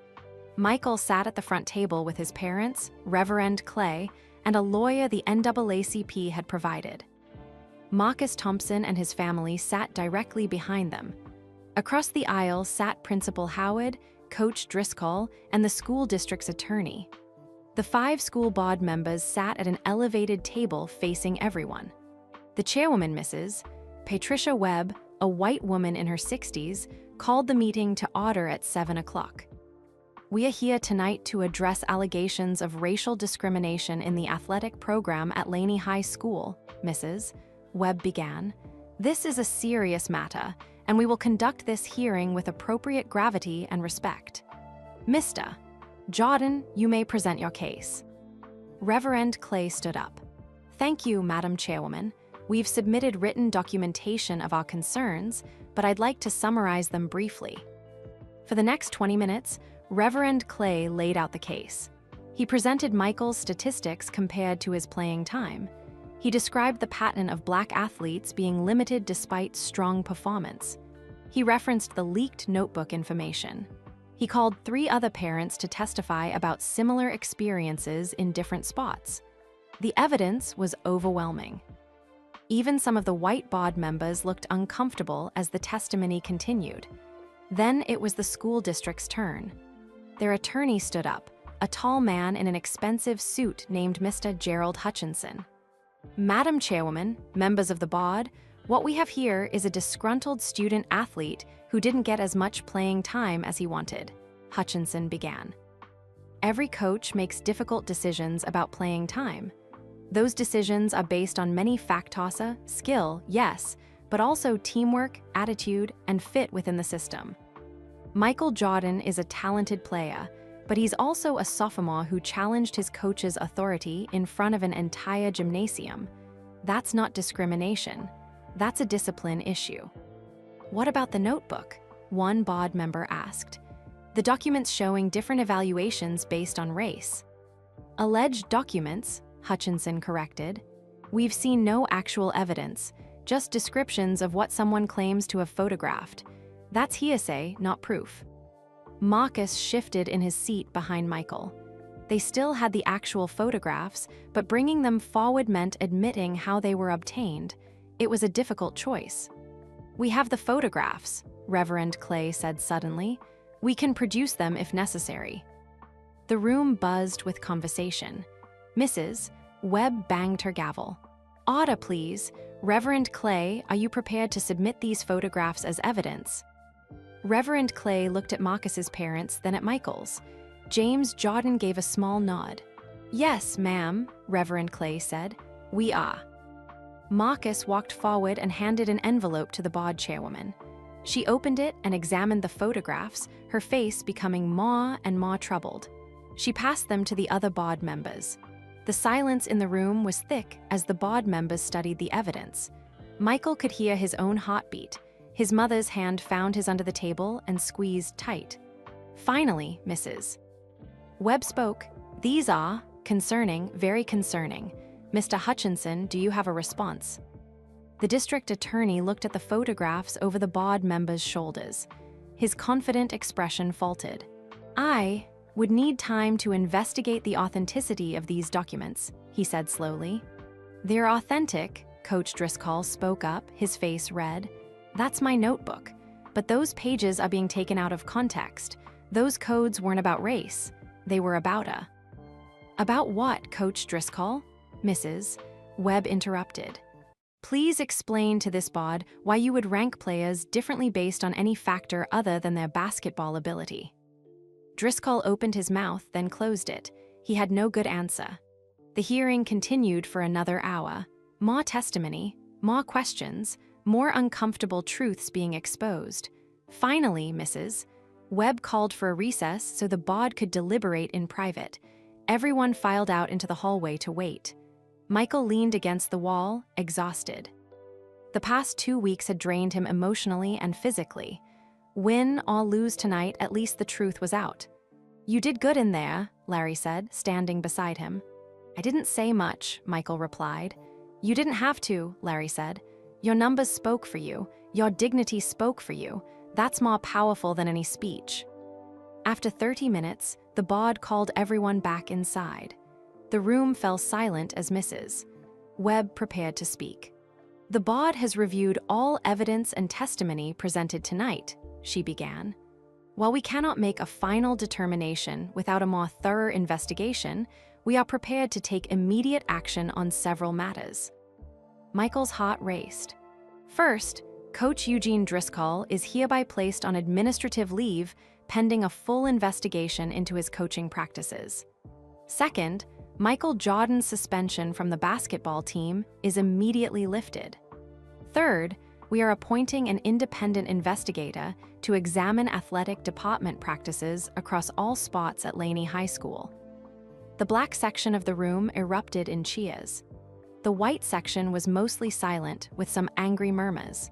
Michael sat at the front table with his parents, Reverend Clay, and a lawyer the NAACP had provided. Marcus Thompson and his family sat directly behind them. Across the aisle sat Principal Howard, Coach Driscoll, and the school district's attorney. The 5 school board members sat at an elevated table facing everyone. The chairwoman, Mrs. Patricia Webb, a white woman in her 60s, called the meeting to order at 7 o'clock. "We are here tonight to address allegations of racial discrimination in the athletic program at Laney High School," Mrs. Webb began. "This is a serious matter, and we will conduct this hearing with appropriate gravity and respect. Mr. Jordan, you may present your case." Reverend Clay stood up. "Thank you, Madam Chairwoman. We've submitted written documentation of our concerns, but I'd like to summarize them briefly." For the next 20 minutes, Reverend Clay laid out the case. He presented Michael's statistics compared to his playing time. He described the pattern of Black athletes being limited despite strong performance. He referenced the leaked notebook information. He called 3 other parents to testify about similar experiences in different spots. The evidence was overwhelming. Even some of the white board members looked uncomfortable as the testimony continued. Then it was the school district's turn. Their attorney stood up, a tall man in an expensive suit named Mr. Gerald Hutchinson. "Madam Chairwoman, members of the board, what we have here is a disgruntled student athlete who didn't get as much playing time as he wanted," Hutchinson began. "Every coach makes difficult decisions about playing time. Those decisions are based on many factors, skill, yes, but also teamwork, attitude, and fit within the system. Michael Jordan is a talented player, but he's also a sophomore who challenged his coach's authority in front of an entire gymnasium. That's not discrimination. That's a discipline issue. What about the notebook? One board member asked. The documents showing different evaluations based on race. Alleged documents, Hutchinson corrected. We've seen no actual evidence, just descriptions of what someone claims to have photographed. That's hearsay, not proof. Marcus shifted in his seat behind Michael. They still had the actual photographs, but bringing them forward meant admitting how they were obtained. It was a difficult choice. We have the photographs, Reverend Clay said suddenly. We can produce them if necessary. The room buzzed with conversation. Mrs. Webb banged her gavel. Order, please. Reverend Clay, are you prepared to submit these photographs as evidence? Reverend Clay looked at Marcus's parents, then at Michael's. James Jordan gave a small nod. Yes, ma'am, Reverend Clay said. We are. Marcus walked forward and handed an envelope to the board chairwoman. She opened it and examined the photographs, her face becoming more and more troubled. She passed them to the other board members. The silence in the room was thick as the board members studied the evidence. Michael could hear his own heartbeat. His mother's hand found his under the table and squeezed tight. Finally, Mrs. Webb spoke. These are concerning, very concerning. Mr. Hutchinson, do you have a response? The district attorney looked at the photographs over the board members' shoulders. His confident expression faltered. I would need time to investigate the authenticity of these documents, he said slowly. They're authentic, Coach Driscoll spoke up, his face red. That's my notebook. But those pages are being taken out of context. Those codes weren't about race. They were about a. About what, Coach Driscoll? Mrs. Webb interrupted. Please explain to this board why you would rank players differently based on any factor other than their basketball ability. Driscoll opened his mouth, then closed it. He had no good answer. The hearing continued for another hour. More testimony, more questions, more uncomfortable truths being exposed. Finally, Mrs. Webb called for a recess so the board could deliberate in private. Everyone filed out into the hallway to wait. Michael leaned against the wall, exhausted. The past 2 weeks had drained him emotionally and physically. Win or lose tonight, at least the truth was out. You did good in there, Larry said, standing beside him. I didn't say much, Michael replied. You didn't have to, Larry said. Your numbers spoke for you. Your dignity spoke for you. That's more powerful than any speech. After 30 minutes, the board called everyone back inside. The room fell silent as Mrs. Webb prepared to speak. The board has reviewed all evidence and testimony presented tonight, she began. While we cannot make a final determination without a more thorough investigation, we are prepared to take immediate action on several matters. Michael's heart raced. First, Coach Eugene Driscoll is hereby placed on administrative leave pending a full investigation into his coaching practices. Second, Michael Jordan's suspension from the basketball team is immediately lifted. Third, we are appointing an independent investigator to examine athletic department practices across all sports at Laney High School. The black section of the room erupted in cheers. The white section was mostly silent, with some angry murmurs.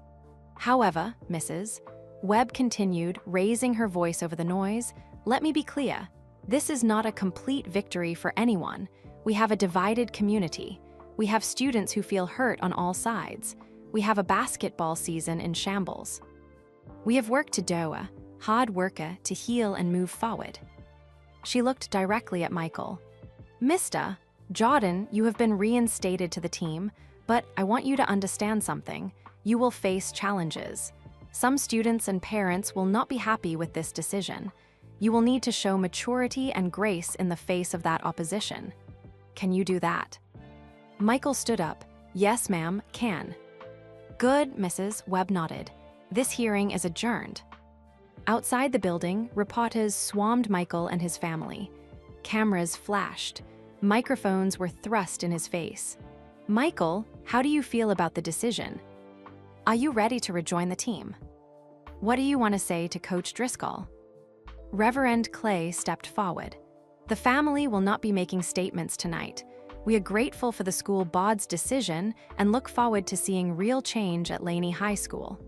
However, Mrs. Webb continued, raising her voice over the noise, let me be clear. This is not a complete victory for anyone. We have a divided community. We have students who feel hurt on all sides. We have a basketball season in shambles. We have work to do, hard worker to heal and move forward. She looked directly at Michael. Mr. Jordan, you have been reinstated to the team, but I want you to understand something. You will face challenges. Some students and parents will not be happy with this decision. You will need to show maturity and grace in the face of that opposition. Can you do that? Michael stood up. Yes, ma'am, can. Good, Mrs. Webb nodded. This hearing is adjourned. Outside the building, reporters swarmed Michael and his family. Cameras flashed. Microphones were thrust in his face. Michael, how do you feel about the decision? Are you ready to rejoin the team? What do you want to say to Coach Driscoll? Reverend Clay stepped forward. The family will not be making statements tonight. We are grateful for the school board's decision and look forward to seeing real change at Laney High School.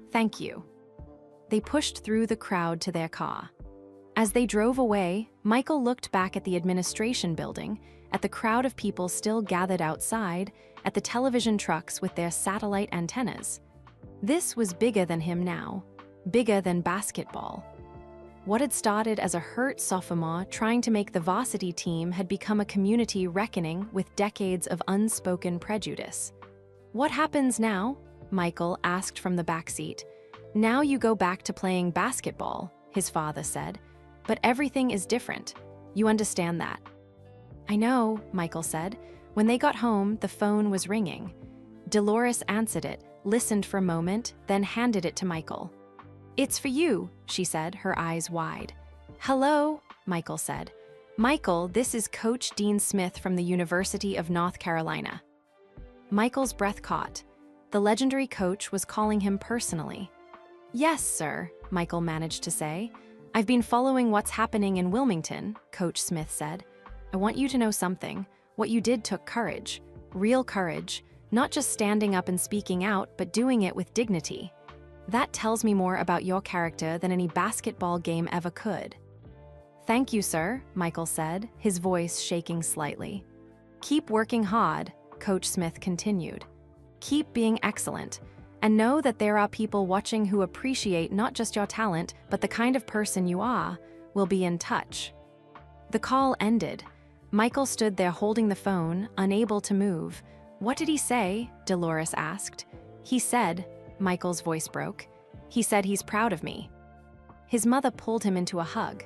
Thank you. They pushed through the crowd to their car. As they drove away, Michael looked back at the administration building, at the crowd of people still gathered outside, at the television trucks with their satellite antennas. This was bigger than him now, bigger than basketball. What had started as a hurt sophomore trying to make the varsity team had become a community reckoning with decades of unspoken prejudice. What happens now? Michael asked from the backseat. Now you go back to playing basketball, his father said. But everything is different. You understand that? I know, Michael said. When they got home, the phone was ringing. Dolores answered it, listened for a moment, then handed it to Michael. It's for you, she said, her eyes wide. Hello, Michael said. Michael, this is Coach Dean Smith from the University of North Carolina. Michael's breath caught. The legendary coach was calling him personally. Yes, sir, Michael managed to say. I've been following what's happening in Wilmington, Coach Smith said. I want you to know something. What you did took courage, real courage, not just standing up and speaking out, but doing it with dignity. That tells me more about your character than any basketball game ever could. Thank you, sir, Michael said, his voice shaking slightly. Keep working hard, Coach Smith continued. Keep being excellent, and know that there are people watching who appreciate not just your talent, but the kind of person you are, will be in touch. The call ended. Michael stood there holding the phone, unable to move. What did he say? Dolores asked. He said, Michael's voice broke. He said he's proud of me. His mother pulled him into a hug.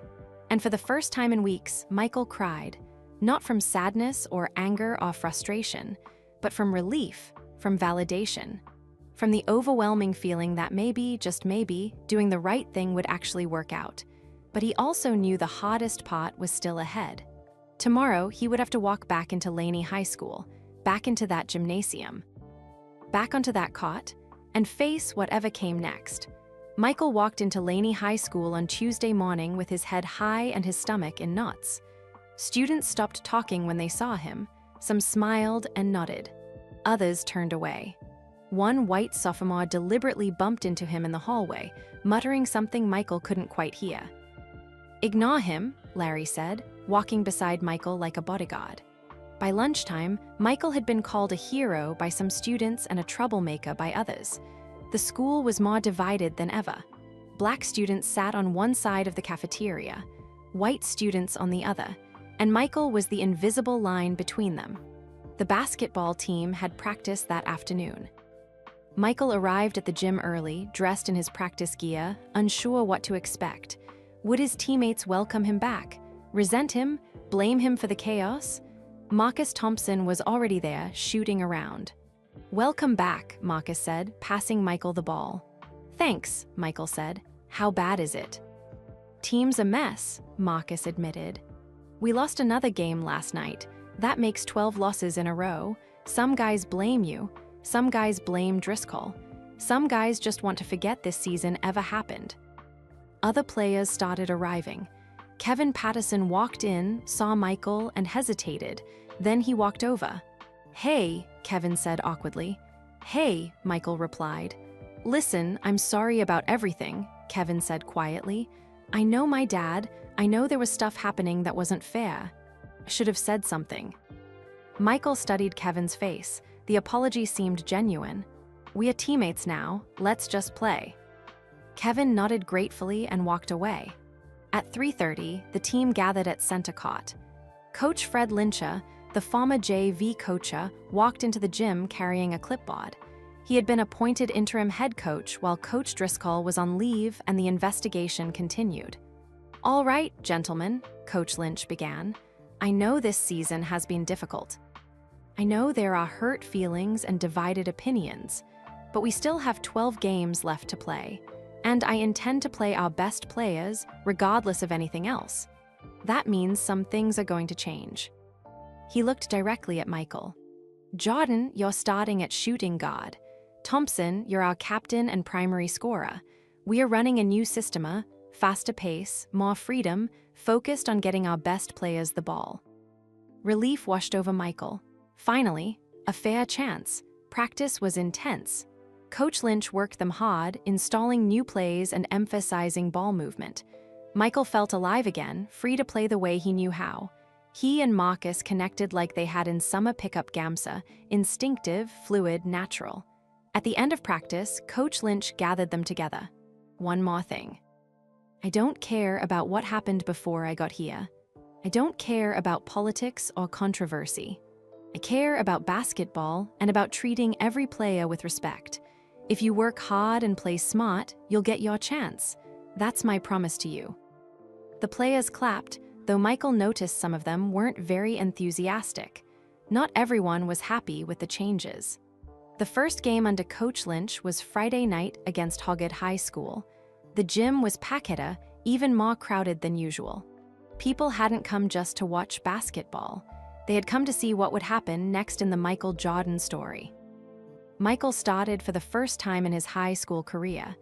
And for the first time in weeks, Michael cried, not from sadness or anger or frustration, but from relief, from validation, from the overwhelming feeling that maybe, just maybe, doing the right thing would actually work out. But he also knew the hardest part was still ahead. Tomorrow, he would have to walk back into Laney High School, back into that gymnasium, back onto that cot, and face whatever came next. Michael walked into Laney High School on Tuesday morning with his head high and his stomach in knots. Students stopped talking when they saw him. Some smiled and nodded. Others turned away. One white sophomore deliberately bumped into him in the hallway, muttering something Michael couldn't quite hear. Ignore him, Larry said, walking beside Michael like a bodyguard. By lunchtime, Michael had been called a hero by some students and a troublemaker by others. The school was more divided than ever. Black students sat on one side of the cafeteria, white students on the other, and Michael was the invisible line between them. The basketball team had practice that afternoon. Michael arrived at the gym early, dressed in his practice gear, unsure what to expect. Would his teammates welcome him back? Resent him? Blame him for the chaos? Marcus Thompson was already there, shooting around. Welcome back, Marcus said, passing Michael the ball. Thanks, Michael said. How bad is it? Team's a mess, Marcus admitted. We lost another game last night. That makes 12 losses in a row. Some guys blame you. Some guys blame Driscoll. Some guys just want to forget this season ever happened. Other players started arriving. Kevin Patterson walked in, saw Michael, and hesitated. Then he walked over. Hey, Kevin said awkwardly. Hey, Michael replied. Listen, I'm sorry about everything, Kevin said quietly. I know my dad. I know there was stuff happening that wasn't fair. I should have said something. Michael studied Kevin's face. The apology seemed genuine. We are teammates now. Let's just play. Kevin nodded gratefully and walked away. At 3:30, the team gathered at center court. Coach Fred Lyncher, the former JV coacher, walked into the gym carrying a clipboard. He had been appointed interim head coach while Coach Driscoll was on leave and the investigation continued. All right, gentlemen, Coach Lynch began. I know this season has been difficult. I know there are hurt feelings and divided opinions, but we still have 12 games left to play. And I intend to play our best players, regardless of anything else. That means some things are going to change. He looked directly at Michael. Jordan, you're starting at shooting guard. "Thompson, you're our captain and primary scorer. We are running a new system, faster pace, more freedom, focused on getting our best players the ball." Relief washed over Michael. Finally, a fair chance. Practice was intense. Coach Lynch worked them hard, installing new plays and emphasizing ball movement. Michael felt alive again, free to play the way he knew how. He and Marcus connected like they had in summer pickup gamsa, instinctive, fluid, natural. At the end of practice, Coach Lynch gathered them together. "One more thing. I don't care about what happened before I got here. I don't care about politics or controversy. I care about basketball and about treating every player with respect. If you work hard and play smart, you'll get your chance. That's my promise to you." The players clapped, though Michael noticed some of them weren't very enthusiastic. Not everyone was happy with the changes. The first game under Coach Lynch was Friday night against Hoggett High School. The gym was packed, even more crowded than usual. People hadn't come just to watch basketball. They had come to see what would happen next in the Michael Jordan story. Michael started for the first time in his high school career.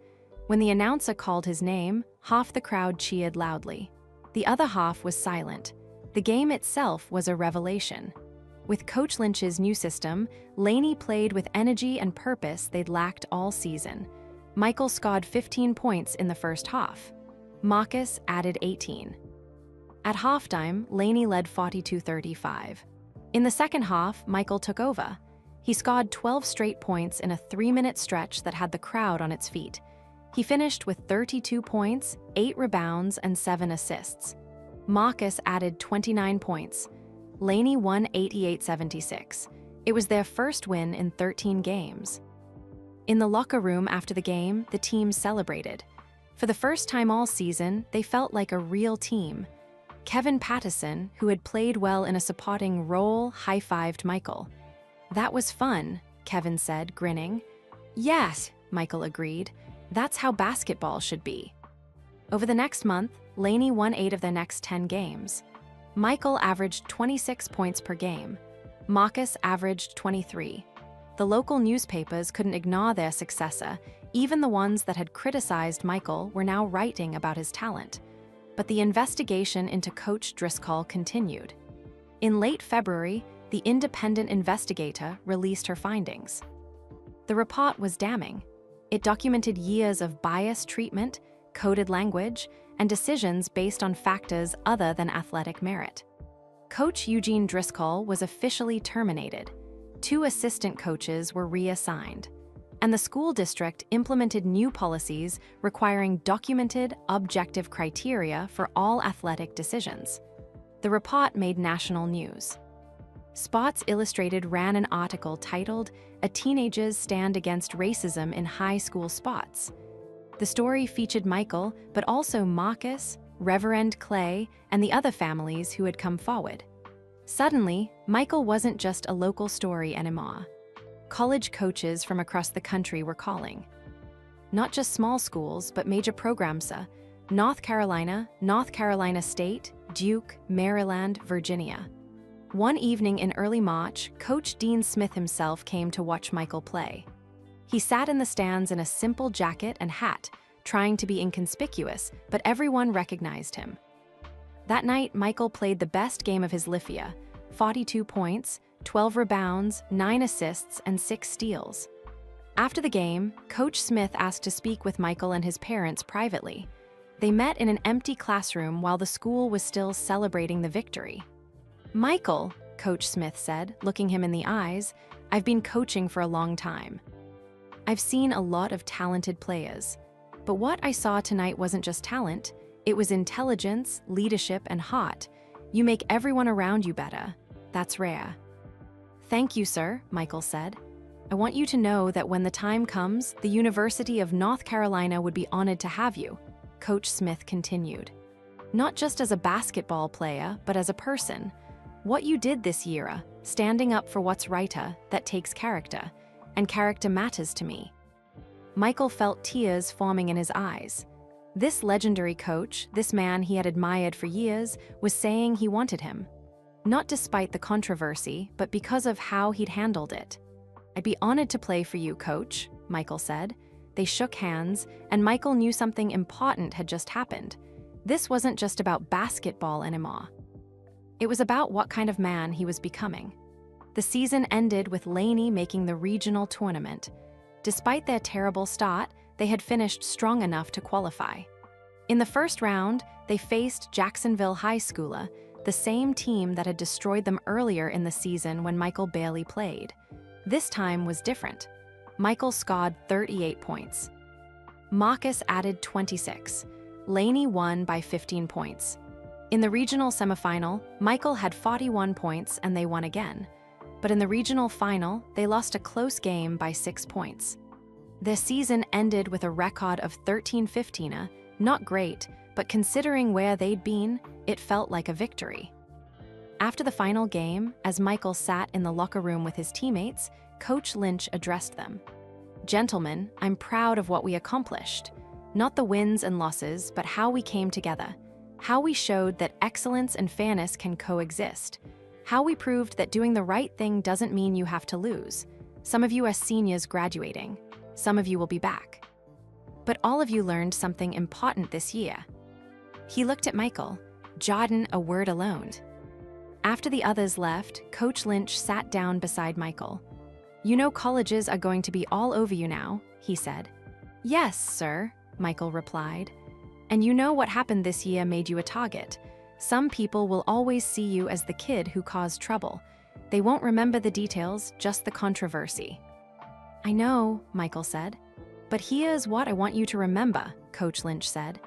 When the announcer called his name, half the crowd cheered loudly. The other half was silent. The game itself was a revelation. With Coach Lynch's new system, Laney played with energy and purpose they'd lacked all season. Michael scored 15 points in the first half. Marcus added 18. At halftime, Laney led 42-35. In the second half, Michael took over. He scored 12 straight points in a 3-minute stretch that had the crowd on its feet. He finished with 32 points, 8 rebounds, and 7 assists. Marcus added 29 points. Laney won 88-76. It was their first win in 13 games. In the locker room after the game, the team celebrated. For the first time all season, they felt like a real team. Kevin Pattison, who had played well in a supporting role, high-fived Michael. "That was fun," Kevin said, grinning. "Yes," Michael agreed. "That's how basketball should be." Over the next month, Laney won 8 of their next 10 games. Michael averaged 26 points per game. Marcus averaged 23. The local newspapers couldn't ignore their successor. Even the ones that had criticized Michael were now writing about his talent. But the investigation into Coach Driscoll continued. In late February, the independent investigator released her findings. The report was damning. It documented years of biased treatment, coded language, and decisions based on factors other than athletic merit. Coach Eugene Driscoll was officially terminated. 2 assistant coaches were reassigned. And the school district implemented new policies requiring documented, objective criteria for all athletic decisions. The report made national news. Sports Illustrated ran an article titled, "A Teenager's Stand Against Racism in High School Sports." The story featured Michael, but also Marcus, Reverend Clay, and the other families who had come forward. Suddenly, Michael wasn't just a local story anymore. College coaches from across the country were calling. Not just small schools, but major programs, North Carolina, North Carolina State, Duke, Maryland, Virginia. One evening in early March, Coach Dean Smith himself came to watch Michael play. He sat in the stands in a simple jacket and hat, trying to be inconspicuous, but everyone recognized him. That night, Michael played the best game of his life, 42 points, 12 rebounds, 9 assists, and 6 steals. After the game, Coach Smith asked to speak with Michael and his parents privately. They met in an empty classroom while the school was still celebrating the victory. "Michael," Coach Smith said, looking him in the eyes, "I've been coaching for a long time. I've seen a lot of talented players, but what I saw tonight wasn't just talent, it was intelligence, leadership, and heart. You make everyone around you better. That's rare." "Thank you, sir," Michael said. "I want you to know that when the time comes, the University of North Carolina would be honored to have you," Coach Smith continued. "Not just as a basketball player, but as a person. What you did this year, standing up for what's right, that takes character, and character matters to me." Michael felt tears forming in his eyes. This legendary coach, this man he had admired for years, was saying he wanted him. Not despite the controversy, but because of how he'd handled it. "I'd be honored to play for you, coach," Michael said. They shook hands, and Michael knew something important had just happened. This wasn't just about basketball anymore. It was about what kind of man he was becoming. The season ended with Laney making the regional tournament. Despite their terrible start, they had finished strong enough to qualify. In the first round, they faced Jacksonville High Schooler, the same team that had destroyed them earlier in the season when Michael barely played. This time was different. Michael scored 38 points. Marcus added 26. Laney won by 15 points. In the regional semifinal, Michael had 41 points and they won again. But in the regional final, they lost a close game by 6 points. Their season ended with a record of 13-15, not great, but considering where they'd been, it felt like a victory. After the final game, as Michael sat in the locker room with his teammates, Coach Lynch addressed them. "Gentlemen, I'm proud of what we accomplished. Not the wins and losses, but how we came together. How we showed that excellence and fairness can coexist. How we proved that doing the right thing doesn't mean you have to lose. Some of you are seniors graduating. Some of you will be back. But all of you learned something important this year." He looked at Michael, Jordan a word alone. After the others left, Coach Lynch sat down beside Michael. "You know colleges are going to be all over you now," he said. "Yes, sir," Michael replied. "And you know what happened this year made you a target. Some people will always see you as the kid who caused trouble. They won't remember the details, just the controversy." "I know," Michael said. "But here's what I want you to remember," Coach Lynch said.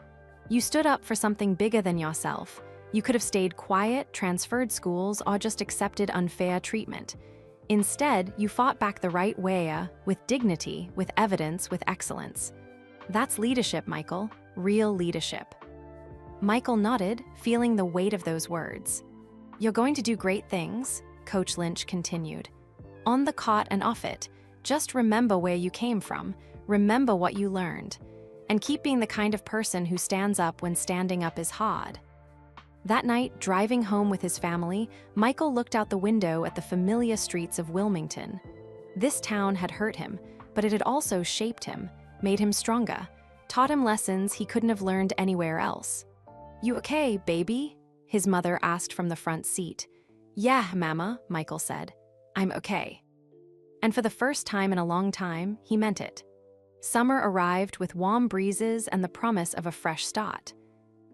"You stood up for something bigger than yourself. You could have stayed quiet, transferred schools, or just accepted unfair treatment. Instead, you fought back the right way, with dignity, with evidence, with excellence. That's leadership, Michael. Real leadership." Michael nodded, feeling the weight of those words. "You're going to do great things," Coach Lynch continued. "On the court and off it. Just remember where you came from. Remember what you learned. And keep being the kind of person who stands up when standing up is hard." That night, driving home with his family, Michael looked out the window at the familiar streets of Wilmington. This town had hurt him, but it had also shaped him, made him stronger, taught him lessons he couldn't have learned anywhere else. "You okay, baby?" his mother asked from the front seat. "Yeah, Mama," Michael said. "I'm okay." And for the first time in a long time, he meant it. Summer arrived with warm breezes and the promise of a fresh start.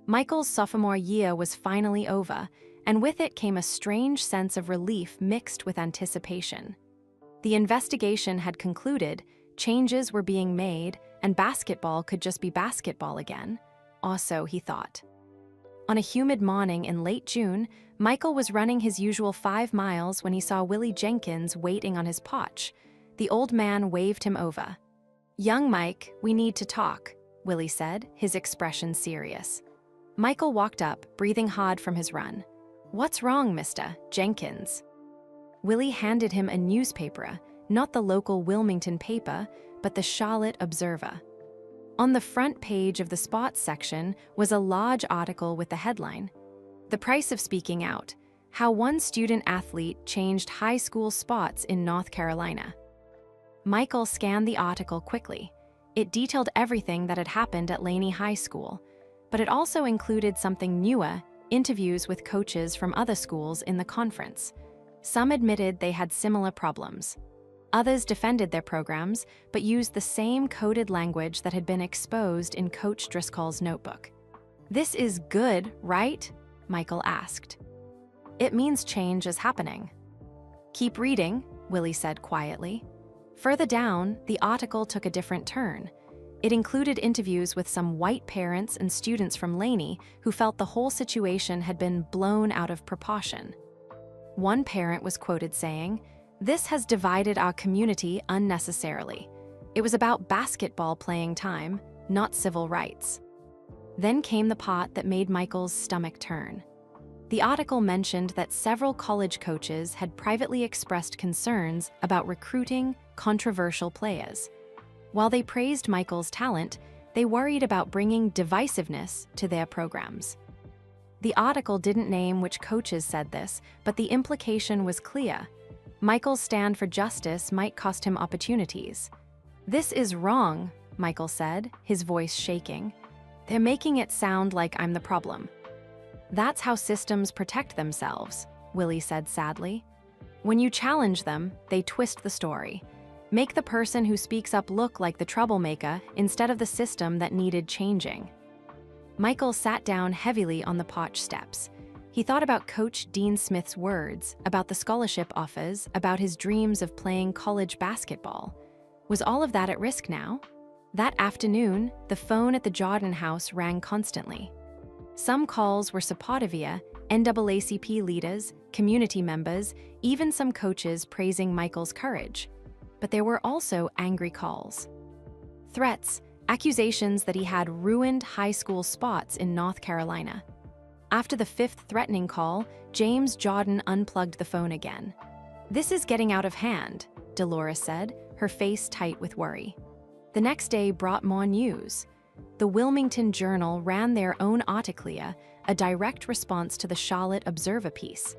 Michael's sophomore year was finally over, and with it came a strange sense of relief mixed with anticipation. The investigation had concluded, changes were being made, and basketball could just be basketball again. Or so he thought. On a humid morning in late June, Michael was running his usual 5 miles when he saw Willie Jenkins waiting on his porch. The old man waved him over. "Young Mike, we need to talk," Willie said, his expression serious. Michael walked up, breathing hard from his run. "What's wrong, Mr. Jenkins?" Willie handed him a newspaper, not the local Wilmington paper, but the Charlotte Observer. On the front page of the sports section was a large article with the headline, "The Price of Speaking Out: How One Student Athlete Changed High School Sports in North Carolina." Michael scanned the article quickly. It detailed everything that had happened at Laney High School, but it also included something newer, interviews with coaches from other schools in the conference. Some admitted they had similar problems. Others defended their programs, but used the same coded language that had been exposed in Coach Driscoll's notebook. "This is good, right?" Michael asked. "It means change is happening." "Keep reading," Willie said quietly. Further down, the article took a different turn. It included interviews with some white parents and students from Laney who felt the whole situation had been blown out of proportion. One parent was quoted saying, "This has divided our community unnecessarily. It was about basketball playing time, not civil rights." Then came the part that made Michael's stomach turn. The article mentioned that several college coaches had privately expressed concerns about recruiting controversial players. While they praised Michael's talent, they worried about bringing divisiveness to their programs. The article didn't name which coaches said this, but the implication was clear. Michael's stand for justice might cost him opportunities. "This is wrong," Michael said, his voice shaking. "They're making it sound like I'm the problem." "That's how systems protect themselves," Willie said sadly. "When you challenge them, they twist the story. Make the person who speaks up look like the troublemaker instead of the system that needed changing." Michael sat down heavily on the porch steps. He thought about Coach Dean Smith's words, about the scholarship offers, about his dreams of playing college basketball. Was all of that at risk now? That afternoon, the phone at the Jordan house rang constantly. Some calls were supportive via NAACP leaders, community members, even some coaches praising Michael's courage. But there were also angry calls. Threats, accusations that he had ruined high school spots in North Carolina. After the fifth threatening call, James Jordan unplugged the phone again. "This is getting out of hand," Dolores said, her face tight with worry. The next day brought more news. The Wilmington Journal ran their own article, a direct response to the Charlotte Observer piece.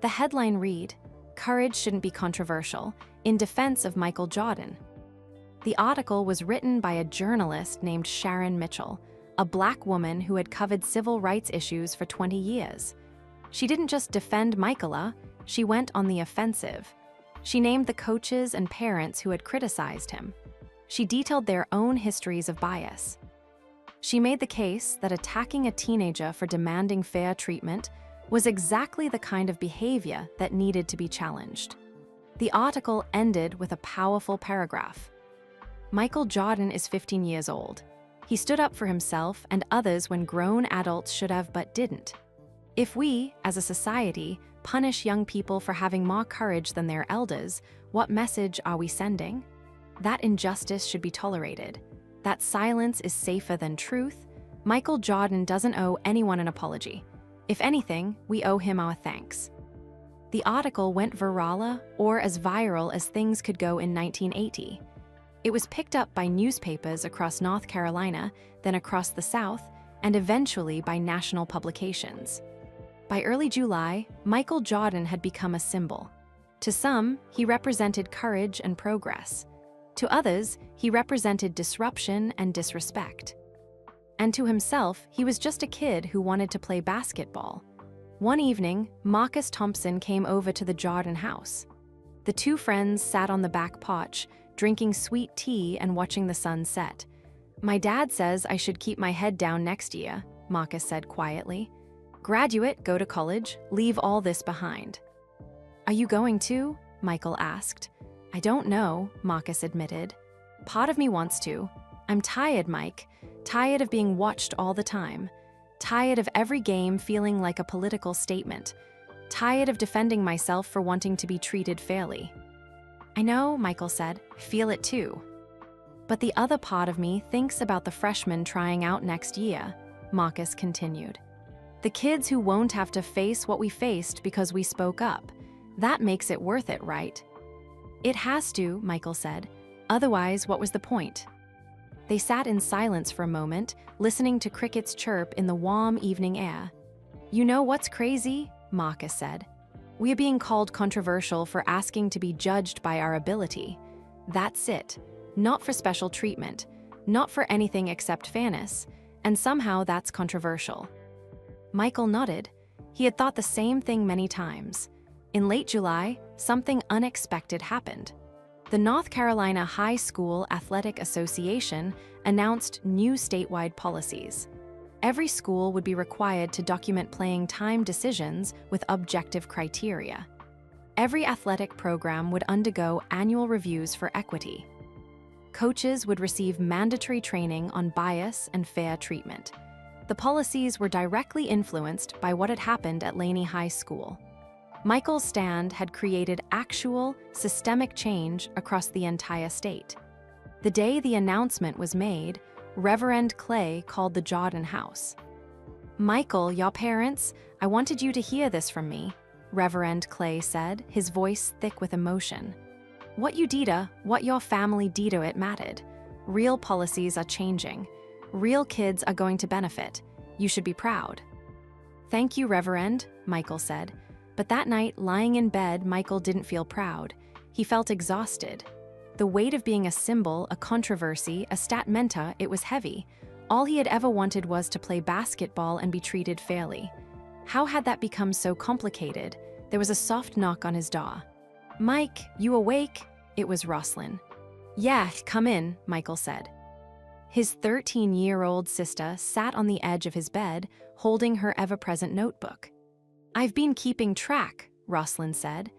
The headline read, "Courage shouldn't be controversial, in defense of Michael Jordan." The article was written by a journalist named Sharon Mitchell, a Black woman who had covered civil rights issues for 20 years. She didn't just defend Michaela, she went on the offensive. She named the coaches and parents who had criticized him. She detailed their own histories of bias. She made the case that attacking a teenager for demanding fair treatment was exactly the kind of behavior that needed to be challenged. The article ended with a powerful paragraph. "Michael Jordan is 15 years old. He stood up for himself and others when grown adults should have but didn't. If we, as a society, punish young people for having more courage than their elders, what message are we sending? That injustice should be tolerated. That silence is safer than truth. Michael Jordan doesn't owe anyone an apology. If anything, we owe him our thanks." The article went viral, or as viral as things could go in 1980. It was picked up by newspapers across North Carolina, then across the South, and eventually by national publications. By early July, Michael Jordan had become a symbol. To some, he represented courage and progress. To others, he represented disruption and disrespect. And to himself, he was just a kid who wanted to play basketball. One evening, Marcus Thompson came over to the Jordan house. The two friends sat on the back porch, drinking sweet tea and watching the sun set. "My dad says I should keep my head down next year," Marcus said quietly. "Graduate, go to college, leave all this behind." "Are you going to?" Michael asked. "I don't know," Marcus admitted. "Part of me wants to. I'm tired, Mike. Tired of being watched all the time. Tired of every game feeling like a political statement. Tired of defending myself for wanting to be treated fairly." "I know," Michael said. "I feel it too." "But the other part of me thinks about the freshmen trying out next year," Marcus continued. "The kids who won't have to face what we faced because we spoke up. That makes it worth it, right?" "It has to," Michael said. "Otherwise, what was the point?" They sat in silence for a moment, listening to crickets chirp in the warm evening air. "You know what's crazy?" Marcus said. "We are being called controversial for asking to be judged by our ability. That's it. Not for special treatment. Not for anything except fairness. And somehow that's controversial." Michael nodded. He had thought the same thing many times. In late July, something unexpected happened. The North Carolina High School Athletic Association announced new statewide policies. Every school would be required to document playing time decisions with objective criteria. Every athletic program would undergo annual reviews for equity. Coaches would receive mandatory training on bias and fair treatment. The policies were directly influenced by what had happened at Laney High School. Michael's stand had created actual, systemic change across the entire state. The day the announcement was made, Reverend Clay called the Jordan house. "Michael, your parents, I wanted you to hear this from me," Reverend Clay said, his voice thick with emotion. "What you did, what your family did, it mattered. Real policies are changing. Real kids are going to benefit. You should be proud." "Thank you, Reverend," Michael said. But that night, lying in bed, Michael didn't feel proud. He felt exhausted. The weight of being a symbol, a controversy, a stat menta, it was heavy. All he had ever wanted was to play basketball and be treated fairly. How had that become so complicated? There was a soft knock on his door. "Mike, you awake?" It was Roslyn. "Yeah, come in," Michael said. His 13-year-old sister sat on the edge of his bed, holding her ever-present notebook. "I've been keeping track," Roslyn said.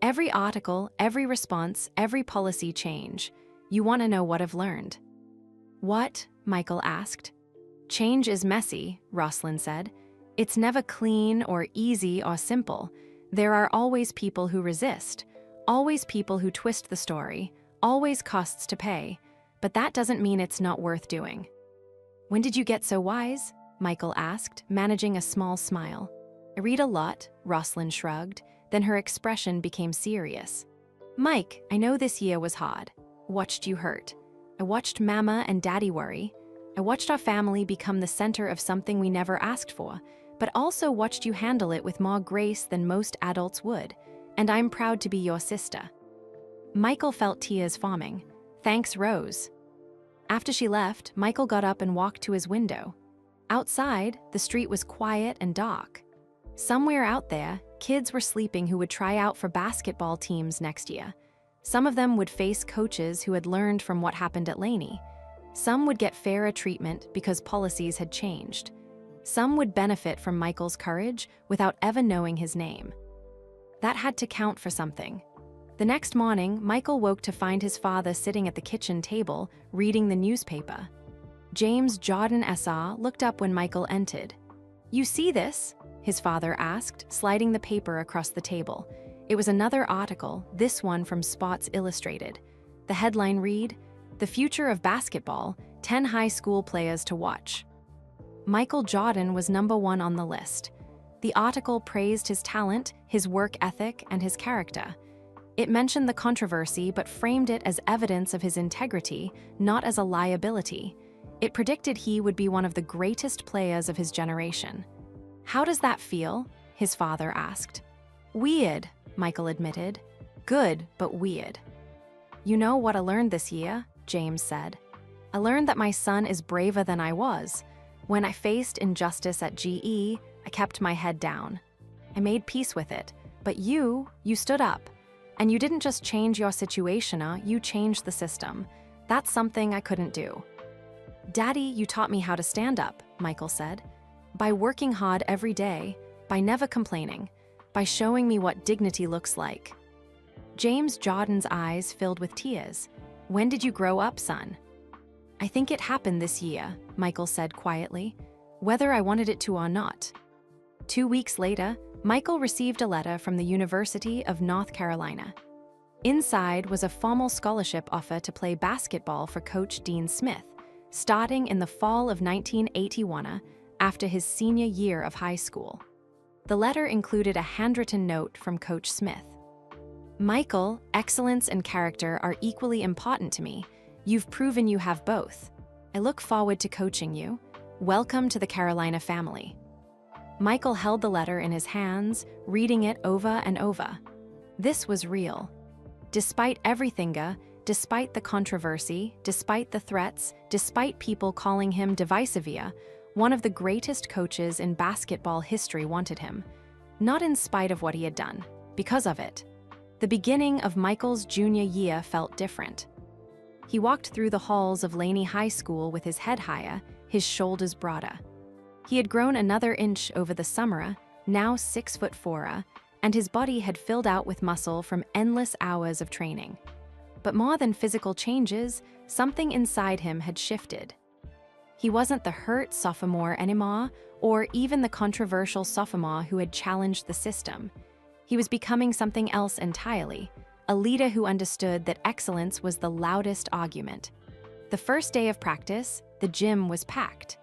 "Every article, every response, every policy change. You want to know what I've learned?" "What?" Michael asked. "Change is messy," Roslyn said. "It's never clean or easy or simple. There are always people who resist, always people who twist the story, always costs to pay, but that doesn't mean it's not worth doing." "When did you get so wise?" Michael asked, managing a small smile. "I read a lot," Roslyn shrugged, then her expression became serious. "Mike, I know this year was hard. I watched you hurt. I watched Mama and Daddy worry. I watched our family become the center of something we never asked for, but also watched you handle it with more grace than most adults would, and I'm proud to be your sister." Michael felt tears forming. Thanks, Rose. After she left, Michael got up and walked to his window. Outside, the street was quiet and dark. Somewhere out there, kids were sleeping who would try out for basketball teams next year. Some of them would face coaches who had learned from what happened at Laney. Some would get fairer treatment because policies had changed. Some would benefit from Michael's courage without ever knowing his name. That had to count for something. The next morning, Michael woke to find his father sitting at the kitchen table, reading the newspaper. James Jordan SR looked up when Michael entered. "You see this?" his father asked, sliding the paper across the table. It was another article, this one from Sports Illustrated. The headline read, "The Future of Basketball, 10 High School Players to Watch." Michael Jordan was #1 on the list. The article praised his talent, his work ethic, and his character. It mentioned the controversy but framed it as evidence of his integrity, not as a liability. It predicted he would be one of the greatest players of his generation. "How does that feel?" his father asked. "Weird," Michael admitted. "Good, but weird." "You know what I learned this year?" James said. "I learned that my son is braver than I was. When I faced injustice at GE, I kept my head down. I made peace with it. But you stood up. And you didn't just change your situation, you changed the system. That's something I couldn't do." "Daddy, you taught me how to stand up," Michael said. "By working hard every day, by never complaining, by showing me what dignity looks like." James Jordan's eyes filled with tears. "When did you grow up, son?" "I think it happened this year," Michael said quietly, "whether I wanted it to or not." 2 weeks later, Michael received a letter from the University of North Carolina. Inside was a formal scholarship offer to play basketball for Coach Dean Smith, starting in the fall of 1981 after his senior year of high school. The letter included a handwritten note from Coach Smith. "Michael, excellence and character are equally important to me. You've proven you have both. I look forward to coaching you. Welcome to the Carolina family." Michael held the letter in his hands, reading it over and over. This was real. Despite everything, despite the controversy, despite the threats, despite people calling him divisive, one of the greatest coaches in basketball history wanted him. Not in spite of what he had done, because of it. The beginning of Michael's junior year felt different. He walked through the halls of Laney High School with his head higher, his shoulders broader. He had grown another inch over the summer, now 6'4", and his body had filled out with muscle from endless hours of training. But more than physical changes, something inside him had shifted. He wasn't the hurt sophomore anymore, or even the controversial sophomore who had challenged the system. He was becoming something else entirely, a leader who understood that excellence was the loudest argument. The first day of practice, the gym was packed.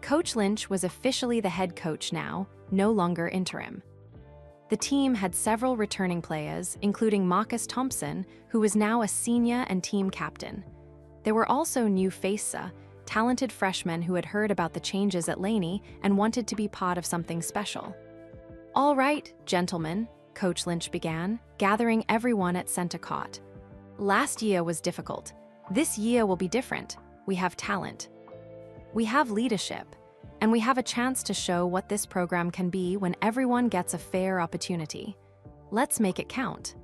Coach Lynch was officially the head coach now, no longer interim. The team had several returning players, including Marcus Thompson, who was now a senior and team captain. There were also new faces, talented freshmen who had heard about the changes at Laney and wanted to be part of something special. "All right, gentlemen," Coach Lynch began, gathering everyone at center court. Last year was difficult. This year will be different. We have talent. We have leadership. And we have a chance to show what this program can be when everyone gets a fair opportunity. Let's make it count.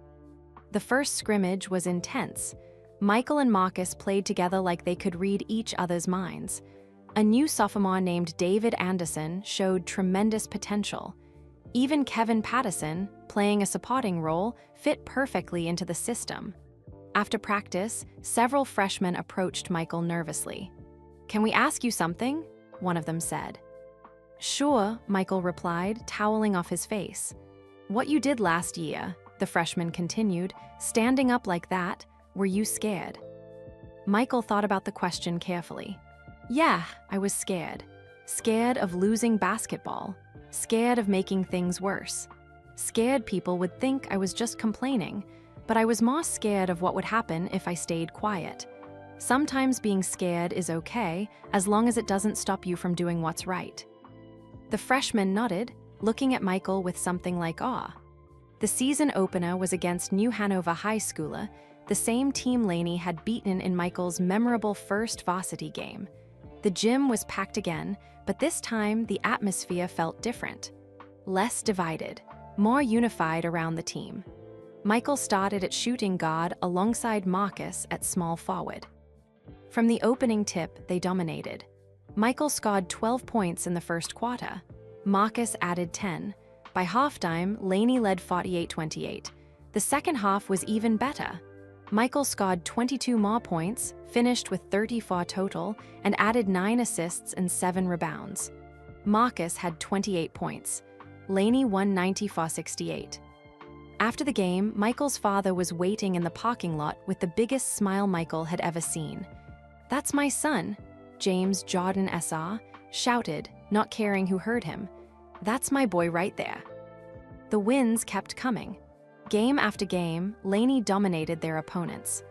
The first scrimmage was intense. Michael and Marcus played together like they could read each other's minds. A new sophomore named David Anderson showed tremendous potential. Even Kevin Patterson, playing a supporting role, fit perfectly into the system. After practice, several freshmen approached Michael nervously. "Can we ask you something?" one of them said. "Sure," Michael replied, toweling off his face. "What you did last year," the freshman continued, "standing up like that, were you scared?" Michael thought about the question carefully. "Yeah, I was scared. Scared of losing basketball. Scared of making things worse. Scared people would think I was just complaining, but I was more scared of what would happen if I stayed quiet. Sometimes being scared is okay, as long as it doesn't stop you from doing what's right." The freshman nodded, looking at Michael with something like awe. The season opener was against New Hanover High Schooler, the same team Laney had beaten in Michael's memorable first varsity game. The gym was packed again, but this time the atmosphere felt different. Less divided, more unified around the team. Michael started at shooting guard alongside Marcus at small forward. From the opening tip, they dominated. Michael scored 12 points in the first quarter. Marcus added 10. By halftime, Laney led 48-28. The second half was even better. Michael scored 22 more points, finished with 34 total, and added 9 assists and 7 rebounds. Marcus had 28 points. Laney won 94-68. After the game, Michael's father was waiting in the parking lot with the biggest smile Michael had ever seen. "That's my son," James Jordan S.R. shouted, not caring who heard him. "That's my boy right there." The wins kept coming. Game after game, Laney dominated their opponents.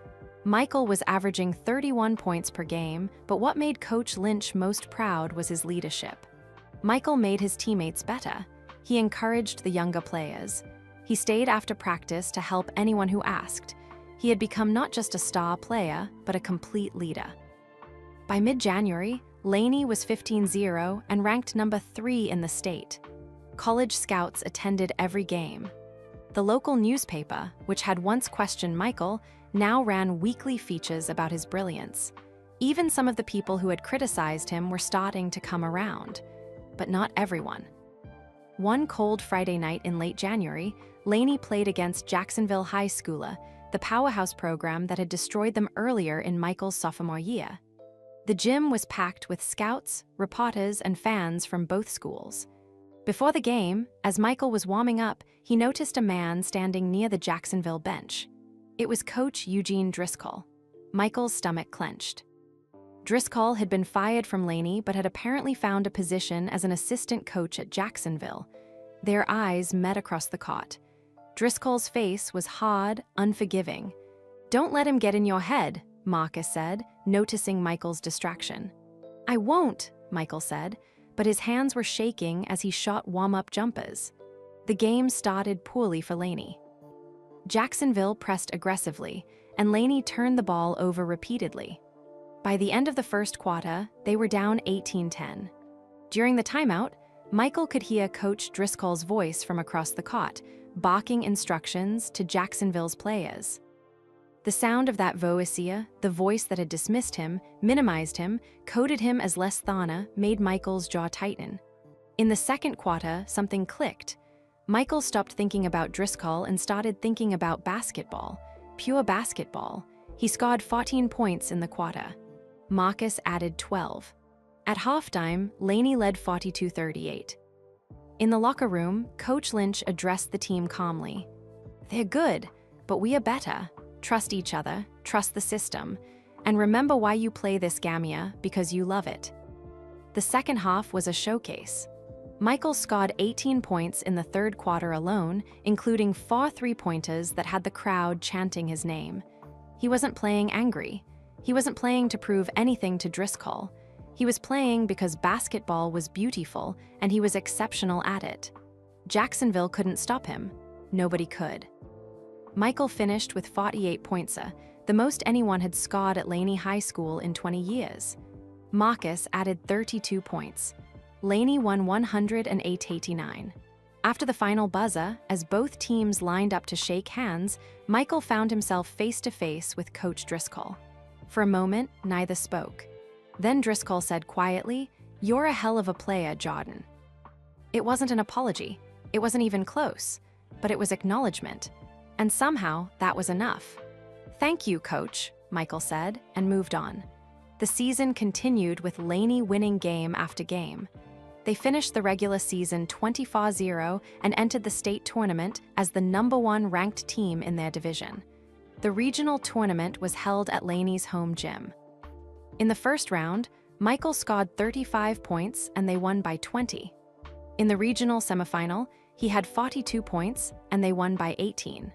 Michael was averaging 31 points per game, but what made Coach Lynch most proud was his leadership. Michael made his teammates better. He encouraged the younger players. He stayed after practice to help anyone who asked. He had become not just a star player, but a complete leader. By mid-January, Laney was 15-0 and ranked number 3 in the state. College scouts attended every game. The local newspaper, which had once questioned Michael, now ran weekly features about his brilliance. Even some of the people who had criticized him were starting to come around. But not everyone. One cold Friday night in late January, Laney played against Jacksonville High Schooler, the powerhouse program that had destroyed them earlier in Michael's sophomore year. The gym was packed with scouts, reporters, and fans from both schools. Before the game, as Michael was warming up, he noticed a man standing near the Jacksonville bench. It was Coach Eugene Driscoll. Michael's stomach clenched. Driscoll had been fired from Laney but had apparently found a position as an assistant coach at Jacksonville. Their eyes met across the court. Driscoll's face was hard, unforgiving. "Don't let him get in your head," Marcus said, noticing Michael's distraction. "I won't," Michael said, but his hands were shaking as he shot warm-up jumpers. The game started poorly for Laney. Jacksonville pressed aggressively, and Laney turned the ball over repeatedly. By the end of the first quarter, they were down 18-10. During the timeout, Michael could hear Coach Driscoll's voice from across the court, barking instructions to Jacksonville's players. The sound of that voiceover, the voice that had dismissed him, minimized him, coded him as less than, made Michael's jaw tighten. In the second quarter, something clicked. Michael stopped thinking about Driscoll and started thinking about basketball. Pure basketball. He scored 14 points in the quarter. Marcus added 12. At halftime, Laney led 42-38. In the locker room, Coach Lynch addressed the team calmly. "They're good, but we are better. Trust each other, trust the system, and remember why you play this game, because you love it." The second half was a showcase. Michael scored 18 points in the third quarter alone, including 4 three-pointers that had the crowd chanting his name. He wasn't playing angry. He wasn't playing to prove anything to Driscoll. He was playing because basketball was beautiful and he was exceptional at it. Jacksonville couldn't stop him. nobody could. Michael finished with 48 points, the most anyone had scored at Laney High School in 20 years. Marcus added 32 points. Laney won 108-89. After the final buzzer, as both teams lined up to shake hands, Michael found himself face-to-face with Coach Driscoll. For a moment, neither spoke. Then Driscoll said quietly, "You're a hell of a player, Jordan." It wasn't an apology. It wasn't even close. But it was acknowledgement. And somehow, that was enough. "Thank you, Coach," Michael said, and moved on. The season continued with Laney winning game after game. They finished the regular season 24-0 and entered the state tournament as the #1 ranked team in their division. The regional tournament was held at Laney's home gym. In the first round, Michael scored 35 points and they won by 20. In the regional semifinal, he had 42 points and they won by 18.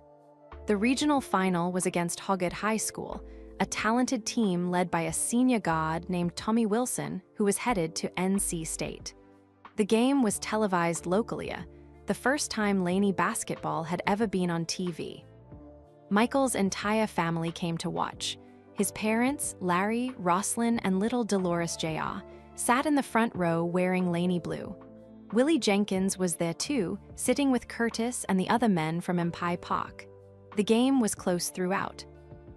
The regional final was against Hoggett High School, a talented team led by a senior guard named Tommy Wilson who was headed to NC State. The game was televised locally, the first time Laney basketball had ever been on TV. Michael's entire family came to watch. His parents, Larry, Roslyn, and little Dolores Jr., sat in the front row wearing Laney blue. Willie Jenkins was there too, sitting with Curtis and the other men from Empire Park. The game was close throughout.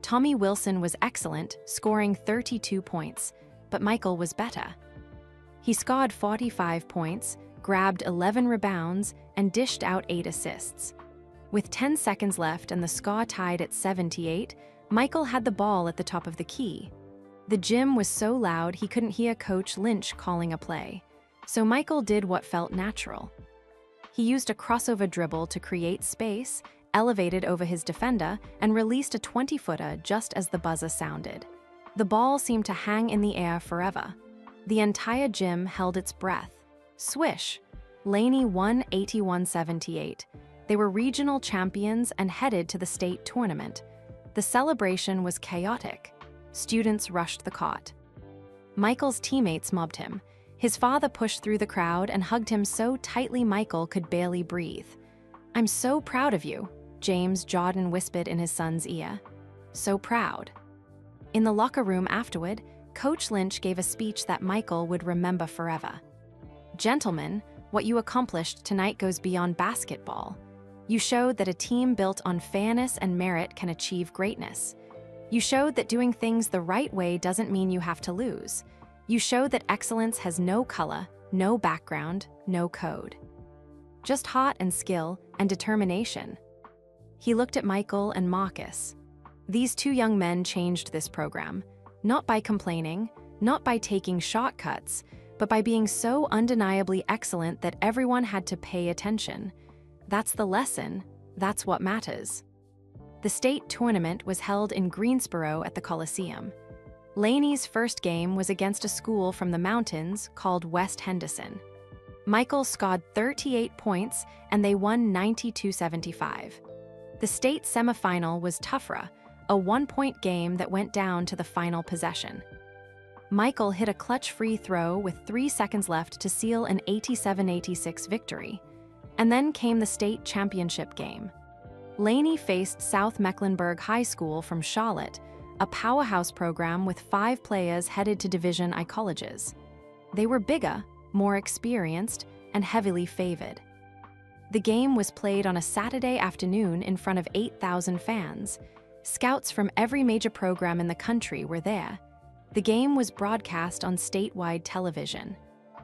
Tommy Wilson was excellent, scoring 32 points, but Michael was better. He scored 45 points, grabbed 11 rebounds, and dished out 8 assists. With 10 seconds left and the score tied at 78, Michael had the ball at the top of the key. The gym was so loud he couldn't hear Coach Lynch calling a play, so Michael did what felt natural. He used a crossover dribble to create space, elevated over his defender, and released a 20-footer just as the buzzer sounded. The ball seemed to hang in the air forever. The entire gym held its breath. Swish! Laney won 81-78. They were regional champions and headed to the state tournament. The celebration was chaotic. Students rushed the court. Michael's teammates mobbed him. His father pushed through the crowd and hugged him so tightly Michael could barely breathe. "I'm so proud of you," James Jordan whispered in his son's ear. "So proud." In the locker room afterward, Coach Lynch gave a speech that Michael would remember forever. "Gentlemen, what you accomplished tonight goes beyond basketball. You showed that a team built on fairness and merit can achieve greatness. You showed that doing things the right way doesn't mean you have to lose. You showed that excellence has no color, no background, no code. Just heart and skill and determination." He looked at Michael and Marcus. These two young men changed this program, not by complaining, not by taking shortcuts, but by being so undeniably excellent that everyone had to pay attention. That's the lesson. That's what matters. The state tournament was held in Greensboro at the Coliseum. Laney's first game was against a school from the mountains called West Henderson. Michael scored 38 points and they won 92-75. The state semifinal was tougher, a one-point game that went down to the final possession. Michael hit a clutch free throw with 3 seconds left to seal an 87-86 victory. And then came the state championship game. Laney faced South Mecklenburg High School from Charlotte, a powerhouse program with 5 players headed to Division I colleges. They were bigger, more experienced, and heavily favored. The game was played on a Saturday afternoon in front of 8,000 fans. Scouts from every major program in the country were there. The game was broadcast on statewide television.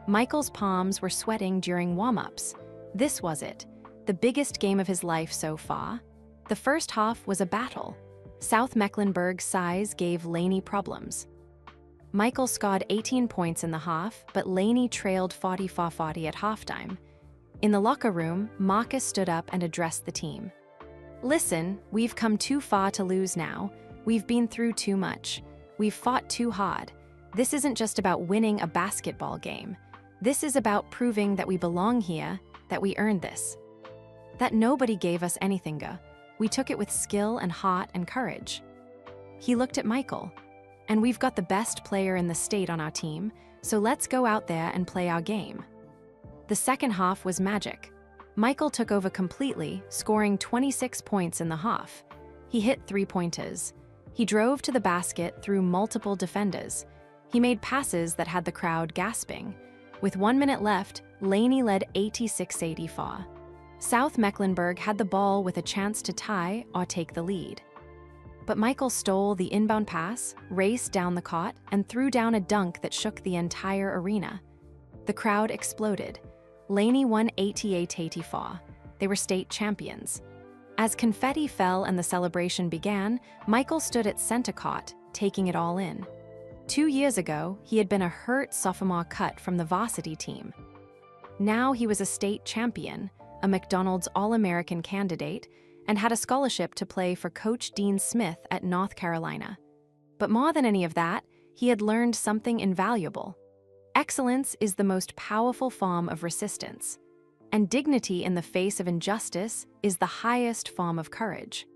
Michael's palms were sweating during warm-ups. This was it, the biggest game of his life so far. The first half was a battle. South Mecklenburg's size gave Laney problems. Michael scored 18 points in the half, but Laney trailed 44-40 at halftime. In the locker room, Marcus stood up and addressed the team. "Listen, we've come too far to lose now. We've been through too much. We've fought too hard. This isn't just about winning a basketball game. This is about proving that we belong here, that we earned this. That nobody gave us anything. We took it with skill and heart and courage." He looked at Michael. "And we've got the best player in the state on our team, so let's go out there and play our game." The second half was magic. Michael took over completely, scoring 26 points in the half. He hit three-pointers. He drove to the basket through multiple defenders. He made passes that had the crowd gasping. With 1 minute left, Laney led 86-84. South Mecklenburg had the ball with a chance to tie or take the lead. But Michael stole the inbound pass, raced down the court, and threw down a dunk that shook the entire arena. The crowd exploded. Laney won 88-84. They were state champions. As confetti fell and the celebration began, Michael stood at center court, taking it all in. 2 years ago, he had been a hurt sophomore cut from the varsity team. Now he was a state champion, a McDonald's All-American candidate, and had a scholarship to play for Coach Dean Smith at North Carolina. But more than any of that, he had learned something invaluable. Excellence is the most powerful form of resistance, and dignity in the face of injustice is the highest form of courage.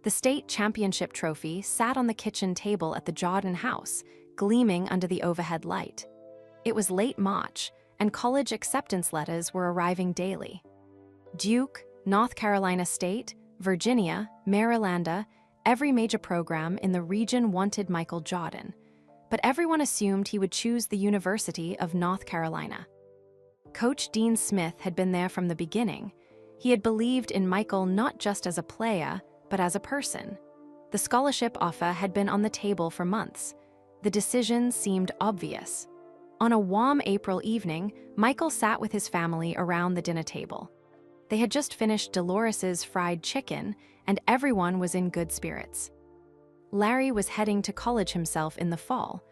The state championship trophy sat on the kitchen table at the Jordan house, gleaming under the overhead light. It was late March, and college acceptance letters were arriving daily. Duke, North Carolina State, Virginia, Maryland, every major program in the region wanted Michael Jordan, but everyone assumed he would choose the University of North Carolina. Coach Dean Smith had been there from the beginning. He had believed in Michael not just as a player, but as a person. The scholarship offer had been on the table for months. The decision seemed obvious. On a warm April evening, Michael sat with his family around the dinner table. They had just finished Dolores's fried chicken, and everyone was in good spirits. Larry was heading to college himself in the fall.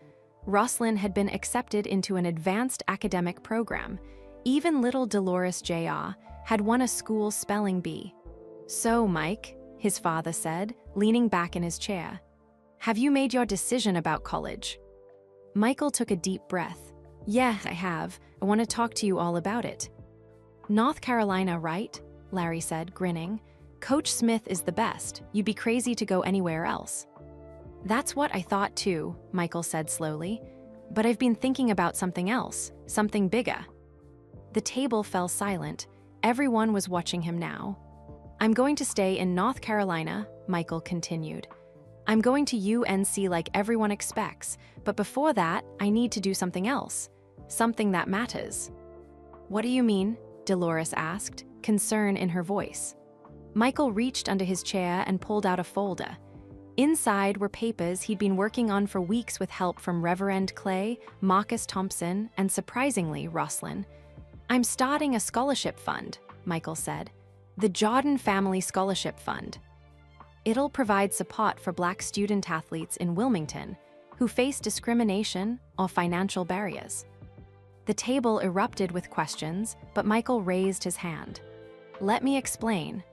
Roslyn had been accepted into an advanced academic program. Even little Dolores Jr. had won a school spelling bee. "So, Mike," his father said, leaning back in his chair, "have you made your decision about college?" Michael took a deep breath. "Yeah, I have. I want to talk to you all about it." "North Carolina, right?" Larry said, grinning. "Coach Smith is the best. You'd be crazy to go anywhere else." "That's what I thought too," Michael said slowly. "But I've been thinking about something else, something bigger." The table fell silent. Everyone was watching him now. "I'm going to stay in North Carolina," Michael continued. "I'm going to UNC like everyone expects, but before that, I need to do something else, something that matters." "What do you mean?" Dolores asked, concern in her voice. Michael reached under his chair and pulled out a folder. Inside were papers he'd been working on for weeks with help from Reverend Clay, Marcus Thompson, and surprisingly, Roslyn. "I'm starting a scholarship fund," Michael said. "The Jordan Family Scholarship Fund. It'll provide support for Black student-athletes in Wilmington who face discrimination or financial barriers." The table erupted with questions, but Michael raised his hand. "Let me explain.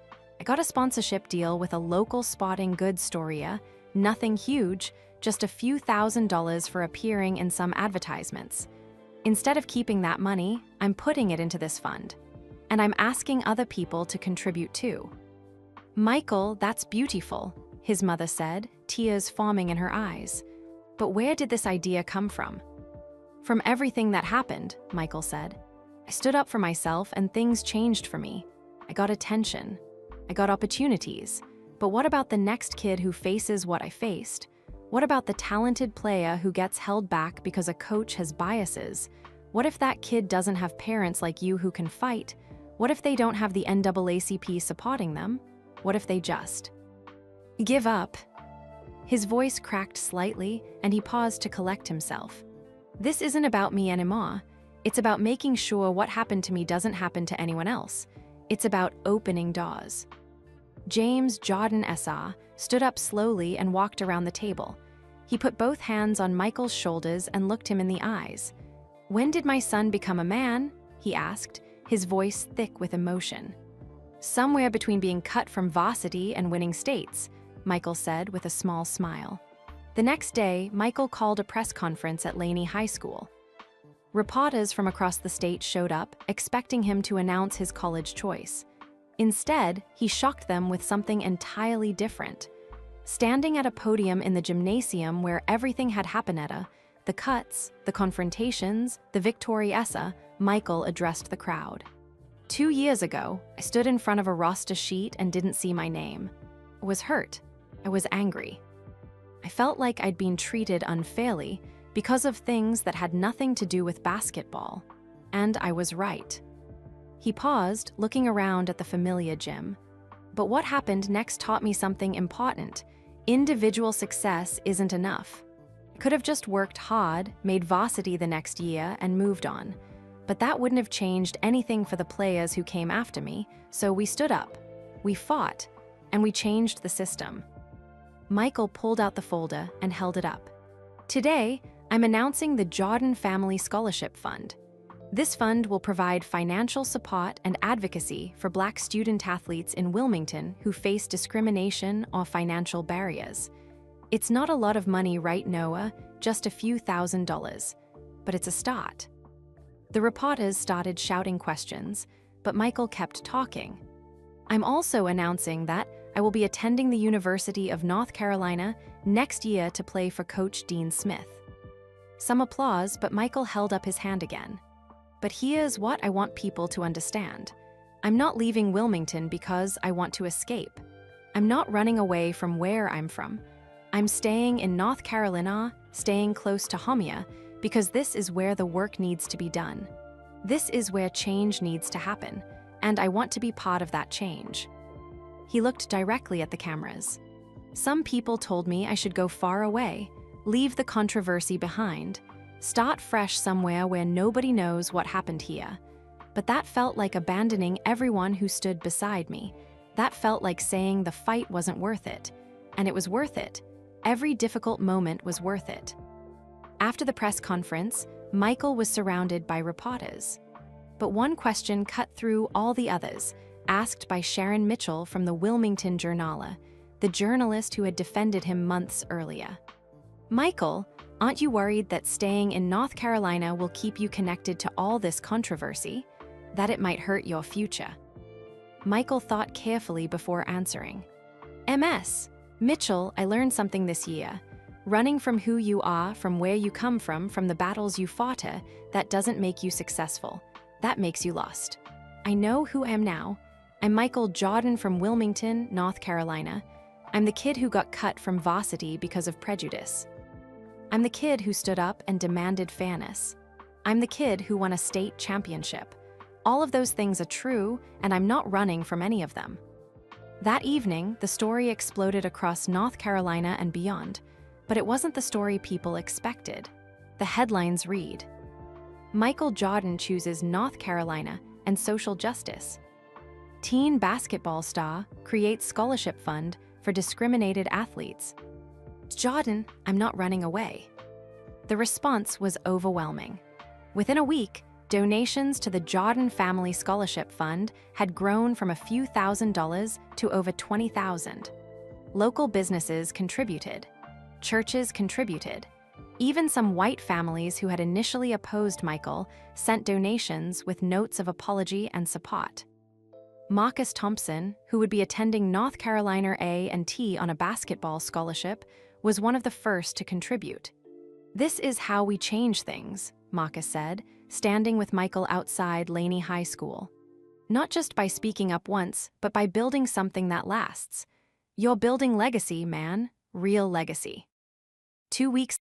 I got a sponsorship deal with a local sporting goods store, nothing huge, just a few $1,000s for appearing in some advertisements. Instead of keeping that money, I'm putting it into this fund. And I'm asking other people to contribute too." "Michael, that's beautiful," his mother said, tears forming in her eyes. "But where did this idea come from?" "From everything that happened," Michael said. "I stood up for myself and things changed for me. I got attention. I got opportunities. But what about the next kid who faces what I faced? What about the talented player who gets held back because a coach has biases? What if that kid doesn't have parents like you who can fight? What if they don't have the NAACP supporting them? What if they just give up?" His voice cracked slightly, and he paused to collect himself. "This isn't about me anymore. It's about making sure what happened to me doesn't happen to anyone else. It's about opening doors." James Jordan SR stood up slowly and walked around the table. He put both hands on Michael's shoulders and looked him in the eyes. "When did my son become a man?" he asked, his voice thick with emotion. "Somewhere between being cut from varsity and winning states," Michael said with a small smile. The next day, Michael called a press conference at Laney High School. Reporters from across the state showed up, expecting him to announce his college choice. Instead, he shocked them with something entirely different. Standing at a podium in the gymnasium where everything had happened the cuts, the confrontations, the victoriessa, Michael addressed the crowd. 2 years ago, I stood in front of a roster sheet and didn't see my name. I was hurt. I was angry. I felt like I'd been treated unfairly because of things that had nothing to do with basketball. And I was right. He paused, looking around at the familiar gym. But what happened next taught me something important. Individual success isn't enough. I could have just worked hard, made varsity the next year, and moved on. But that wouldn't have changed anything for the players who came after me, so we stood up, we fought, and we changed the system. Michael pulled out the folder and held it up. Today, I'm announcing the Jordan Family Scholarship Fund. This fund will provide financial support and advocacy for Black student-athletes in Wilmington who face discrimination or financial barriers. It's not a lot of money, right, Noah? Just a few $1,000s. But it's a start. The reporters started shouting questions, but Michael kept talking. I'm also announcing that I will be attending the University of North Carolina next year to play for Coach Dean Smith. Some applause, but Michael held up his hand again. But here's what I want people to understand. I'm not leaving Wilmington because I want to escape. I'm not running away from where I'm from. I'm staying in North Carolina, staying close to home, because this is where the work needs to be done. This is where change needs to happen, and I want to be part of that change. He looked directly at the cameras. Some people told me I should go far away, leave the controversy behind, start fresh somewhere where nobody knows what happened here. But that felt like abandoning everyone who stood beside me. That felt like saying the fight wasn't worth it. And it was worth it. Every difficult moment was worth it. After the press conference, Michael was surrounded by reporters. But one question cut through all the others, asked by Sharon Mitchell from the Wilmington Journal, the journalist who had defended him months earlier. Michael, aren't you worried that staying in North Carolina will keep you connected to all this controversy? That it might hurt your future? Michael thought carefully before answering. Ms. Mitchell, I learned something this year. Running from who you are, from where you come from the battles you fought, that doesn't make you successful. That makes you lost. I know who I am now. I'm Michael Jordan from Wilmington, North Carolina. I'm the kid who got cut from varsity because of prejudice. I'm the kid who stood up and demanded fairness. I'm the kid who won a state championship. All of those things are true, and I'm not running from any of them. That evening, the story exploded across North Carolina and beyond, but it wasn't the story people expected. The headlines read, Michael Jordan chooses North Carolina and social justice. Teen basketball star creates scholarship fund for discriminated athletes. Jordan, I'm not running away. The response was overwhelming. Within a week, donations to the Jordan Family Scholarship Fund had grown from a few $1,000s to over $20,000. Local businesses contributed. Churches contributed. Even some white families who had initially opposed Michael sent donations with notes of apology and support. Marcus Thompson, who would be attending North Carolina A&T on a basketball scholarship, was one of the first to contribute. This is how we change things, Marcus said, standing with Michael outside Laney High School. Not just by speaking up once, but by building something that lasts. You're building legacy, man. Real legacy. 2 weeks